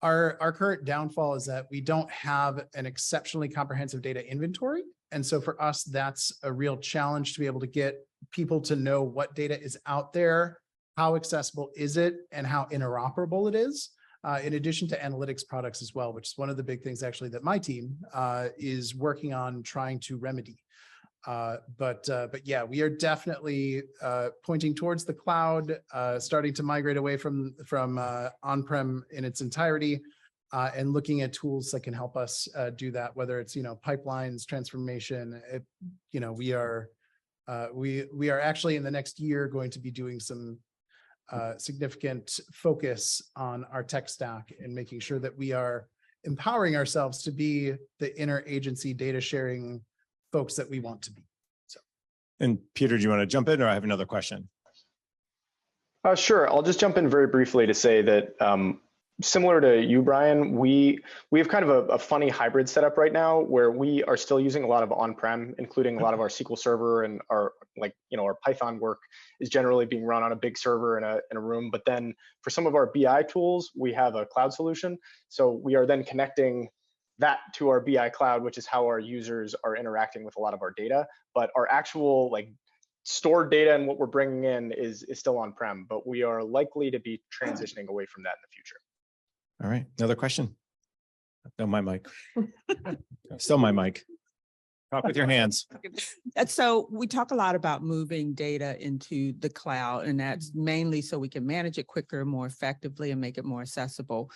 our current downfall is that we don't have an exceptionally comprehensive data inventory. And so for us, that's a real challenge to be able to get people to know what data is out there, how accessible is it, and how interoperable it is, in addition to analytics products as well, which is one of the big things actually that my team is working on trying to remedy. But yeah, we are definitely pointing towards the cloud, starting to migrate away from on-prem in its entirety, and looking at tools that can help us do that, whether it's pipelines, transformation. We are actually in the next year going to be doing some significant focus on our tech stack and making sure that we are empowering ourselves to be the interagency data sharing folks that we want to be. So, and Peter, do you want to jump in, or I have another question? Sure. I'll just jump in very briefly to say that similar to you, Brian, we have kind of a funny hybrid setup right now where we are still using a lot of on-prem, including a lot of our SQL Server, and our our Python work is generally being run on a big server in a room. But then for some of our BI tools, we have a cloud solution. So we are then connecting that to our BI cloud, which is how our users are interacting with a lot of our data. But our actual stored data and what we're bringing in is still on-prem, but we are likely to be transitioning away from that in the future. All right, another question. No, my mic. Still my mic. Talk with your hands. So we talk a lot about moving data into the cloud, and that's mainly so we can manage it quicker, more effectively, and make it more accessible.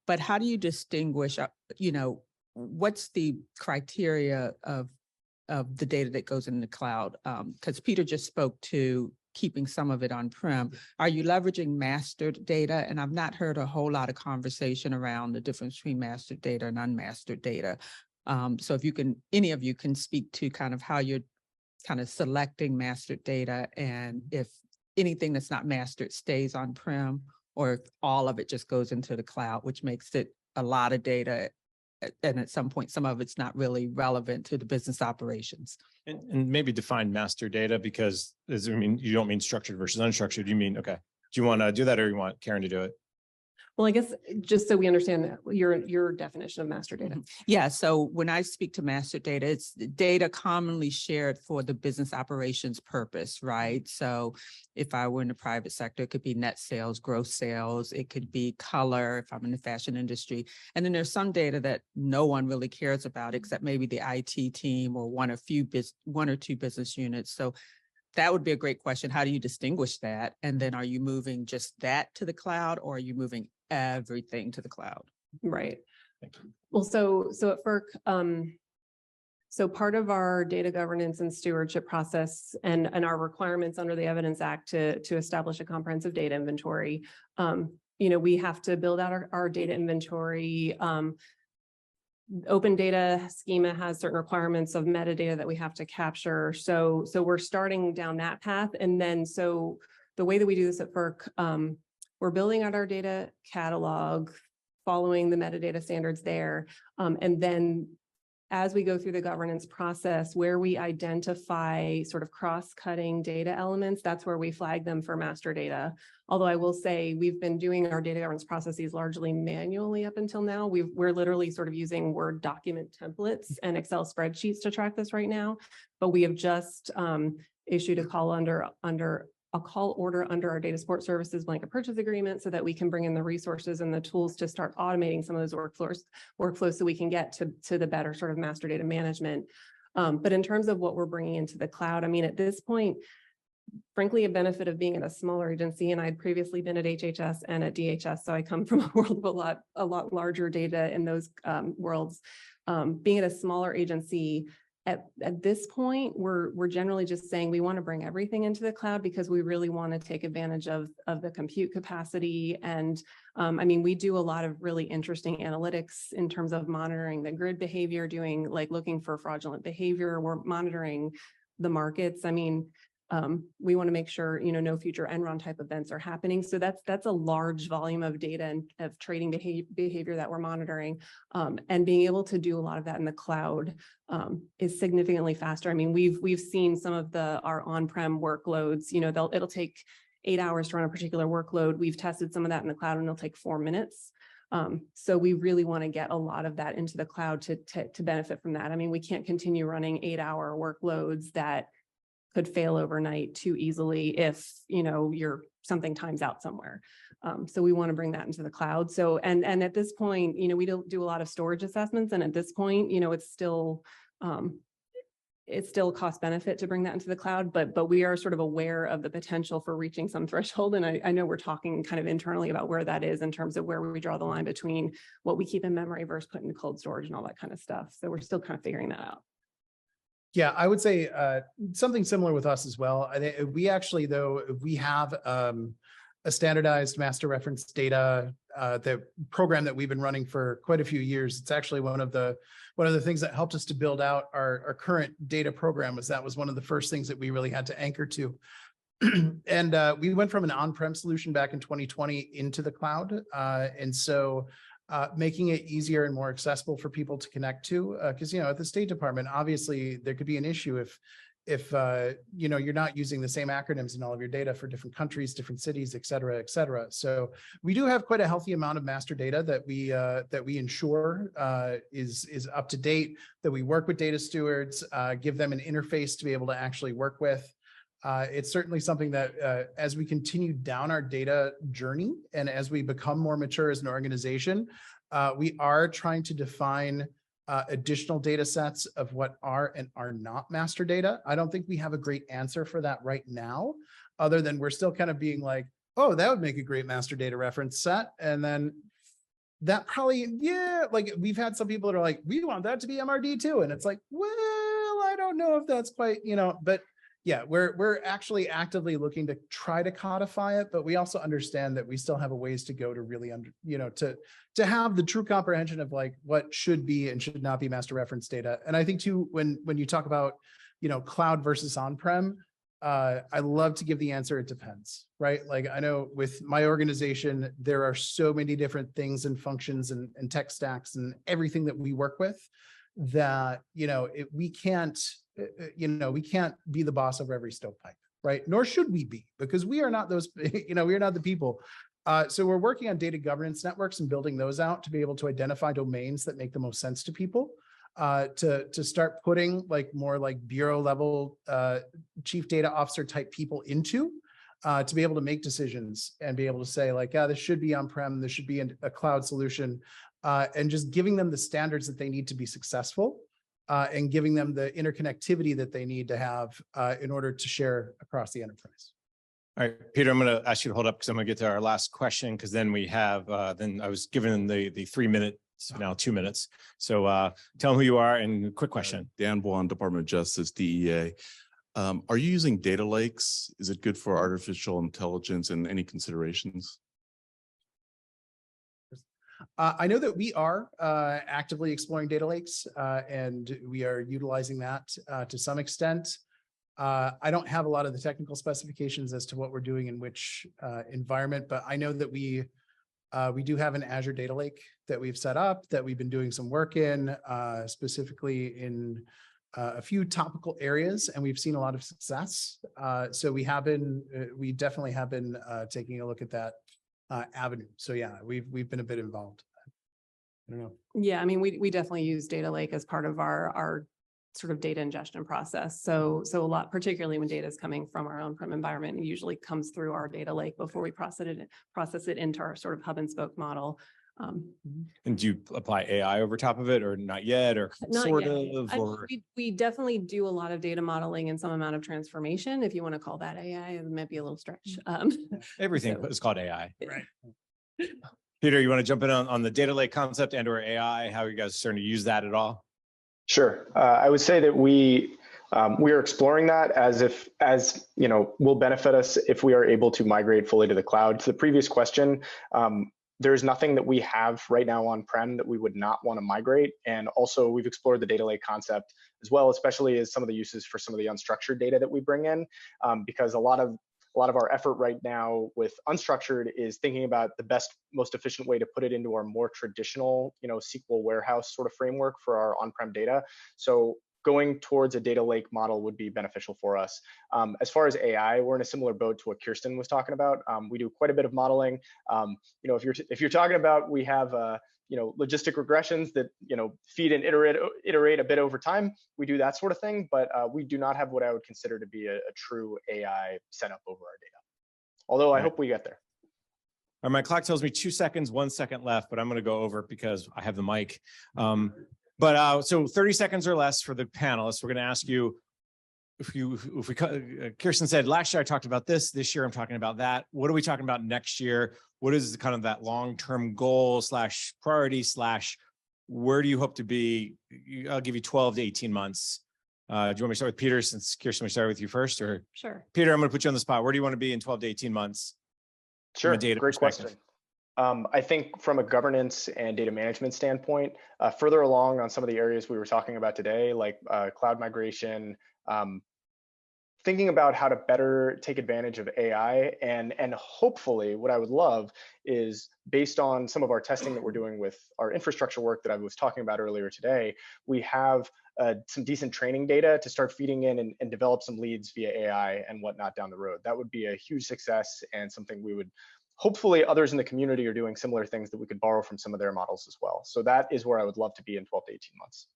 But how do you distinguish, what's the criteria of the data that goes in the cloud? Because Peter just spoke to keeping some of it on-prem. Are you leveraging mastered data? And I've not heard a whole lot of conversation around the difference between mastered data and unmastered data. So if any of you can speak to kind of how you're kind of selecting mastered data, and if anything that's not mastered stays on-prem, or if all of it just goes into the cloud, which makes it a lot of data. And at some point, some of it's not really relevant to the business operations. And maybe define master data, because you don't mean structured versus unstructured. You mean, okay, do you want to do that, or you want Karen to do it? Well, I guess just so we understand your definition of master data. Yeah, so when I speak to master data, it's data commonly shared for the business operations purpose, right? So if I were in the private sector, it could be net sales, gross sales, it could be color if I'm in the fashion industry. And then there's some data that no one really cares about except maybe the IT team or one or two business units. So that would be a great question. How do you distinguish that? And then are you moving just that to the cloud or are you moving everything to the cloud? Right. Well, so at FERC, so part of our data governance and stewardship process and our requirements under the Evidence Act to establish a comprehensive data inventory, we have to build out our data inventory. Open data schema has certain requirements of metadata that we have to capture. So we're starting down that path. And then, so the way that we do this at FERC, we're building out our data catalog, following the metadata standards there. And then as we go through the governance process, where we identify sort of cross-cutting data elements, that's where we flag them for master data. Although I will say we've been doing our data governance processes largely manually up until now. We're literally sort of using Word document templates and Excel spreadsheets to track this right now. But we have just issued a call order under our data support services blanket purchase agreement so that we can bring in the resources and the tools to start automating some of those workflows so we can get to the better sort of master data management. But in terms of what we're bringing into the cloud, I mean, at this point, frankly, a benefit of being at a smaller agency, and I'd previously been at HHS and at DHS, so I come from a world of a lot larger data in those worlds. Being at a smaller agency, at this point, we're generally just saying we want to bring everything into the cloud because we really want to take advantage of the compute capacity. And I mean, we do a lot of really interesting analytics in terms of monitoring the grid behavior, looking for fraudulent behavior. We're monitoring the markets. I mean, we want to make sure, no future Enron type events are happening. So that's a large volume of data and of trading behavior that we're monitoring. And being able to do a lot of that in the cloud is significantly faster. I mean, we've seen some of our on-prem workloads, it'll take 8 hours to run a particular workload. We've tested some of that in the cloud and it'll take 4 minutes. So we really want to get a lot of that into the cloud to benefit from that. I mean, we can't continue running 8-hour workloads that could fail overnight too easily if, something times out somewhere. So we want to bring that into the cloud. So, and at this point, we don't do a lot of storage assessments. And at this point, it's still cost benefit to bring that into the cloud, but we are sort of aware of the potential for reaching some threshold. And I know we're talking kind of internally about where that is in terms of where we draw the line between what we keep in memory versus put into cold storage and all that kind of stuff. So we're still kind of figuring that out. Yeah, I would say something similar with us as well. I think we actually, though, we have a standardized master reference data the program that we've been running for quite a few years. It's actually one of the things that helped us to build out our current data program. That was one of the first things that we really had to anchor to. And we went from an on-prem solution back in 2020 into the cloud, and so. Making it easier and more accessible for people to connect to, because at the State Department, obviously there could be an issue if you're not using the same acronyms in all of your data for different countries, different cities, et cetera, et cetera. So we do have quite a healthy amount of master data that we ensure is up to date. That we work with data stewards, give them an interface to be able to actually work with. It's certainly something that as we continue down our data journey and as we become more mature as an organization, we are trying to define additional data sets of what are and are not master data. I don't think we have a great answer for that right now, other than we're still kind of being like, oh, that would make a great master data reference set. And then that probably, like we've had some people that are like, we want that to be MRD too. And it's like, well, I don't know if that's quite, but yeah, we're actually actively looking to try to codify it, but we also understand that we still have a ways to go to really to have the true comprehension of like what should be and should not be master reference data. And I think too, when you talk about, cloud versus on-prem, I love to give the answer, it depends, right? Like I know with my organization, there are so many different things and functions and tech stacks and everything that we work with that, we can't be the boss of every stovepipe, right? Nor should we be, because we are not those, we are not the people So we're working on data governance networks and building those out to be able to identify domains that make the most sense to people. To start putting like more like bureau level chief data officer type people into to be able to make decisions and be able to say like, yeah, this should be on-prem, this should be a cloud solution, and just giving them the standards that they need to be successful and giving them the interconnectivity that they need to have in order to share across the enterprise. All right, Peter, I'm going to ask you to hold up because I'm going to get to our last question because then we have, then I was given the 3 minutes, now 2 minutes. So tell them who you are and quick question. Dan Bwan, Department of Justice, DEA. Are you using data lakes? Is it good for artificial intelligence and any considerations? I know that we are actively exploring data lakes and we are utilizing that to some extent. I don't have a lot of the technical specifications as to what we're doing in which environment, but I know that we do have an Azure data lake that we've set up that we've been doing some work in, specifically in a few topical areas, and we've seen a lot of success. So we definitely have been taking a look at that avenue. So yeah, we've been a bit involved. I don't know. Yeah, I mean, we definitely use data lake as part of our sort of data ingestion process. So a lot, particularly when data is coming from our on-prem environment, it usually comes through our data lake before we process it into our sort of hub and spoke model. And do you apply AI over top of it or not yet, or Not sort yet. of, or? We definitely do a lot of data modeling and some amount of transformation. If you want to call that AI, it might be a little stretch. Everything so- is called AI. Right. Peter, you want to jump in on the data lake concept and or AI? How are you guys starting to use that at all? Sure. I would say that we are exploring that as you know, will benefit us if we are able to migrate fully to the cloud. To the previous question, there's nothing that we have right now on-prem that we would not want to migrate. And also we've explored the data lake concept as well, especially as some of the uses for some of the unstructured data that we bring in, because a lot of our effort right now with unstructured is thinking about the best, most efficient way to put it into our more traditional, you know, SQL warehouse sort of framework for our on-prem data. So going towards a data lake model would be beneficial for us. As far as AI, we're in a similar boat to what Kirsten was talking about. We do quite a bit of modeling. You know, if you're talking about, we have you know, logistic regressions that, you know, feed and iterate a bit over time. We do that sort of thing, but we do not have what I would consider to be a true AI setup over our data. Although I hope we get there. All right, my clock tells me 2 seconds, 1 second left, but I'm going to go over because I have the mic. So 30 seconds or less for the panelists. We're going to ask you, Kirsten said, last year I talked about this year I'm talking about that. What are we talking about next year? What is kind of that long-term goal / priority / where do you hope to be? I'll give you 12 to 18 months. Do you want me to start with Peter, since Kirsten, we start with you first, or? Sure. Peter, I'm going to put you on the spot. Where do you want to be in 12 to 18 months? Sure, great question. I think from a governance and data management standpoint, further along on some of the areas we were talking about today, like cloud migration, thinking about how to better take advantage of AI, and hopefully what I would love is, based on some of our testing that we're doing with our infrastructure work that I was talking about earlier today, we have some decent training data to start feeding in and develop some leads via AI and whatnot down the road. That would be a huge success and something we would, hopefully others in the community are doing similar things that we could borrow from some of their models as well. So that is where I would love to be in 12 to 18 months.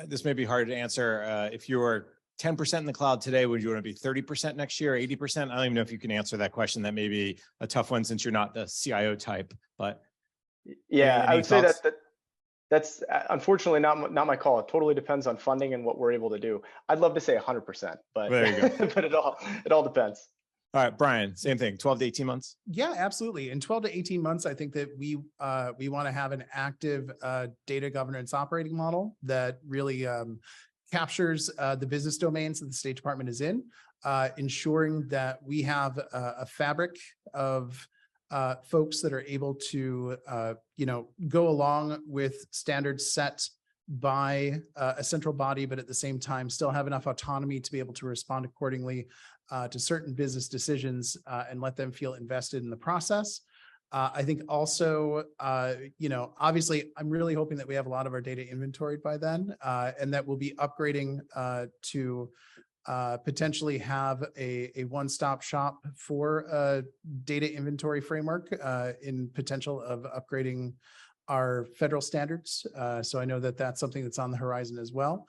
This may be hard to answer. If you were 10% in the cloud today, would you want to be 30% next year, 80%? I don't even know if you can answer that question. That may be a tough one since you're not the CIO type, but. Yeah, I would say that's unfortunately not my call. It totally depends on funding and what we're able to do. I'd love to say 100%, but, there you go. but it all depends. All right, Brian, same thing, 12 to 18 months? Yeah, absolutely. In 12 to 18 months, I think that we want to have an active data governance operating model that really captures the business domains that the State Department is in, ensuring that we have a fabric of folks that are able to, you know, go along with standards set by a central body, but at the same time still have enough autonomy to be able to respond accordingly to certain business decisions and let them feel invested in the process. I think also, you know, obviously, I'm really hoping that we have a lot of our data inventoried by then, and that we'll be upgrading to potentially have a one-stop shop for a data inventory framework in potential of upgrading our federal standards. So I know that that's something that's on the horizon as well.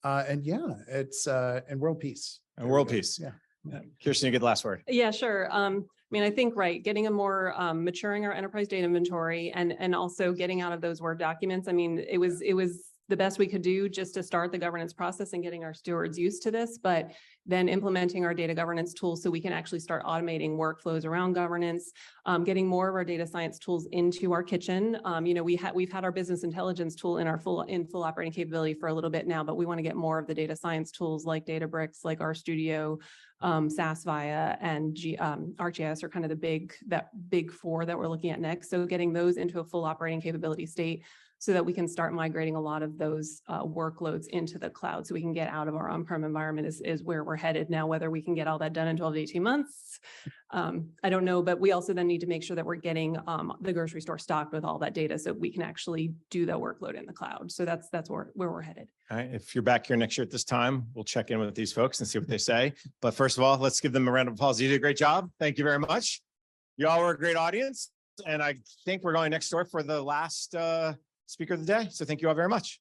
And yeah, it's and world peace. And There we world go. peace. Yeah. Kirsten, you get the last word. Yeah, sure. I mean, I think, right, getting a more maturing our enterprise data inventory and also getting out of those Word documents. I mean, it was the best we could do just to start the governance process and getting our stewards used to this, but then implementing our data governance tools so we can actually start automating workflows around governance, getting more of our data science tools into our kitchen. You know, we've had our business intelligence tool in our full operating capability for a little bit now, but we want to get more of the data science tools like Databricks, like RStudio, SAS Via, and ArcGIS are kind of the big four that we're looking at next. So getting those into a full operating capability state so that we can start migrating a lot of those workloads into the cloud so we can get out of our on-prem environment is where we're headed now. Whether we can get all that done in 12 to 18 months, I don't know, but we also then need to make sure that we're getting the grocery store stocked with all that data so we can actually do the workload in the cloud. So that's where we're headed. All right. If you're back here next year at this time, we'll check in with these folks and see what they say. But first of all, let's give them a round of applause. You did a great job. Thank you very much. You all were a great audience. And I think we're going next door for the last speaker of the day. So thank you all very much.